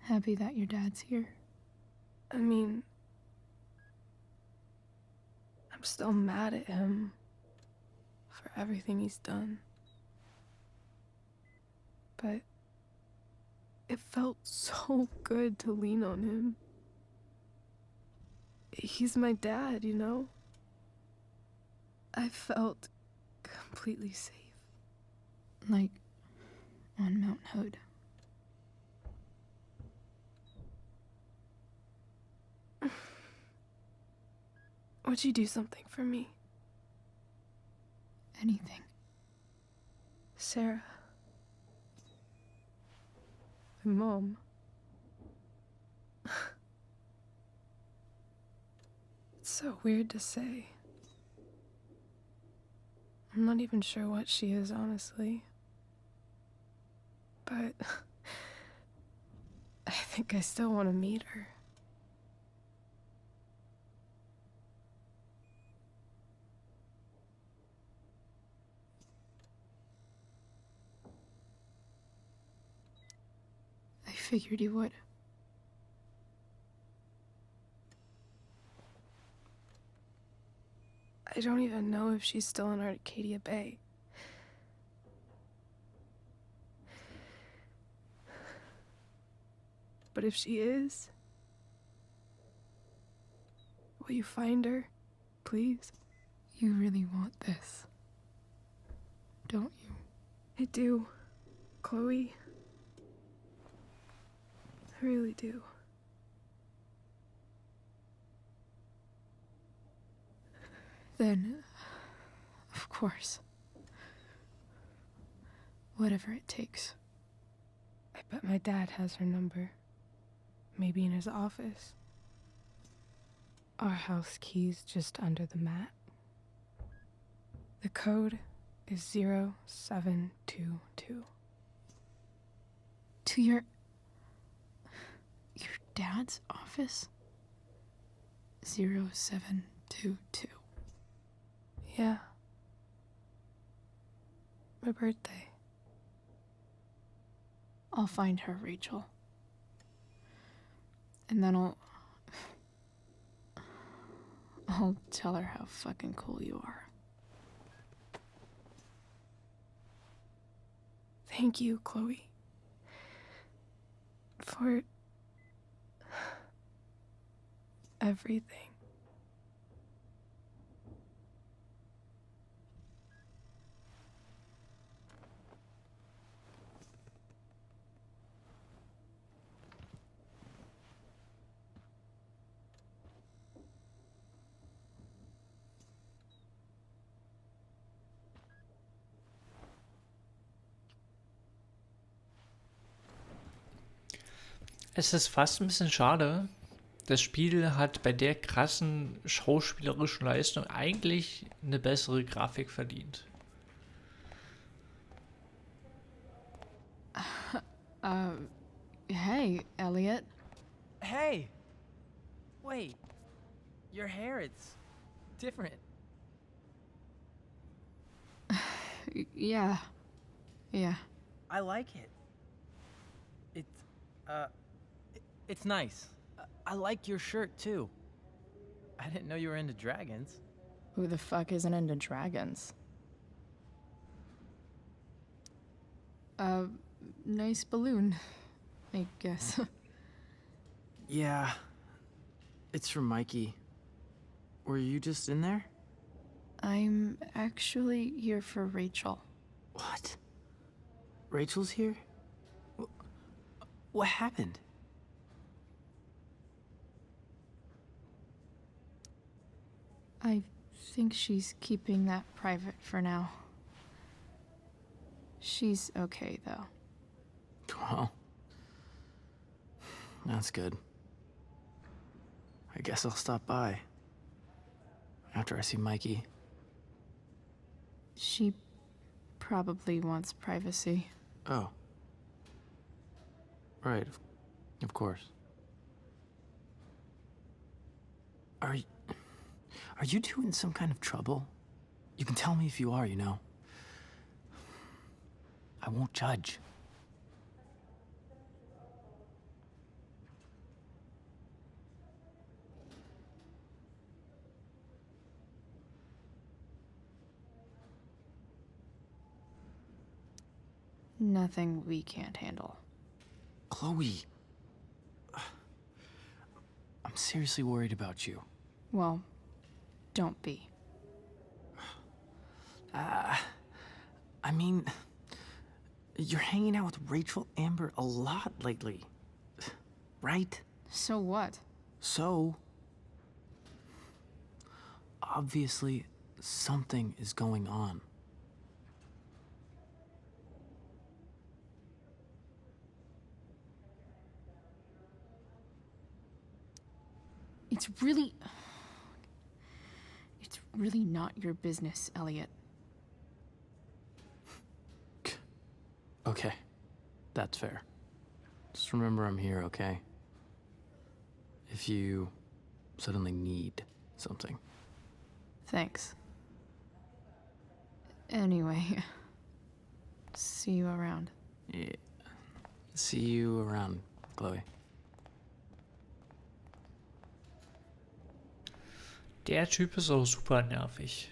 Happy that your dad's here? I mean, I'm still mad at him for everything he's done. But it felt so good to lean on him. He's my dad, you know? I felt completely safe. Like on Mount Hood. Would you do something for me? Anything. Sarah. My mom. It's so weird to say. I'm not even sure what she is, honestly. But I think I still want to meet her. I figured you would. I don't even know if she's still in Arcadia Bay. But if she is, will you find her, please? You really want this, don't you? I do, Chloe. I really do. Then, of course. Whatever it takes. I bet my dad has her number. Maybe in his office. Our house key's just under the mat. The code is 0722. To your dad's office? 0722. Yeah. My birthday. I'll find her, Rachel. And then I'll tell her how fucking cool you are. Thank you, Chloe. For everything. Es ist fast ein bisschen schade. Das Spiel hat bei der krassen schauspielerischen Leistung eigentlich eine bessere Grafik verdient. Hey, Elliot. Hey! Wait. Your hair, it's different. Yeah. I like it. It's nice. I like your shirt, too. I didn't know you were into dragons. Who the fuck isn't into dragons? Nice balloon, I guess. Yeah. It's from Mikey. Were you just in there? I'm actually here for Rachel. What? Rachel's here? What happened? I think she's keeping that private for now. She's okay, though. Well, that's good. I guess I'll stop by after I see Mikey. She probably wants privacy. Oh. Right, of course. Are you two in some kind of trouble? You can tell me if you are, you know. I won't judge. Nothing we can't handle. Chloe. I'm seriously worried about you. Well, don't be. I mean, you're hanging out with Rachel Amber a lot lately, right? So what? So, obviously, something is going on. It's really not your business, Elliot. Okay, that's fair. Just remember I'm here, okay? If you suddenly need something. Thanks. Anyway, see you around. Yeah. See you around, Chloe. Der Typ ist auch super nervig.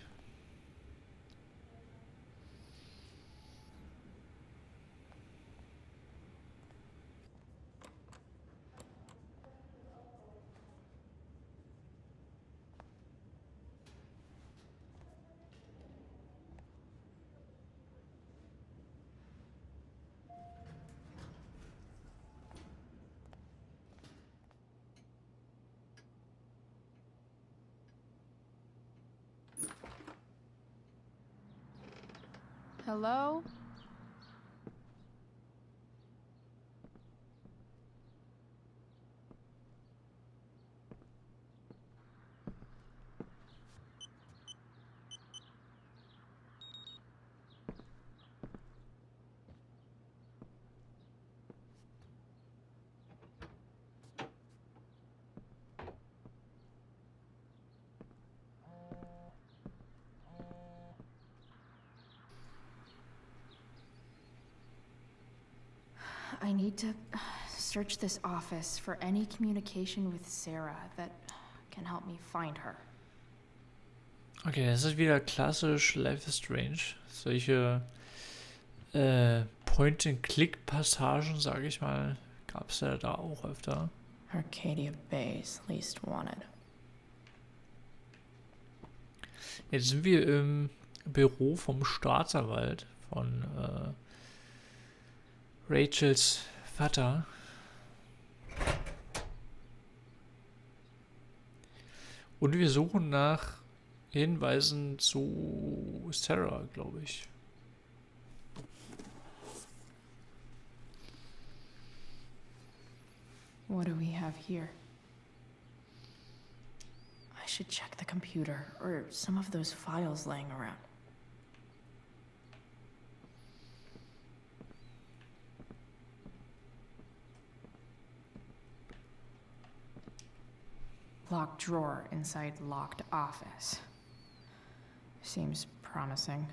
Hello? I need to search this office for any communication with Sarah that can help me find her. Okay, das ist wieder klassisch Life is Strange. Solche Point-and-Click-Passagen, sage ich mal, gab es ja da auch öfter. Arcadia Bay's least wanted. Jetzt sind wir im Büro vom Staatsanwalt von Rachels Vater. Und wir suchen nach Hinweisen zu Sarah, glaube ich. What do we have here? I should check the computer or some of those files laying around. Locked drawer inside locked office. Seems promising.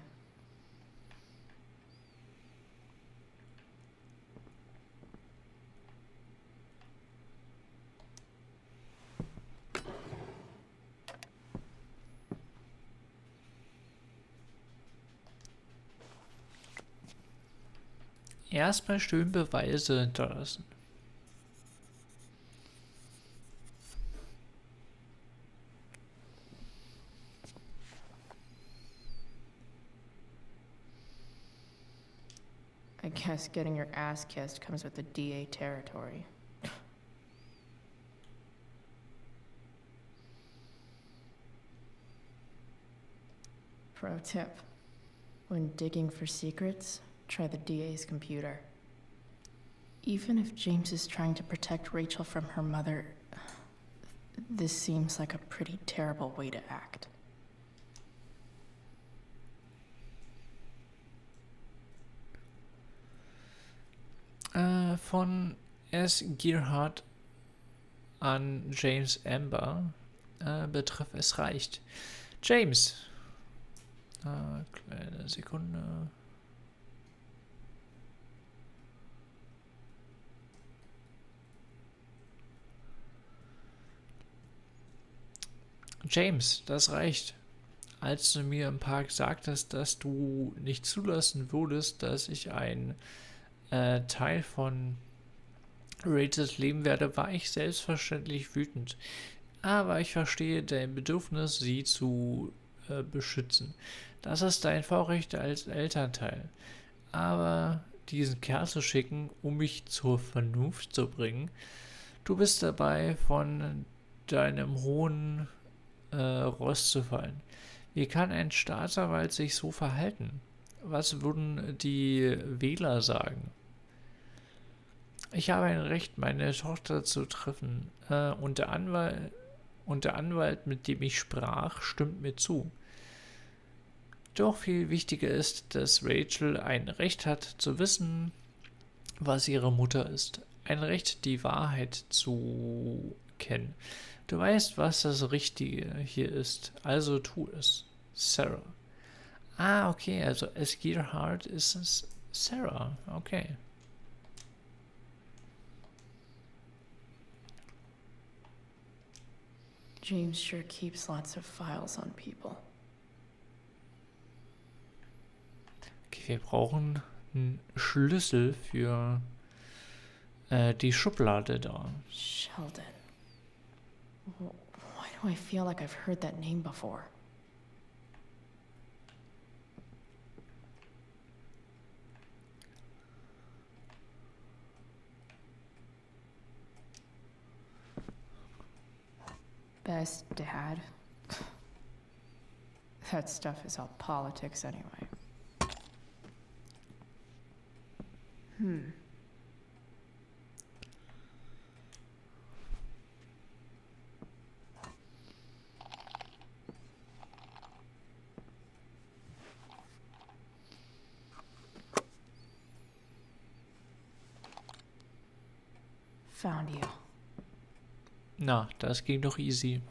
Erstmal schön Beweise hinterlassen. I guess getting your ass kissed comes with the DA territory. Pro tip. When digging for secrets, try the DA's computer. Even if James is trying to protect Rachel from her mother, this seems like a pretty terrible way to act. Von S. Gerhardt an James Amber betreff es reicht. James. Kleine Sekunde. James, das reicht. Als du mir im Park sagtest, dass du nicht zulassen würdest, dass ich ein Teil von Rachels Leben werde, war ich selbstverständlich wütend. Aber ich verstehe dein Bedürfnis, sie zu beschützen. Das ist dein Vorrecht als Elternteil. Aber diesen Kerl zu schicken, um mich zur Vernunft zu bringen, du bist dabei, von deinem hohen Ross zu fallen. Wie kann ein Staatsanwalt sich so verhalten? Was würden die Wähler sagen? Ich habe ein Recht, meine Tochter zu treffen. Und der Anwalt, mit dem ich sprach, stimmt mir zu. Doch viel wichtiger ist, dass Rachel ein Recht hat, zu wissen, was ihre Mutter ist. Ein Recht, die Wahrheit zu kennen. Du weißt, was das Richtige hier ist, also tu es. Sarah. Ah, okay, also S. Gerhardt ist es Sarah. Okay. James sure keeps lots of files on people. Okay, wir brauchen einen Schlüssel für die Schublade da. Sheldon. Why do I feel like I've heard that name before? Best dad. That stuff is all politics anyway. Found you. Na, das ging doch easy.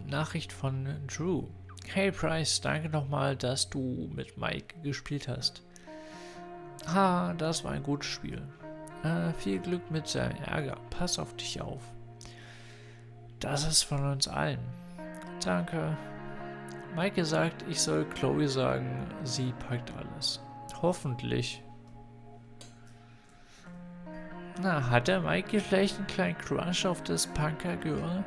Nachricht von Drew. Hey Price, danke nochmal, dass du mit Mike gespielt hast. Das war ein gutes Spiel. Viel Glück mit seinem Ärger. Pass auf dich auf. Das ist von uns allen. Danke. Mike sagt, ich soll Chloe sagen, sie packt alles. Hoffentlich. Na, hat der Mike vielleicht einen kleinen Crush auf das Punker-Girl?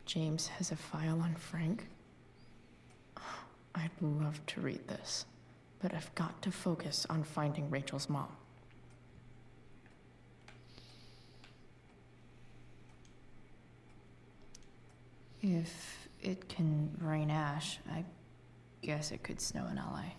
James has a file on Frank. I'd love to read this, but I've got to focus on finding Rachel's mom. If it can rain ash, I guess it could snow in LA.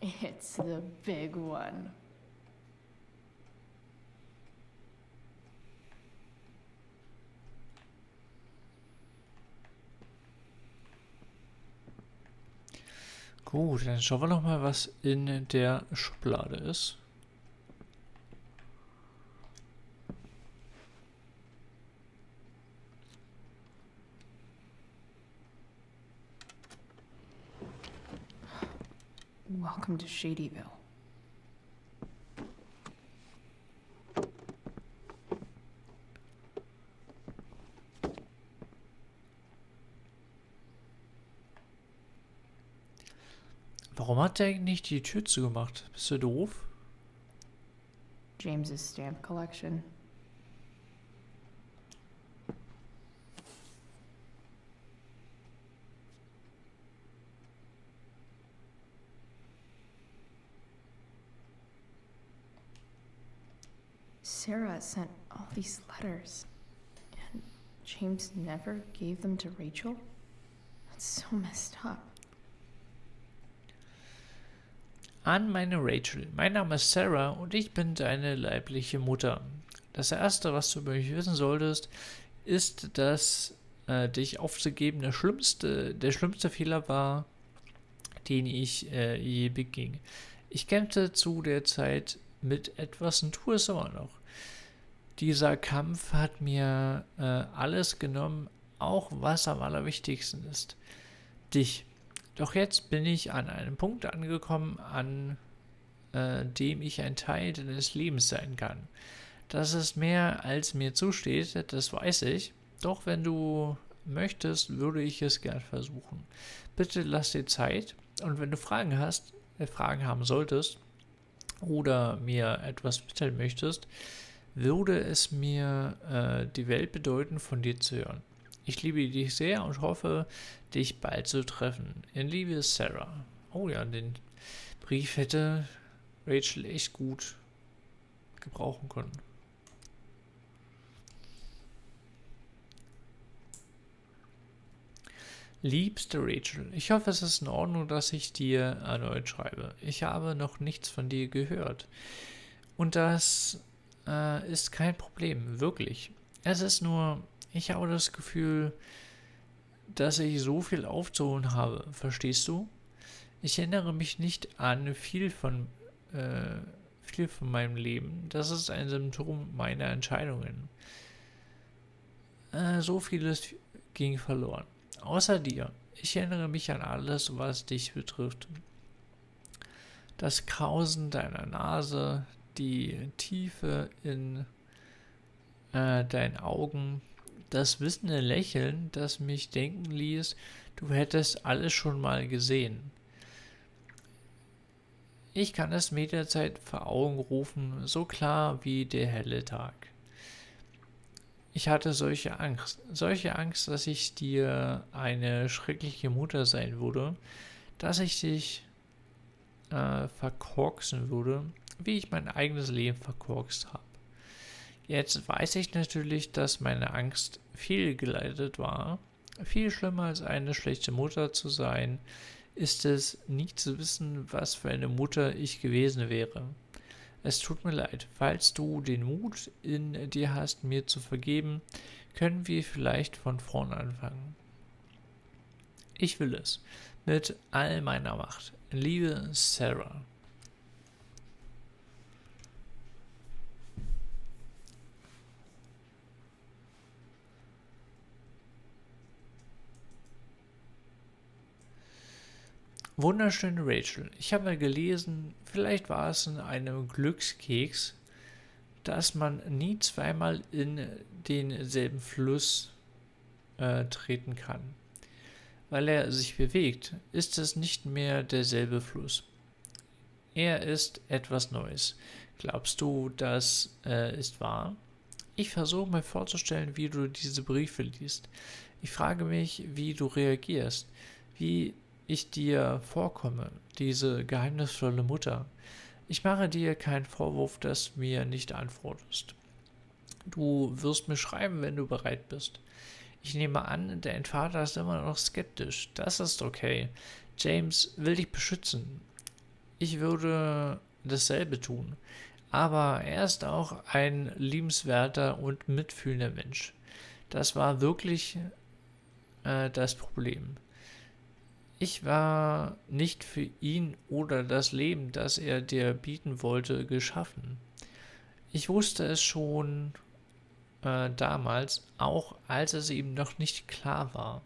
It's the big one. Gut, dann schauen wir noch mal, was in der Schublade ist. Welcome to Shadyville. Warum hat der eigentlich die Tür zugemacht? Bist du doof? James's stamp collection. Sarah sent all these letters, and James never gave them to Rachel? That's so messed up. An meine Rachel. Mein Name ist Sarah und ich bin deine leibliche Mutter. Das Erste, was du über mich wissen solltest, ist, dass dich aufzugeben der schlimmste Fehler war, den ich je beging. Ich kämpfte zu der Zeit mit etwas und tue es immer noch. Dieser Kampf hat mir alles genommen, auch was am allerwichtigsten ist. Dich. Doch jetzt bin ich an einem Punkt angekommen, an dem ich ein Teil deines Lebens sein kann. Das ist mehr, als mir zusteht, das weiß ich. Doch wenn du möchtest, würde ich es gern versuchen. Bitte lass dir Zeit und wenn du Fragen haben solltest oder mir etwas mitteilen möchtest, würde es mir die Welt bedeuten, von dir zu hören. Ich liebe dich sehr und hoffe, dich bald zu treffen. In Liebe, Sarah. Oh ja, den Brief hätte Rachel echt gut gebrauchen können. Liebste Rachel, ich hoffe, es ist in Ordnung, dass ich dir erneut schreibe. Ich habe noch nichts von dir gehört. Und das ist kein Problem, wirklich. Es ist nur, ich habe das Gefühl, dass ich so viel aufzuholen habe, verstehst du? Ich erinnere mich nicht an viel von meinem Leben. Das ist ein Symptom meiner Entscheidungen. So vieles ging verloren. Außer dir. Ich erinnere mich an alles, was dich betrifft. Das Krausen deiner Nase, die Tiefe in deinen Augen, das wissende Lächeln, das mich denken ließ, du hättest alles schon mal gesehen. Ich kann es mir derzeit vor Augen rufen, so klar wie der helle Tag. Ich hatte solche Angst, dass ich dir eine schreckliche Mutter sein würde, dass ich dich verkorksen würde, wie ich mein eigenes Leben verkorkst habe. Jetzt weiß ich natürlich, dass meine Angst fehlgeleitet war. Viel schlimmer als eine schlechte Mutter zu sein, ist es, nie zu wissen, was für eine Mutter ich gewesen wäre. Es tut mir leid. Falls du den Mut in dir hast, mir zu vergeben, können wir vielleicht von vorn anfangen. Ich will es. Mit all meiner Macht. Liebe Sarah. Wunderschöne Rachel. Ich habe mal gelesen, vielleicht war es in einem Glückskeks, dass man nie zweimal in denselben Fluss treten kann. Weil er sich bewegt, ist es nicht mehr derselbe Fluss. Er ist etwas Neues. Glaubst du, das ist wahr? Ich versuche mir vorzustellen, wie du diese Briefe liest. Ich frage mich, wie du reagierst, wie ich dir vorkomme, diese geheimnisvolle Mutter. Ich mache dir keinen Vorwurf, dass du mir nicht antwortest. Du wirst mir schreiben, wenn du bereit bist. Ich nehme an, dein Vater ist immer noch skeptisch. Das ist okay. James will dich beschützen. Ich würde dasselbe tun. Aber er ist auch ein liebenswerter und mitfühlender Mensch. Das war wirklich das Problem. Ich war nicht für ihn oder das Leben, das er dir bieten wollte, geschaffen. Ich wusste es schon damals, auch als es ihm noch nicht klar war.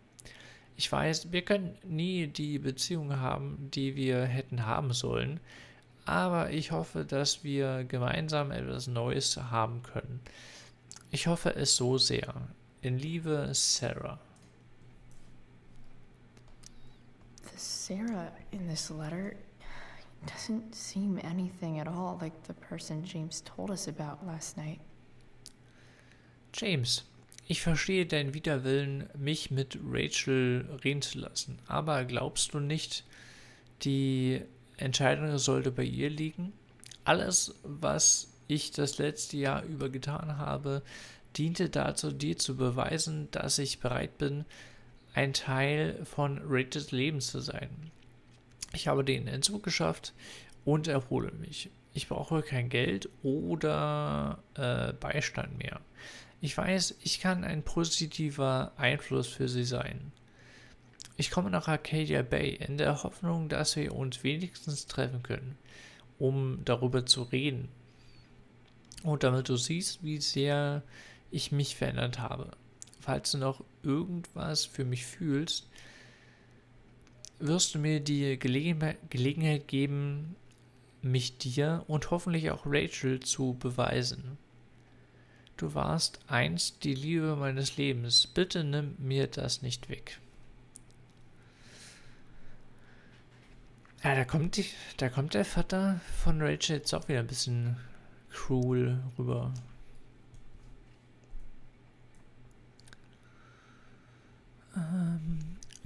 Ich weiß, wir können nie die Beziehung haben, die wir hätten haben sollen, aber ich hoffe, dass wir gemeinsam etwas Neues haben können. Ich hoffe es so sehr. In Liebe, Sarah. The Sarah in this letter doesn't seem anything at all like the person James told us about last night. James, ich verstehe deinen Widerwillen, mich mit Rachel reden zu lassen, aber glaubst du nicht, die Entscheidung sollte bei ihr liegen? Alles, was ich das letzte Jahr über getan habe, diente dazu, dir zu beweisen, dass ich bereit bin, ein Teil von Rachels Leben zu sein. Ich habe den Entzug geschafft und erhole mich. Ich brauche kein Geld oder Beistand mehr. Ich weiß, ich kann ein positiver Einfluss für sie sein. Ich komme nach Arcadia Bay in der Hoffnung, dass wir uns wenigstens treffen können, um darüber zu reden. Und damit du siehst, wie sehr ich mich verändert habe. Falls du noch irgendwas für mich fühlst, wirst du mir die Gelegenheit geben, mich dir und hoffentlich auch Rachel zu beweisen. Du warst einst die Liebe meines Lebens. Bitte nimm mir das nicht weg. Ja, da kommt der Vater von Rachel jetzt auch wieder ein bisschen cruel rüber.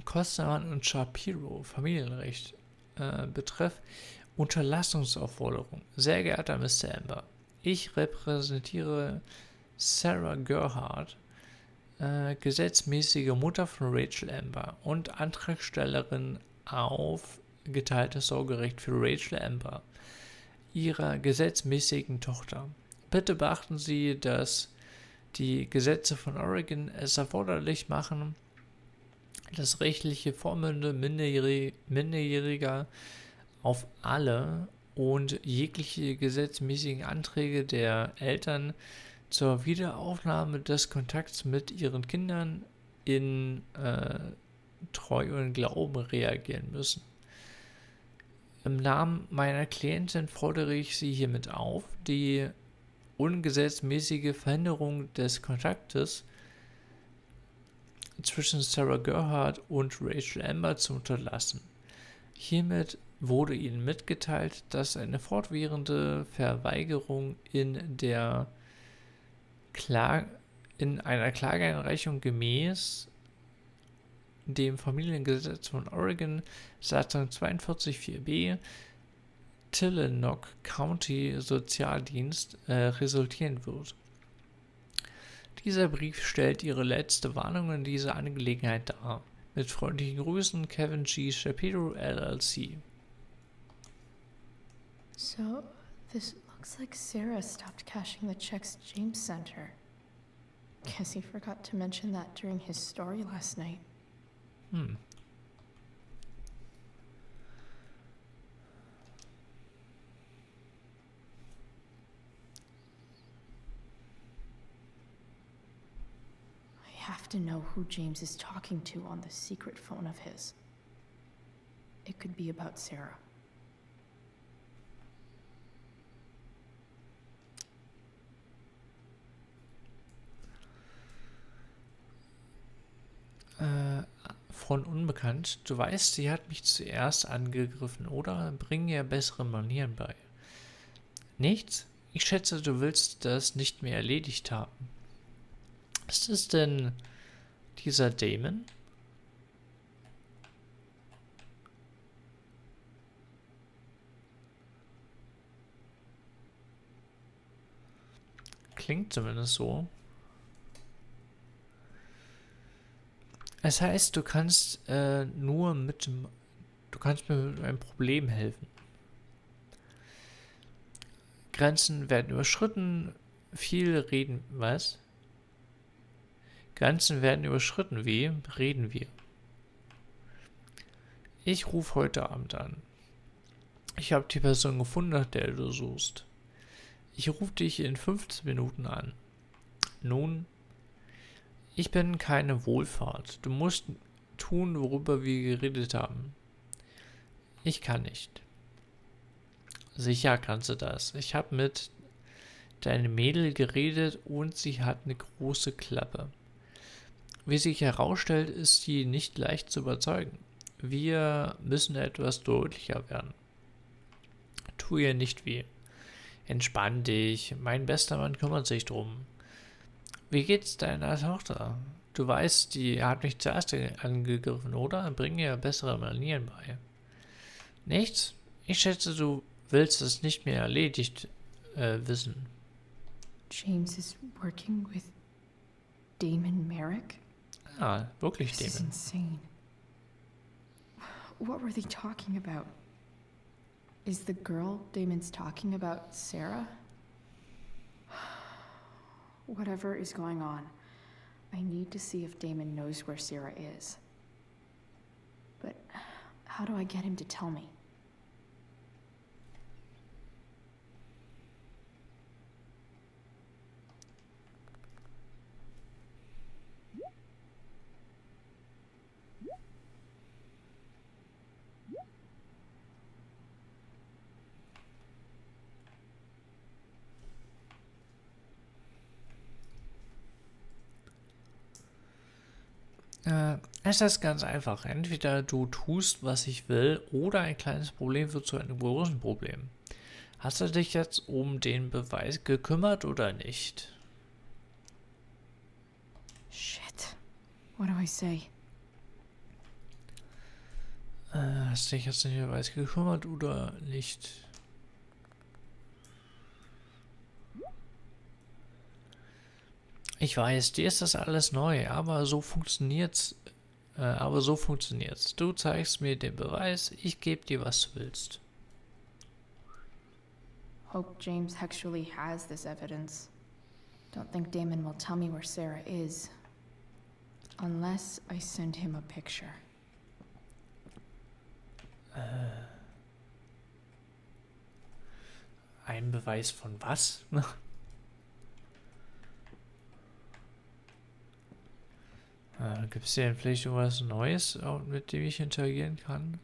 Kostermann und Shapiro, Familienrecht. Betreff Unterlassungsaufforderung. Sehr geehrter Mr. Amber, ich repräsentiere Sarah Gerhardt, gesetzmäßige Mutter von Rachel Amber und Antragstellerin auf geteiltes Sorgerecht für Rachel Amber, ihrer gesetzmäßigen Tochter. Bitte beachten Sie, dass die Gesetze von Oregon es erforderlich machen, dass rechtliche Vormünde Minderjähriger auf alle und jegliche gesetzmäßigen Anträge der Eltern zur Wiederaufnahme des Kontakts mit ihren Kindern in Treu und Glauben reagieren müssen. Im Namen meiner Klientin fordere ich Sie hiermit auf, die ungesetzmäßige Verhinderung des Kontaktes zwischen Sarah Gerhardt und Rachel Amber zu unterlassen. Hiermit wurde Ihnen mitgeteilt, dass eine fortwährende Verweigerung in einer Klageeinreichung gemäß dem Familiengesetz von Oregon, Satzung 42.4b, Tillinock County Sozialdienst resultieren wird. Dieser Brief stellt Ihre letzte Warnung in dieser Angelegenheit dar. Mit freundlichen Grüßen, Kevin G. Shapiro, LLC. So, this looks like Sarah stopped cashing the checks James sent her. Guess he forgot to mention that during his story last night. I have to know who James is talking to on the secret phone of his. It could be about Sarah. Von Unbekannt. Du weißt, sie hat mich zuerst angegriffen, oder? Bring ihr bessere Manieren bei. Nichts? Ich schätze, du willst das nicht mehr erledigt haben. Ist es denn dieser Damon? Klingt zumindest so. Es heißt, du kannst mir mit einem Problem helfen. Grenzen werden überschritten, Grenzen werden überschritten, wie reden wir? Ich rufe heute Abend an. Ich habe die Person gefunden, nach der du suchst. Ich rufe dich in 15 Minuten an. Nun, ich bin keine Wohlfahrt. Du musst tun, worüber wir geredet haben. Ich kann nicht. Sicher kannst du das. Ich habe mit deinem Mädel geredet und sie hat eine große Klappe. Wie sich herausstellt, ist sie nicht leicht zu überzeugen. Wir müssen etwas deutlicher werden. Tu ihr nicht weh. Entspann dich. Mein bester Mann kümmert sich drum. Wie geht's deiner Tochter? Du weißt, die hat mich zuerst angegriffen, oder? Bring ihr bessere Manieren bei. Nichts? Ich schätze, du willst es nicht mehr erledigt wissen. James is working with Damon Merrick? Ah, wirklich This is Damon. insane. What were they talking about? Is the girl Damon's talking about Sarah? Whatever is going on, I need to see if Damon knows where Sarah is. But how do I get him to tell me? Es ist ganz einfach. Entweder du tust, was ich will, oder ein kleines Problem wird zu einem großen Problem. Hast du dich jetzt um den Beweis gekümmert oder nicht? Shit. What do I say? Hast du dich jetzt um den Beweis gekümmert oder nicht? Ich weiß, dir ist das alles neu, aber so funktioniert's. Du zeigst mir den Beweis, ich gebe dir, was du willst. Hope James actually has this evidence. Don't think Damon will tell me where Sarah is. Unless I send him a picture. Ein Beweis von was? Gibt es hier vielleicht irgendwas Neues, mit dem ich interagieren kann?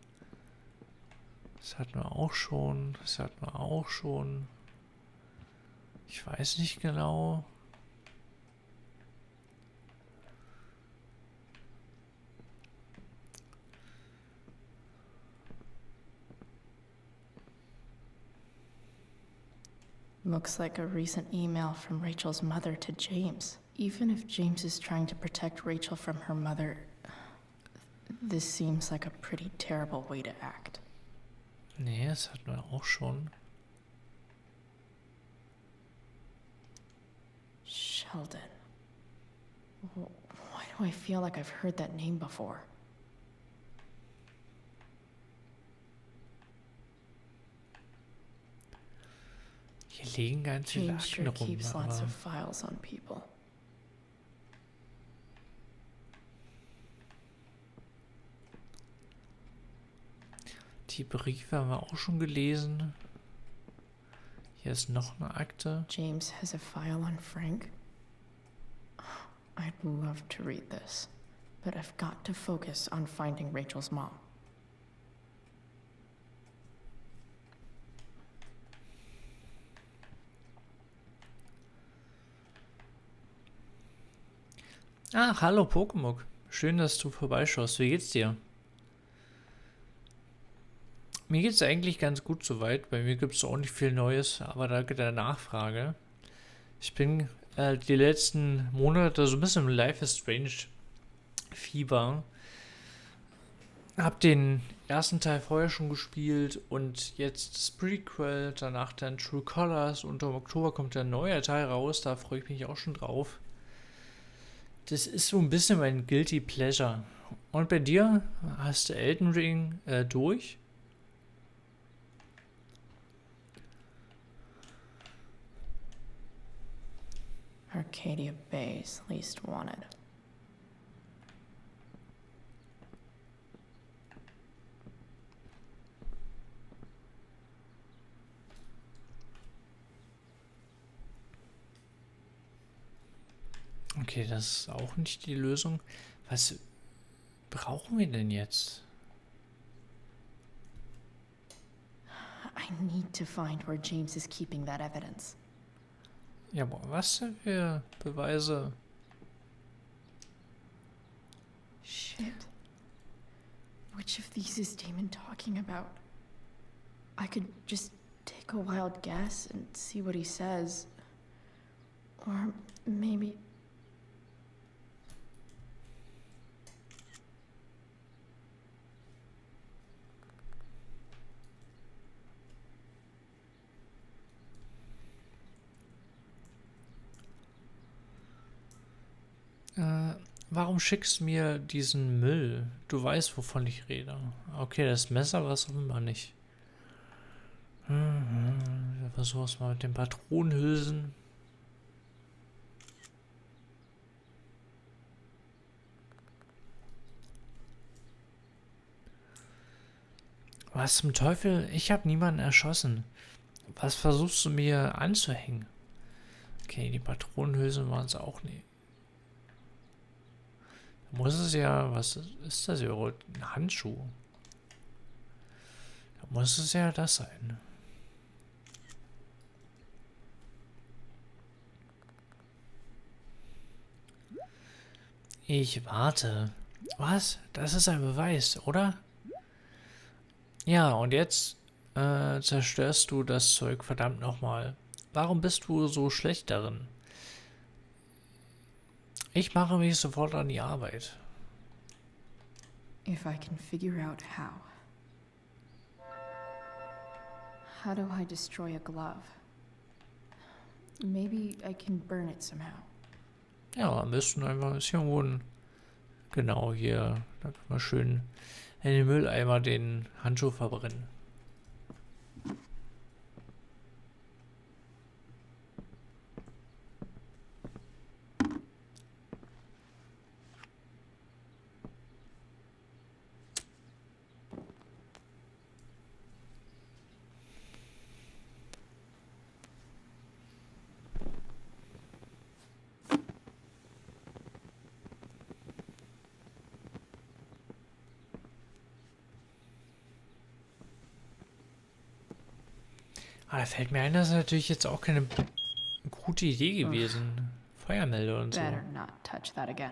Das hatten wir auch schon. Das hatten wir auch schon. Ich weiß nicht genau. Looks like a recent email from Rachel's mother to James. Even if James is trying to protect Rachel from her mother, this seems like a pretty terrible way to act. Nee, das hatten wir auch schon. Sheldon. Why do I feel like I've heard that name before? Hier liegen ganz viele James Akten sure rum, keeps lots aber of files on people. die Briefe haben wir auch schon gelesen. Hier ist noch eine Akte. James has a file on Frank. I'd love to read this, but I've got to focus on finding Rachel's mom. Ah, hallo Pokémon. Schön, dass du vorbeischaust. Wie geht's dir? Mir geht's eigentlich ganz gut soweit. Bei mir gibt es auch nicht viel Neues, aber danke der Nachfrage. Ich bin die letzten Monate so ein bisschen im Life is Strange Fieber. Hab den ersten Teil vorher schon gespielt und jetzt das Prequel, danach dann True Colors und im Oktober kommt der neue Teil raus, da freue ich mich auch schon drauf. Das ist so ein bisschen mein Guilty Pleasure. Und bei dir? Hast du Elden Ring durch? Arcadia Bay's least wanted. Okay, das ist auch nicht die Lösung. Was brauchen wir denn jetzt? I need to find where James is keeping that evidence. Ja, aber was denn für Beweise? Shit. Which of these is Damon talking about? I could just take a wild guess and see what he says. Or maybe... Warum schickst du mir diesen Müll? Du weißt, wovon ich rede. Okay, das Messer war es offenbar nicht. Versuch es mal mit den Patronenhülsen. Was zum Teufel? Ich habe niemanden erschossen. Was versuchst du mir anzuhängen? Okay, die Patronenhülsen waren es auch nicht. Muss es ja, was ist das hier? Ein Handschuh. Da muss es ja das sein. Ich warte. Was? Das ist ein Beweis, oder? Ja, und jetzt zerstörst du das Zeug verdammt nochmal. Warum bist du so schlecht darin? Ich mache mich sofort an die Arbeit. If I can figure out how. How do I destroy a glove? Maybe I can burn it somehow. Ja, am besten einfach ist irgendwo ein... Genau, hier. Da kann man schön in den Mülleimer den Handschuh verbrennen. Ah, da fällt mir ein, das ist natürlich jetzt auch keine gute Idee gewesen. Feuermelder und so. Better not touch that again.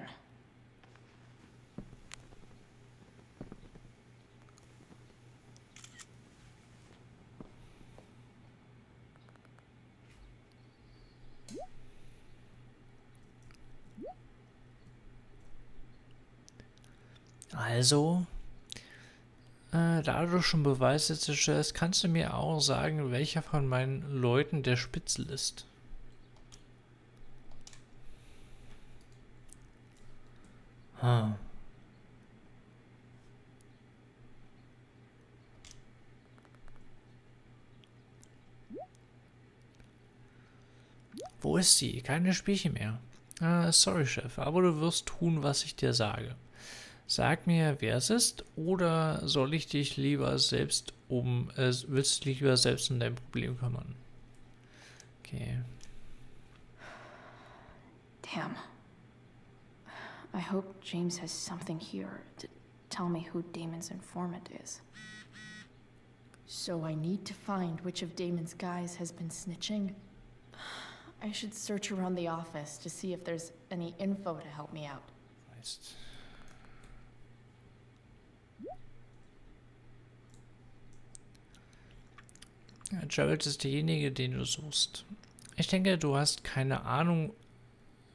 Also, da du schon Beweise zerstörst, kannst du mir auch sagen, welcher von meinen Leuten der Spitzel ist. Hm. Wo ist sie? Keine Spielchen mehr. Sorry, Chef, aber du wirst tun, was ich dir sage. Sag mir, wer es ist, oder soll ich dich lieber willst du dich lieber selbst um dein Problem kümmern? Okay. Damn. I hope James has something here to tell me who Damon's informant is. So I need to find which of Damon's guys has been snitching. I should search around the office to see if there's any info to help me out. Heißt. Ja, Gerald ist derjenige, den du suchst. Ich denke, du hast keine Ahnung,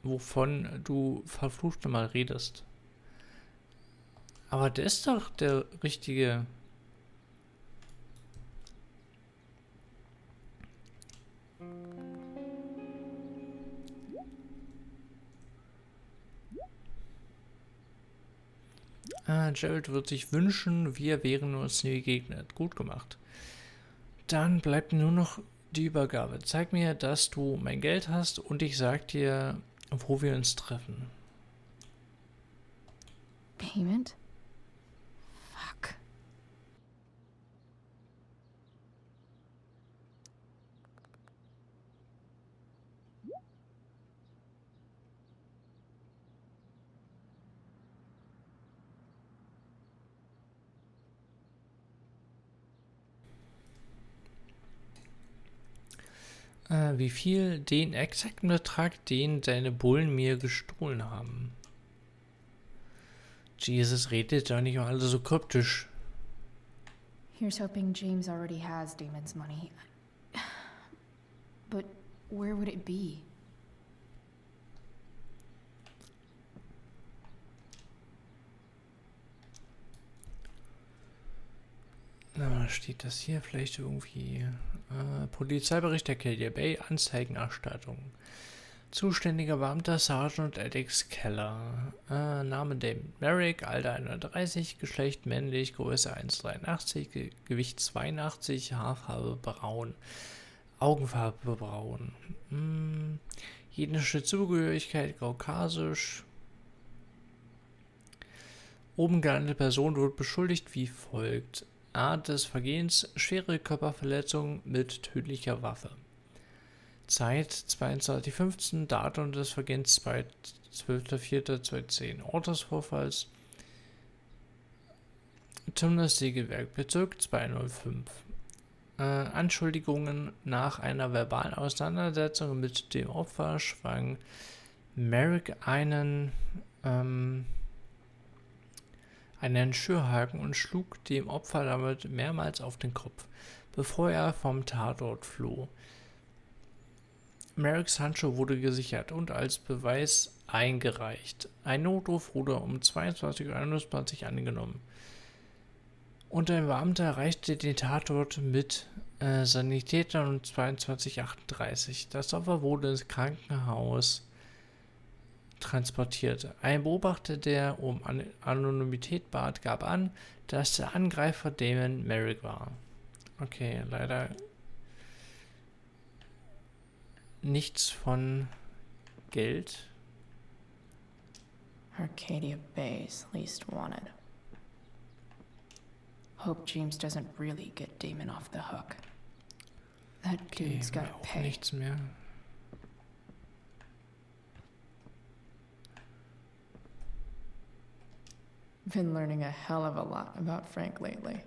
wovon du verflucht mal redest. Aber der ist doch der richtige. Gerald wird sich wünschen, wir wären uns nie begegnet. Gut gemacht. Dann bleibt nur noch die Übergabe. Zeig mir, dass du mein Geld hast und ich sag dir, wo wir uns treffen. Payment? Fuck. Wie viel? Den exakten Betrag, den deine Bullen mir gestohlen haben. Jesus, redet doch nicht mal alle so kryptisch. Here's hoping James already has Damon's money. But where would it be? Na, steht das hier vielleicht irgendwie? Polizeibericht Arcadia Bay, Anzeigenerstattung. Zuständiger Beamter Sergeant Alex Keller. Name David Merrick, Alter 31, Geschlecht männlich, Größe 1,83, Gewicht 82, Haarfarbe braun, Augenfarbe braun. Ethnische Zugehörigkeit kaukasisch. Oben genannte Person wird beschuldigt wie folgt. Art des Vergehens, schwere Körperverletzung mit tödlicher Waffe. Zeit 22.15, Datum des Vergehens 12.04.2010. Ort des Vorfalls Timnes Sägewerk, Bezirk 205. Anschuldigungen nach einer verbalen Auseinandersetzung mit dem Opfer schwang Merrick einen Schürhaken und schlug dem Opfer damit mehrmals auf den Kopf, bevor er vom Tatort floh. Merricks Handschuh wurde gesichert und als Beweis eingereicht. Ein Notruf wurde um 22:21 Uhr angenommen. Und ein Beamter erreichte den Tatort mit Sanitätern um 22:38 Uhr. Das Opfer wurde ins Krankenhaus transportiert. Ein Beobachter, der um Anonymität bat, gab an, dass der Angreifer Damon Merrick war. Okay, leider nichts von Geld. Arcadia Bay's least wanted. Hope James doesn't really get Damon off the hook. That dude's gotta auch pay. Nichts mehr. Been learning a hell of a lot about Frank lately.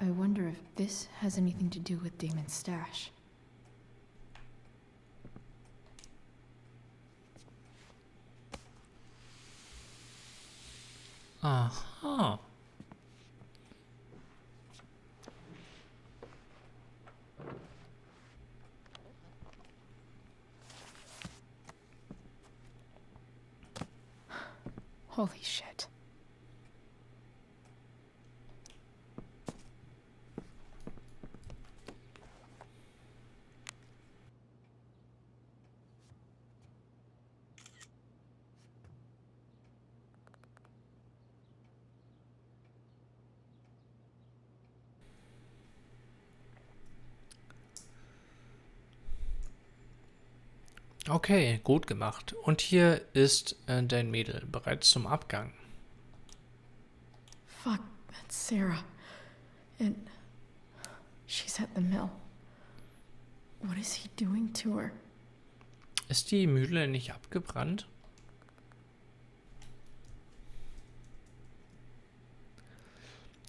I wonder if this has anything to do with Damon's stash. Aha. Holy shit. Okay, gut gemacht. Und hier ist dein Mädel bereits zum Abgang. Fuck, that's Sarah. And she's at the mill. What is he doing to her? Ist die Mühle nicht abgebrannt?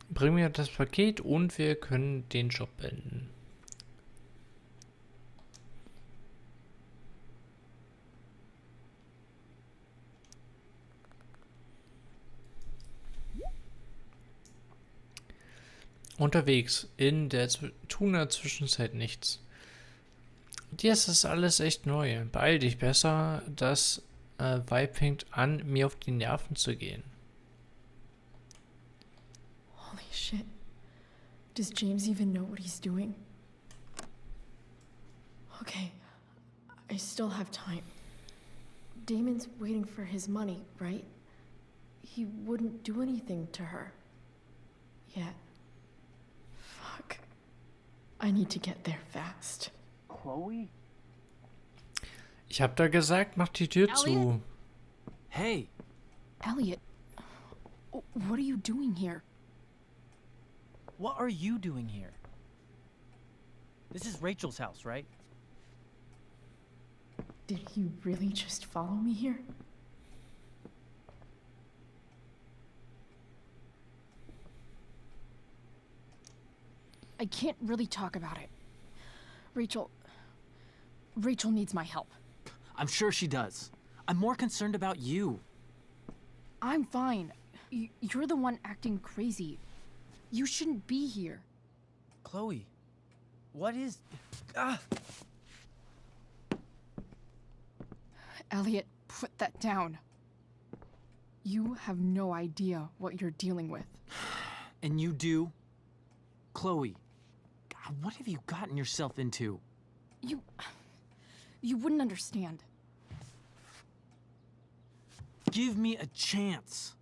Bring mir das Paket und wir können den Job beenden. Unterwegs, in der Zwischenzeit nichts. Dir ist das alles echt neu. Beeil dich besser, das Vibe fängt an, mir auf die Nerven zu gehen. Holy shit. Does James even know what he's doing? Okay, I still have time. Damon's waiting for his money, right? He wouldn't do anything to her. Yet. Fuck. I need to get there fast. Chloe? Ich hab da gesagt, mach die Tür zu. Hey! Elliot, what are you doing here? What are you doing here? This is Rachel's house, right? Did he really just follow me here? I can't really talk about it. Rachel needs my help. I'm sure she does. I'm more concerned about you. I'm fine. You're the one acting crazy. You shouldn't be here. Chloe, what is... Ah! Elliot, put that down. You have no idea what you're dealing with. And you do? Chloe, God, what have you gotten yourself into? You wouldn't understand. Give me a chance.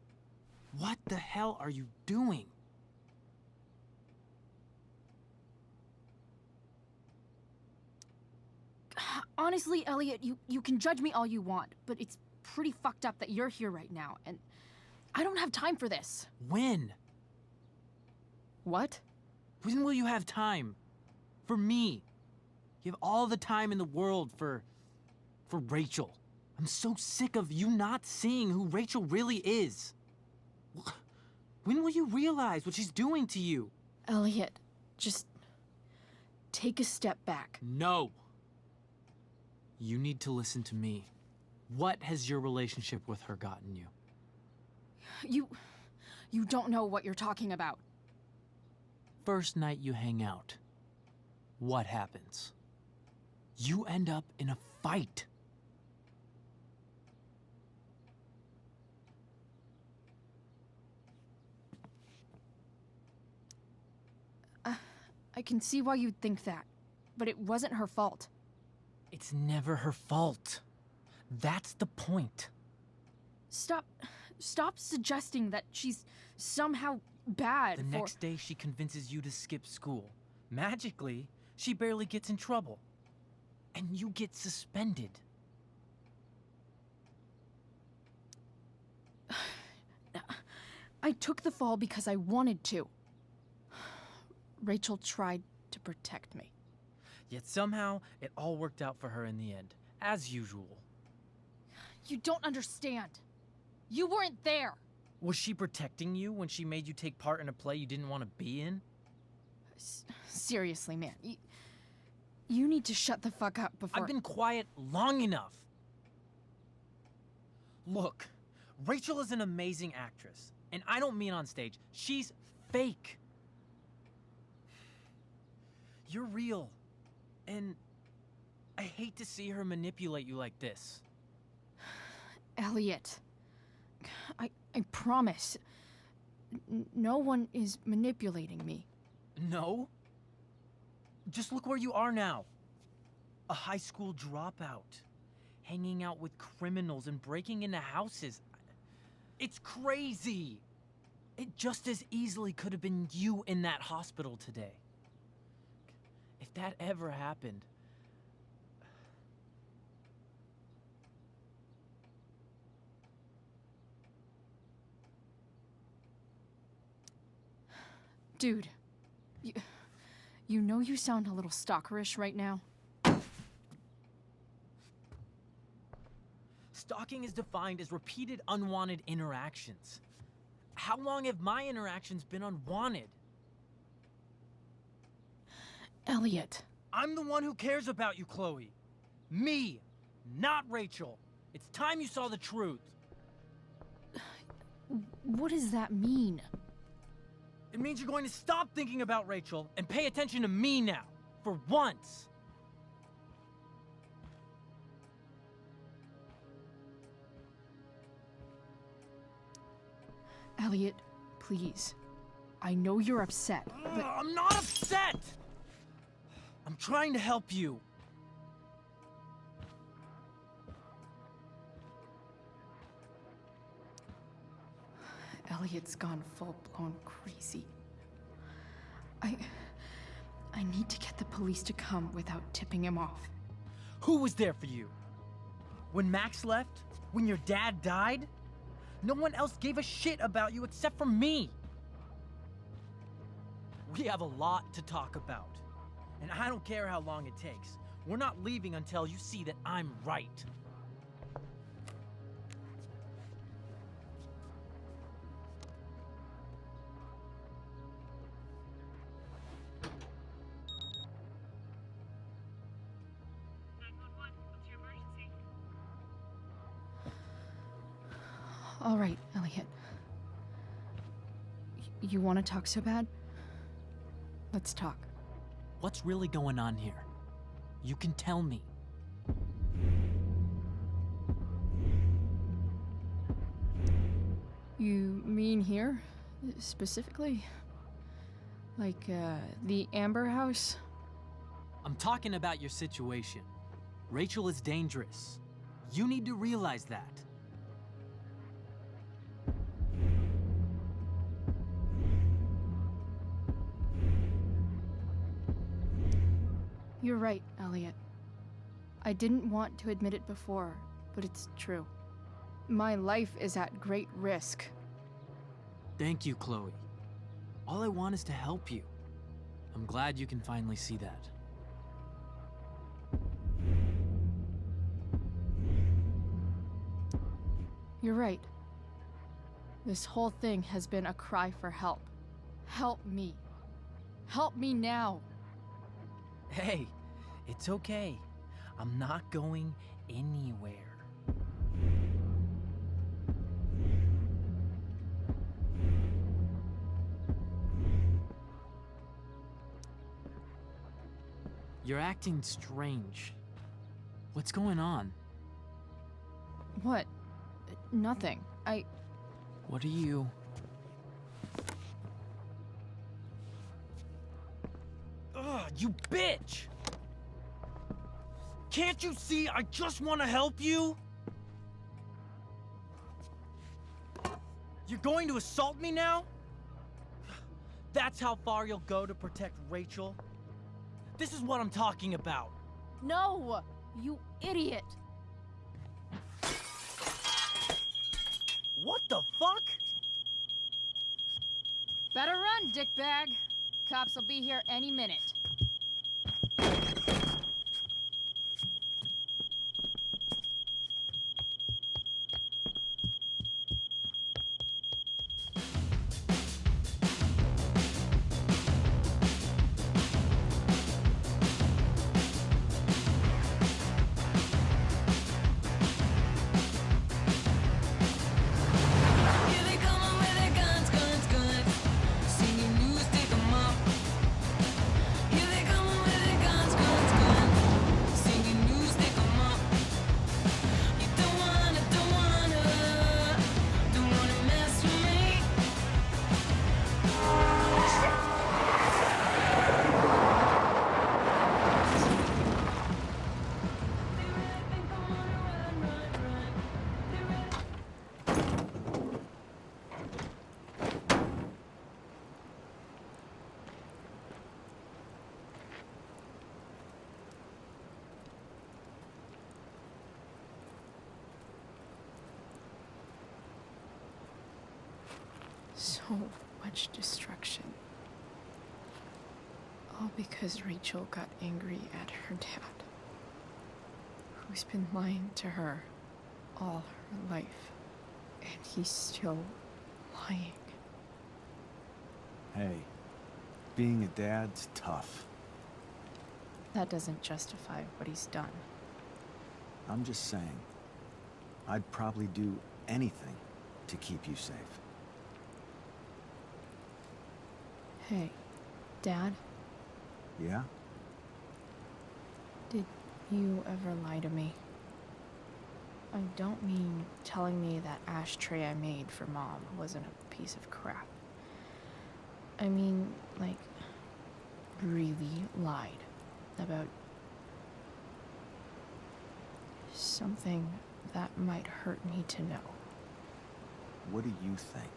What the hell are you doing? Honestly, Elliot, you can judge me all you want, but it's pretty fucked up that you're here right now, and I don't have time for this. When? What? When will you have time? For me. You have all the time in the world for Rachel. I'm so sick of you not seeing who Rachel really is. When will you realize what she's doing to you? Elliot, just take a step back. No. You need to listen to me. What has your relationship with her gotten you? You don't know what you're talking about. First night you hang out, what happens? You end up in a fight. I can see why you'd think that, but it wasn't her fault. It's never her fault. That's the point. Stop suggesting that she's somehow bad. The next day she convinces you to skip school. Magically, she barely gets in trouble. And you get suspended. I took the fall because I wanted to. Rachel tried to protect me. Yet somehow, it all worked out for her in the end, as usual. You don't understand. You weren't there. Was she protecting you when she made you take part in a play you didn't want to be in? Seriously, man. You need to shut the fuck up before— I've been quiet long enough. Look, Rachel is an amazing actress. And I don't mean on stage. She's fake. You're real. And I hate to see her manipulate you like this. Elliot, I promise. No one is manipulating me. No? Just look where you are now. A high school dropout. Hanging out with criminals and breaking into houses. It's crazy. It just as easily could have been you in that hospital today. If that ever happened... Dude, you know you sound a little stalkerish right now? Stalking is defined as repeated unwanted interactions. How long have my interactions been unwanted? Elliot. I'm the one who cares about you, Chloe. Me, not Rachel. It's time you saw the truth. What does that mean? It means you're going to stop thinking about Rachel and pay attention to me now, for once. Elliot, please. I know you're upset, but— I'm not upset! I'm trying to help you. Elliot's gone full-blown crazy. I need to get the police to come without tipping him off. Who was there for you? When Max left? When your dad died? No one else gave a shit about you except for me. We have a lot to talk about. And I don't care how long it takes. We're not leaving until you see that I'm right. All right, Elliot. You want to talk so bad? Let's talk. What's really going on here? You can tell me. You mean here? Specifically? Like, the Amber House? I'm talking about your situation. Rachel is dangerous. You need to realize that. You're right, Elliot. I didn't want to admit it before, but it's true. My life is at great risk. Thank you, Chloe. All I want is to help you. I'm glad you can finally see that. You're right. This whole thing has been a cry for help. Help me. Help me now. Hey, it's okay. I'm not going anywhere. You're acting strange. What's going on? What? Nothing. What are you... Ugh, you bitch! Can't you see I just want to help you? You're going to assault me now? That's how far you'll go to protect Rachel? This is what I'm talking about. No! You idiot! What the fuck? Better run, dickbag. Cops will be here any minute. So much destruction. All because Rachel got angry at her dad, who's been lying to her all her life. And he's still lying. Hey, being a dad's tough. That doesn't justify what he's done. I'm just saying, I'd probably do anything to keep you safe. Hey, Dad, Yeah? did you ever lie to me? I don't mean telling me that ashtray I made for Mom wasn't a piece of crap. I mean, like, really lied about something that might hurt me to know. What do you think?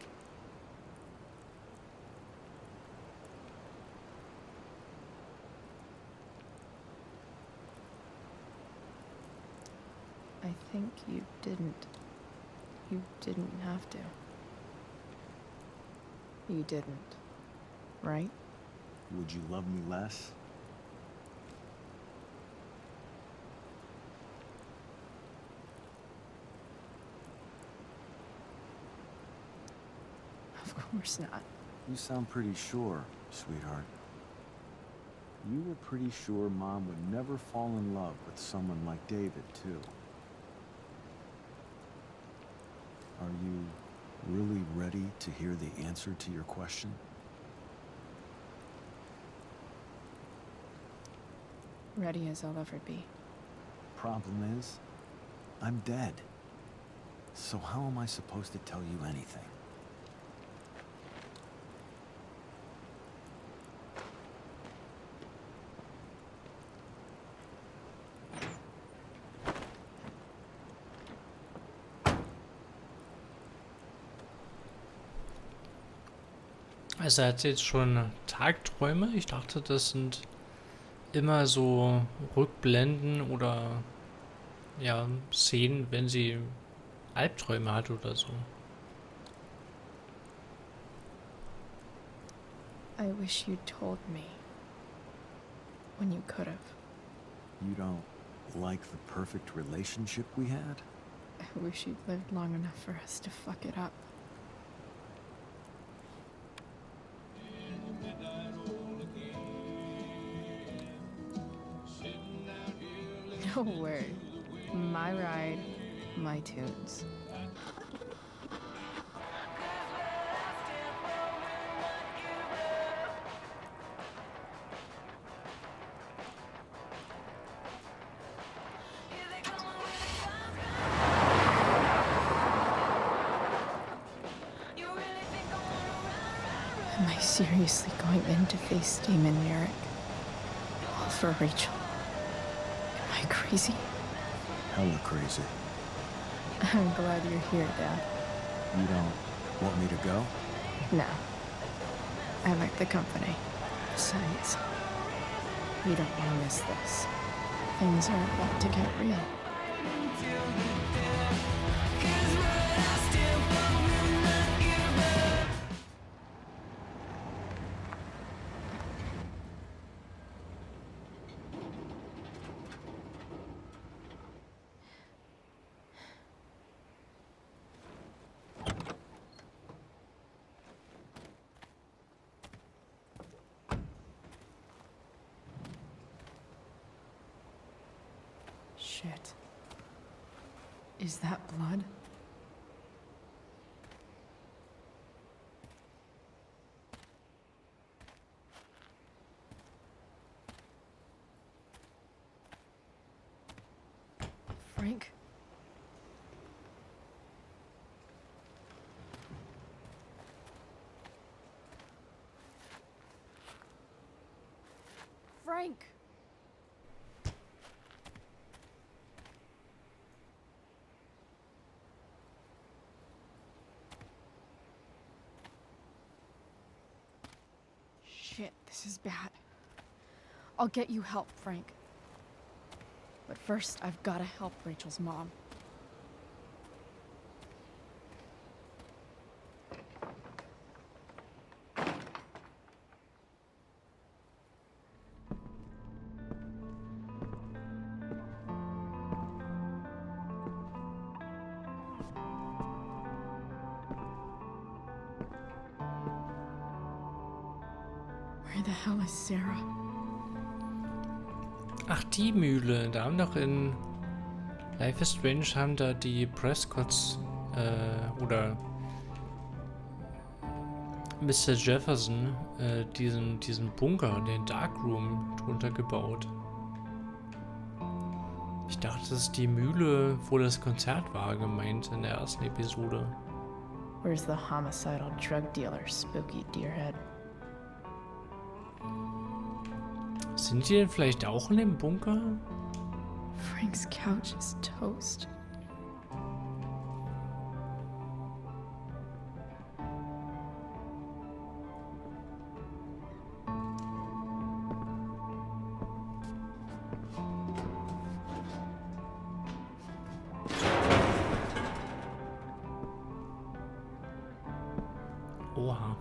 I think you didn't. You didn't have to. You didn't, right? Would you love me less? Of course not. You sound pretty sure, sweetheart. You were pretty sure Mom would never fall in love with someone like David, too. Are you really ready to hear the answer to your question? Ready as I'll ever be. Problem is, I'm dead. So how am I supposed to tell you anything? Also er hat jetzt schon Tagträume. Ich dachte, das sind immer so Rückblenden oder ja, Szenen, wenn sie Albträume hat oder so. I wish you'd told me. When you could have. You don't like the perfect relationship we had? I wish you'd lived long enough for us to fuck it up. No word. My ride, my tunes. Am I seriously going in to face Damon Merrick? All for Rachel? Am I crazy? Hella crazy. I'm glad you're here, Dad. You don't want me to go? No. I like the company. Besides, you don't want to miss this. Things are about to get real. Shit. Is that blood? Frank? Frank! Shit, this is bad. I'll get you help, Frank. But first, I've got to help Rachel's mom. the hell is Sarah? Ach, die Mühle. Da haben doch in Life is Strange haben da die Prescotts oder Mr. Jefferson diesen Bunker, den Darkroom, drunter gebaut. Ich dachte, das ist die Mühle, wo das Konzert war, gemeint in der ersten Episode. Where's the homicidal drug dealer, Spooky Deerhead? Sind die denn vielleicht auch in dem Bunker? Frank's couch is toast. Oha.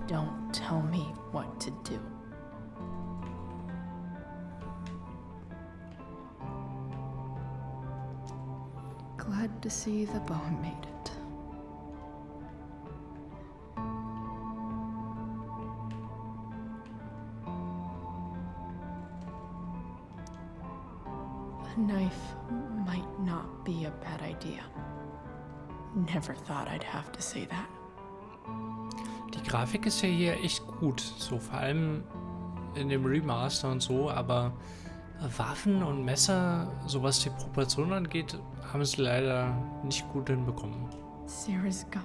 Don't tell me what to do. Glad to see the bone made it. A knife might not be a bad idea. Never thought I'd have to say that. Die Grafik ist ja hier echt gut, so vor allem in dem Remaster und so, aber Waffen und Messer, so was die Proportionen angeht, haben sie leider nicht gut hinbekommen. Sarah's gun.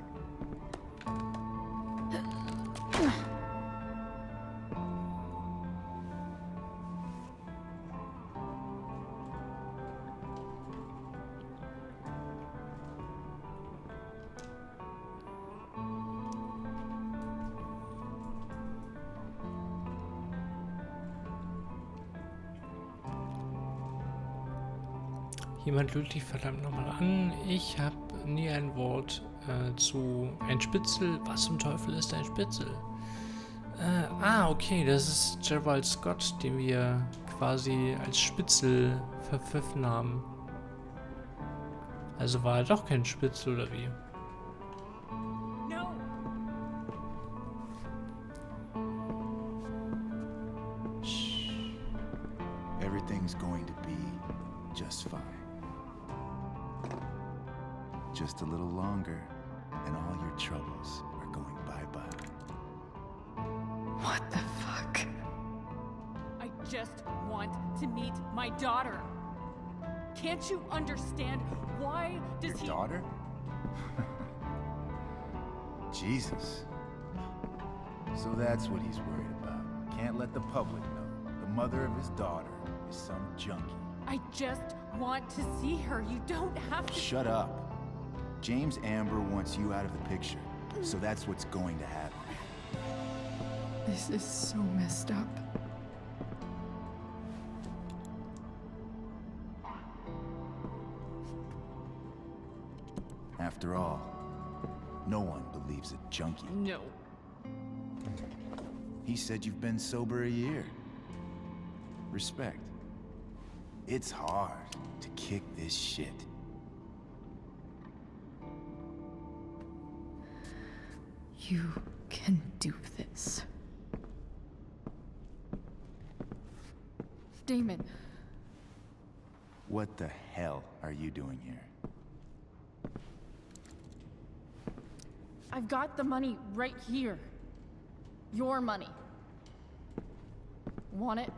Jemand lügt dich verdammt nochmal an. Ich habe nie ein Wort zu ein Spitzel. Was zum Teufel ist ein Spitzel? Okay, das ist Gerald Scott, den wir quasi als Spitzel verpfiffen haben. Also war er doch kein Spitzel, oder wie? Everything's going to be just fine. Just a little longer, and all your troubles are going bye-bye. What the fuck? I just want to meet my daughter. Can't you understand? Why does Your daughter? Jesus. So that's what he's worried about. Can't let the public know. The mother of his daughter is some junkie. I just want to see her. You don't have to. Shut up. James Amber wants you out of the picture, so that's what's going to happen. This is so messed up. After all, no one believes a junkie. No. He said you've been sober a year. Respect. It's hard to kick this shit. You can do this. Damon. What the hell are you doing here? I've got the money right here. Your money. Want it?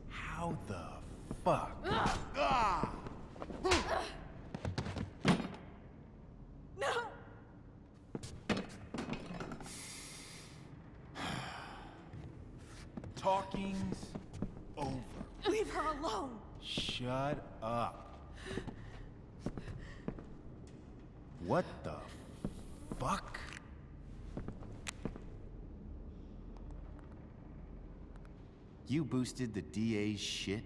How the fuck? Ah! No! Talking's over. Leave her alone! Shut up. What the fuck? You boosted the DA's shit?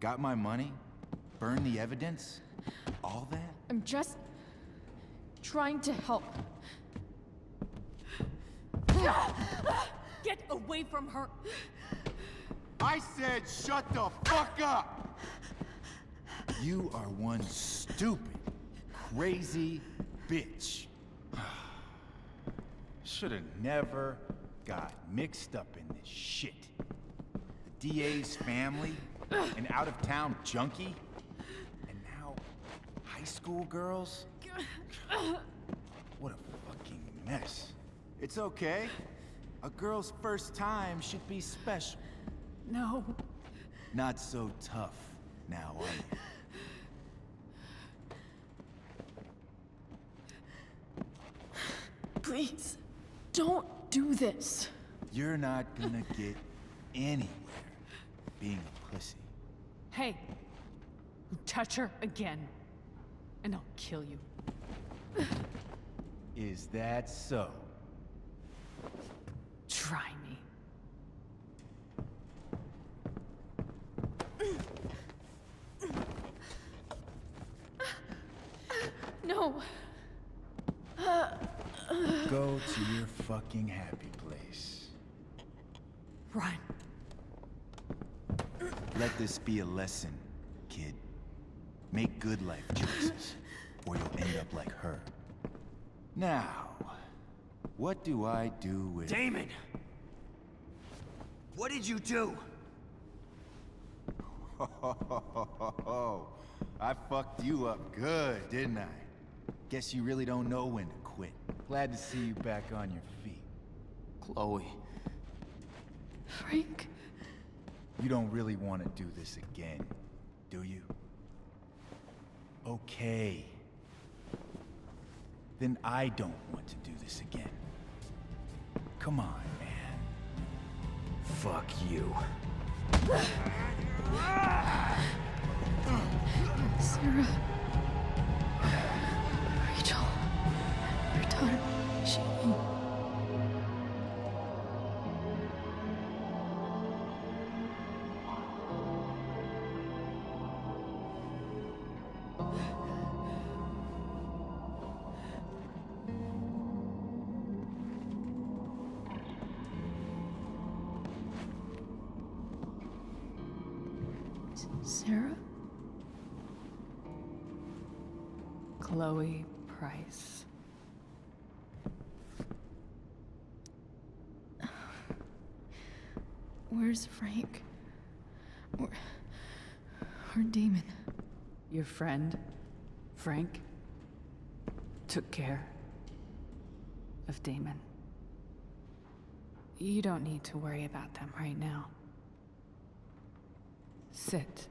Got my money? Burned the evidence? All that? I'm just trying to help. Get away from her! I said shut the fuck up! You are one stupid, crazy, bitch. Should've never got mixed up in this shit. The DA's family, an out-of-town junkie, and now high school girls? What a fucking mess. It's okay. A girl's first time should be special. No. Not so tough now, are you? Please, don't do this. You're not gonna get anywhere being a pussy. Hey, you touch her again, and I'll kill you. Is that so? Try me. No. Go to your fucking happy place. Run. Let this be a lesson, kid. Make good life choices, or you'll end up like her. Now, what do I do with... Damon! What did you do? I fucked you up good, didn't I? Guess you really don't know when to quit. Glad to see you back on your feet. Chloe. Frank? You don't really want to do this again, do you? Okay. Then I don't want to do this again. Come on, man. Fuck you. Sarah. Rachel. Your daughter. She... Sarah? Chloe Price. Where's Frank? Or Damon? Your friend, Frank, took care of Damon. You don't need to worry about them right now. Sit.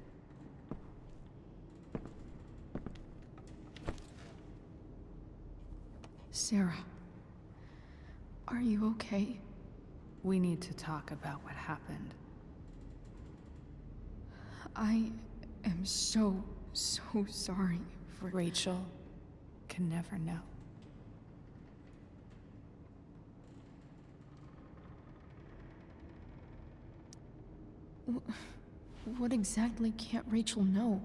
Sarah, are you okay? We need to talk about what happened. I am so sorry for... Rachel can never know. What exactly can't Rachel know?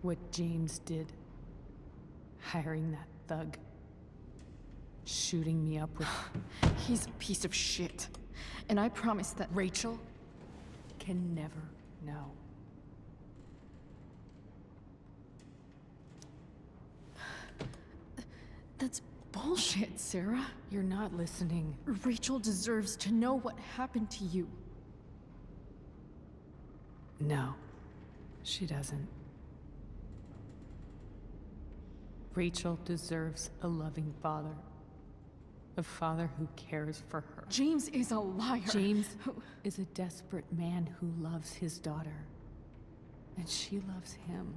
What James did. Hiring that thug. Shooting me up with... He's a piece of shit. And I promise that... Rachel can never know. That's bullshit, Sarah. You're not listening. Rachel deserves to know what happened to you. No, she doesn't. Rachel deserves a loving father. A father who cares for her. James is a liar. James is a desperate man who loves his daughter. And she loves him.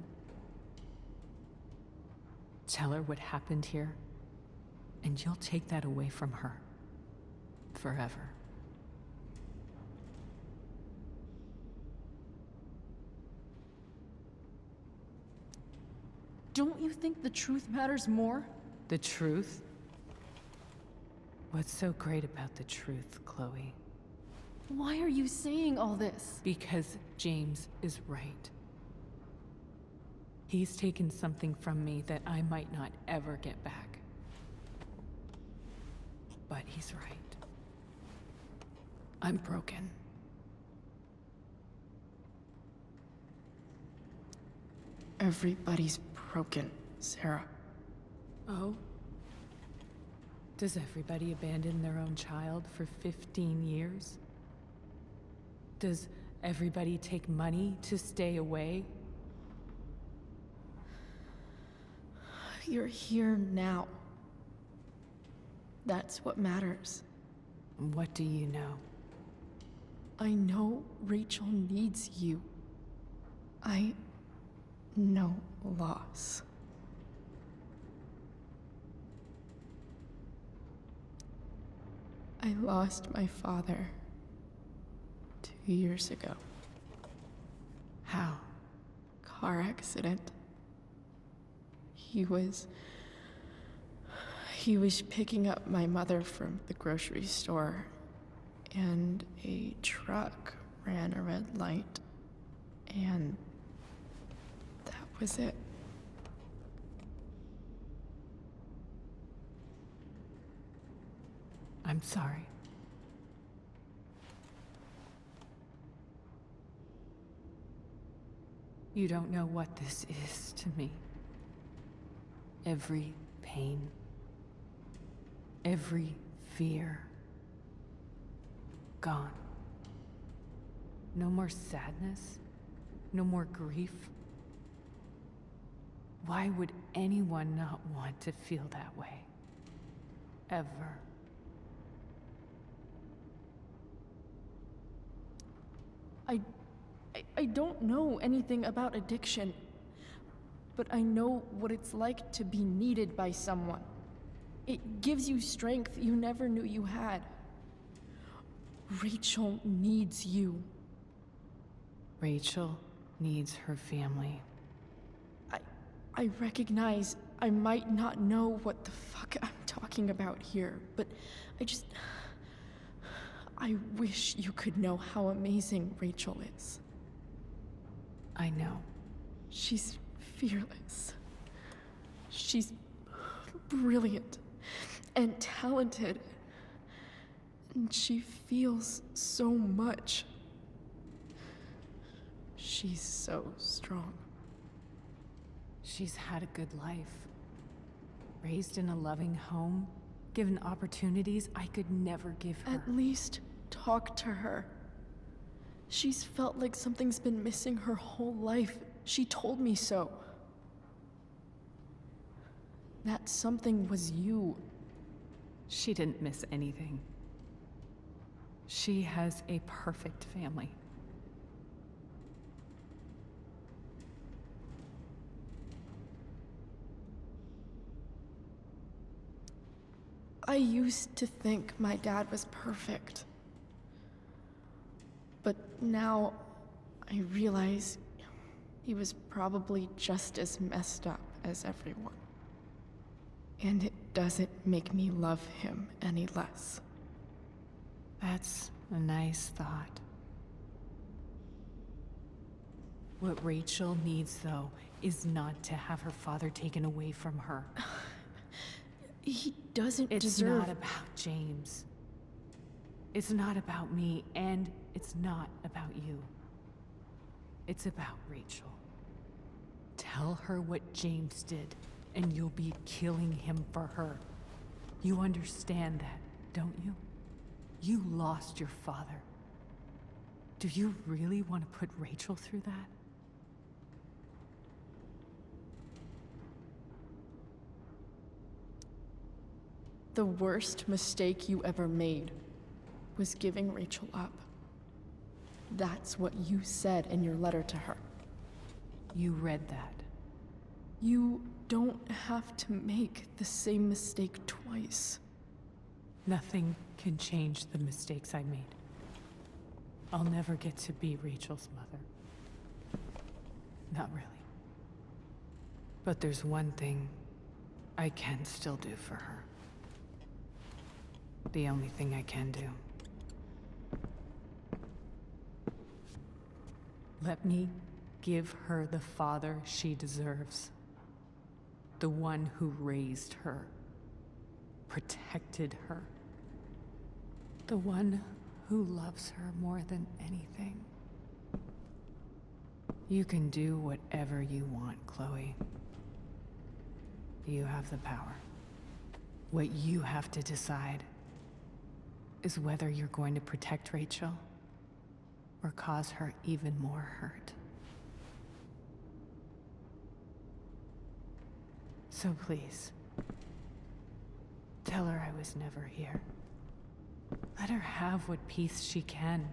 Tell her what happened here, and you'll take that away from her. Forever. Don't you think the truth matters more? The truth? What's so great about the truth, Chloe? Why are you saying all this? Because James is right. He's taken something from me that I might not ever get back. But he's right. I'm broken. Everybody's broken, Sarah. Oh? Does everybody abandon their own child for 15 years? Does everybody take money to stay away? You're here now. That's what matters. What do you know? I know Rachel needs you. I know loss. I lost my father 2 years ago. How? Car accident. He was picking up my mother from the grocery store, and a truck ran a red light, and that was it. I'm sorry. You don't know what this is to me. Every pain, every fear, gone. No more sadness, no more grief. Why would anyone not want to feel that way? Ever. I don't know anything about addiction, but I know what it's like to be needed by someone. It gives you strength you never knew you had. Rachel needs you. Rachel needs her family. I recognize I might not know what the fuck I'm talking about here, but I wish you could know how amazing Rachel is. I know. She's fearless. She's brilliant and talented. And she feels so much. She's so strong. She's had a good life. Raised in a loving home, given opportunities I could never give her. At least talk to her. She's felt like something's been missing her whole life. She told me so. That something was you. She didn't miss anything. She has a perfect family. I used to think my dad was perfect. But now I realize he was probably just as messed up as everyone. And it doesn't make me love him any less. That's a nice thought. What Rachel needs, though, is not to have her father taken away from her. He doesn't deserve... It's deserve... not about James. It's not about me, and it's not about you. It's about Rachel. Tell her what James did, and you'll be killing him for her. You understand that, don't you? You lost your father. Do you really want to put Rachel through that? The worst mistake you ever made was giving Rachel up. That's what you said in your letter to her. You read that. You don't have to make the same mistake twice. Nothing can change the mistakes I made. I'll never get to be Rachel's mother. Not really. But there's one thing I can still do for her. The only thing I can do. Let me give her the father she deserves. The one who raised her, protected her. The one who loves her more than anything. You can do whatever you want, Chloe. You have the power. What you have to decide is whether you're going to protect Rachel or cause her even more hurt. So please, tell her I was never here. Let her have what peace she can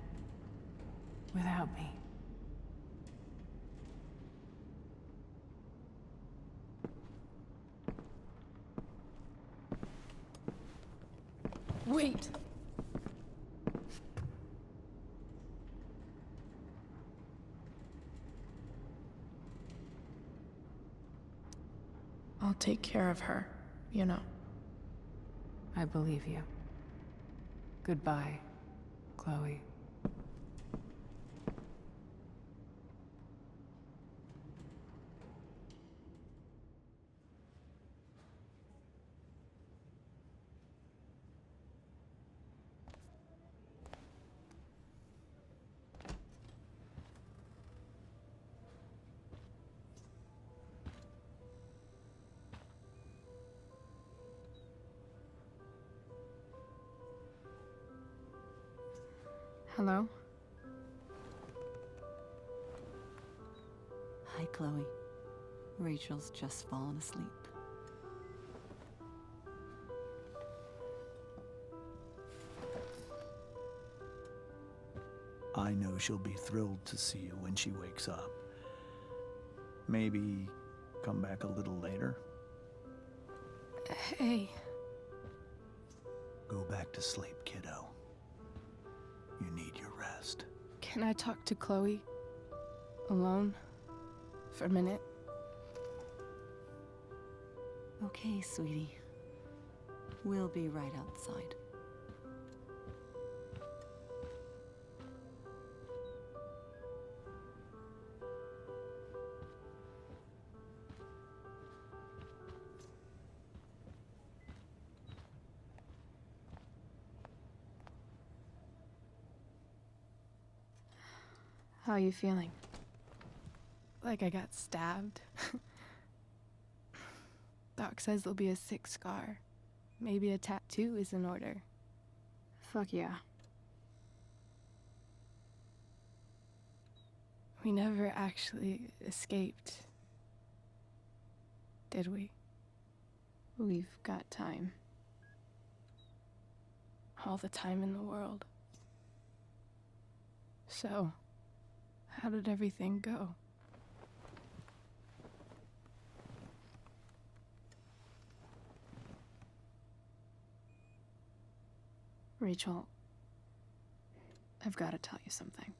without me. Wait! I'll take care of her, you know. I believe you. Goodbye, Chloe. Hello? Hi, Chloe. Rachel's just fallen asleep. I know she'll be thrilled to see you when she wakes up. Maybe come back a little later? Hey. Go back to sleep, kiddo. You need your rest. Can I talk to Chloe? Alone? For a minute? Okay, sweetie. We'll be right outside. How are you feeling? Like I got stabbed? Doc says there'll be a sick scar. Maybe a tattoo is in order. Fuck yeah. We never actually escaped, did we? We've got time. All the time in the world. So, how did everything go? Rachel, I've got to tell you something.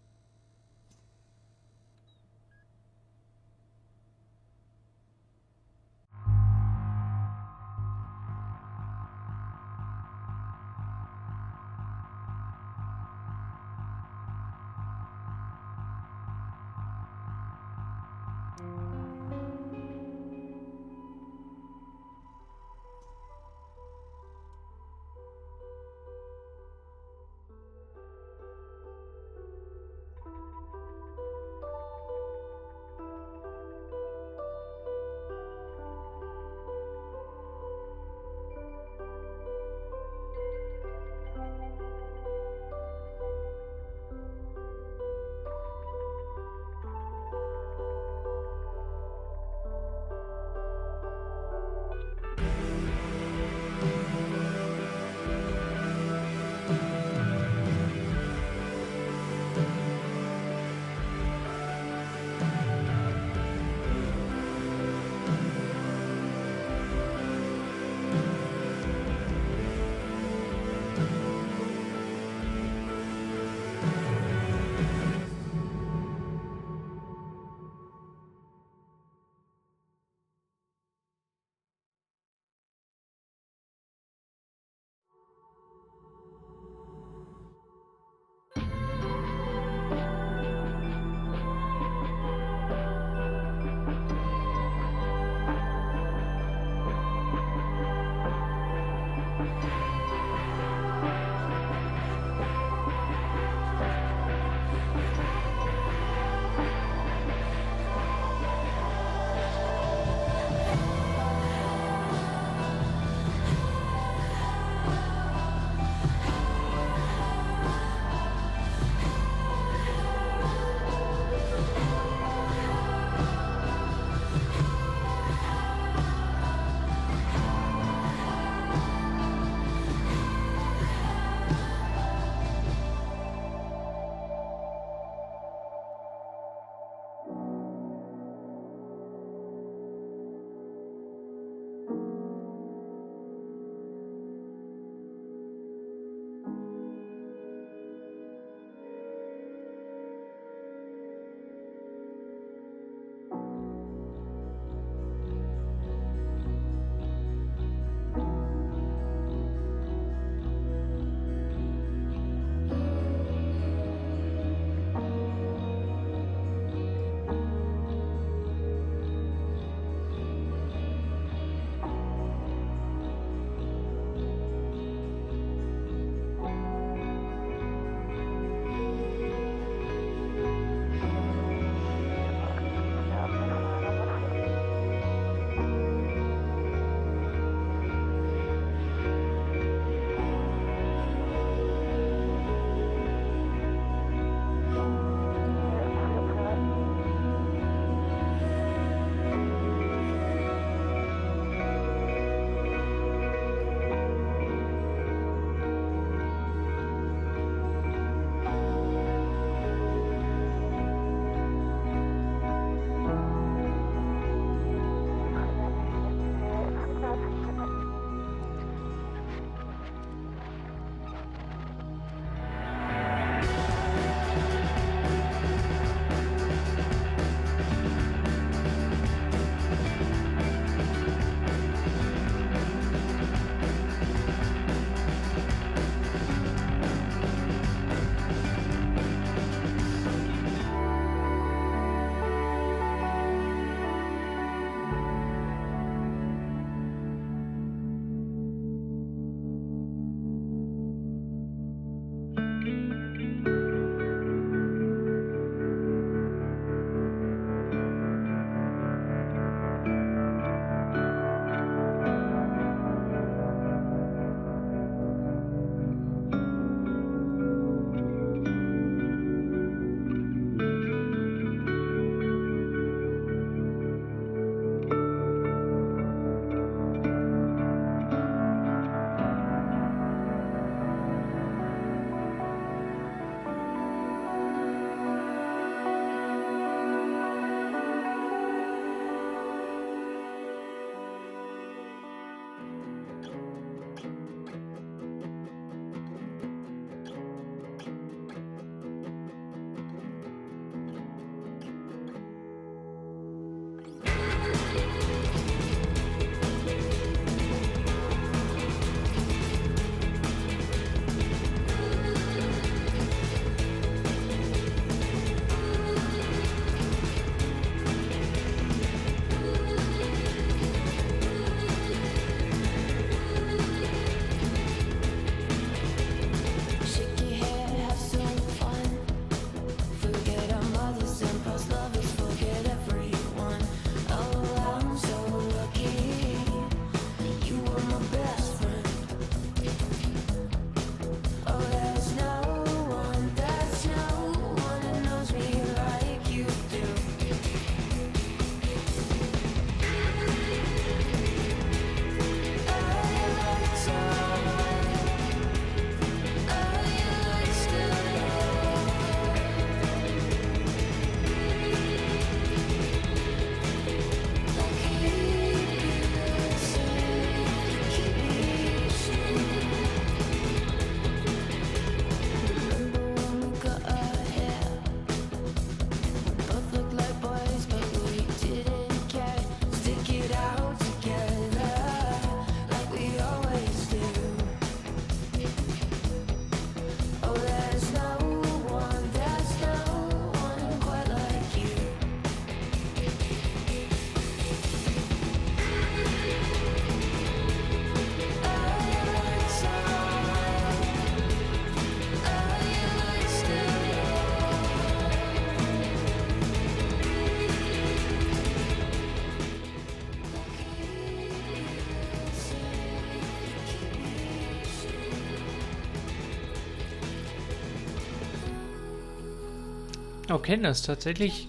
Okay, das ist tatsächlich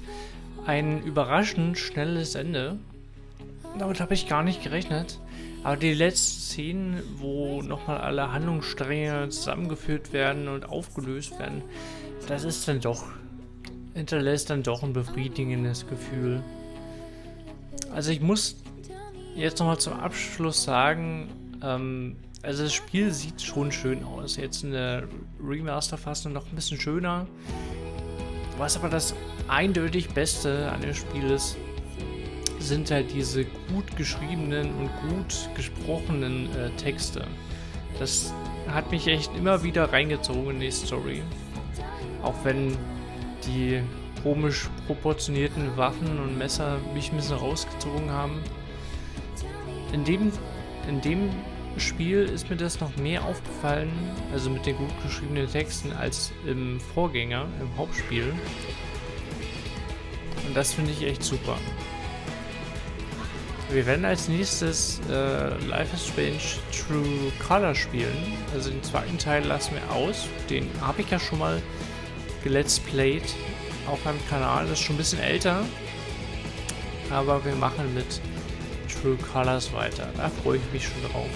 ein überraschend schnelles Ende. Damit habe ich gar nicht gerechnet. Aber die letzten Szenen, wo nochmal alle Handlungsstränge zusammengeführt werden und aufgelöst werden, das ist dann doch, hinterlässt dann doch ein befriedigendes Gefühl. Also ich muss jetzt nochmal zum Abschluss sagen, also das Spiel sieht schon schön aus. Jetzt in der Remaster-Fassung noch ein bisschen schöner. Was aber das eindeutig Beste an dem Spiel ist, sind halt diese gut geschriebenen und gut gesprochenen Texte. Das hat mich echt immer wieder reingezogen in die Story. Auch wenn die komisch proportionierten Waffen und Messer mich ein bisschen rausgezogen haben. In dem Spiel ist mir das noch mehr aufgefallen, also mit den gut geschriebenen Texten, als im Vorgänger, im Hauptspiel. Und das finde ich echt super. Wir werden als nächstes Life is Strange True Color spielen. Also den zweiten Teil lassen wir aus. Den habe ich ja schon mal gelet's played auf meinem Kanal. Das ist schon ein bisschen älter. Aber wir machen mit True Colors weiter. Da freue ich mich schon drauf.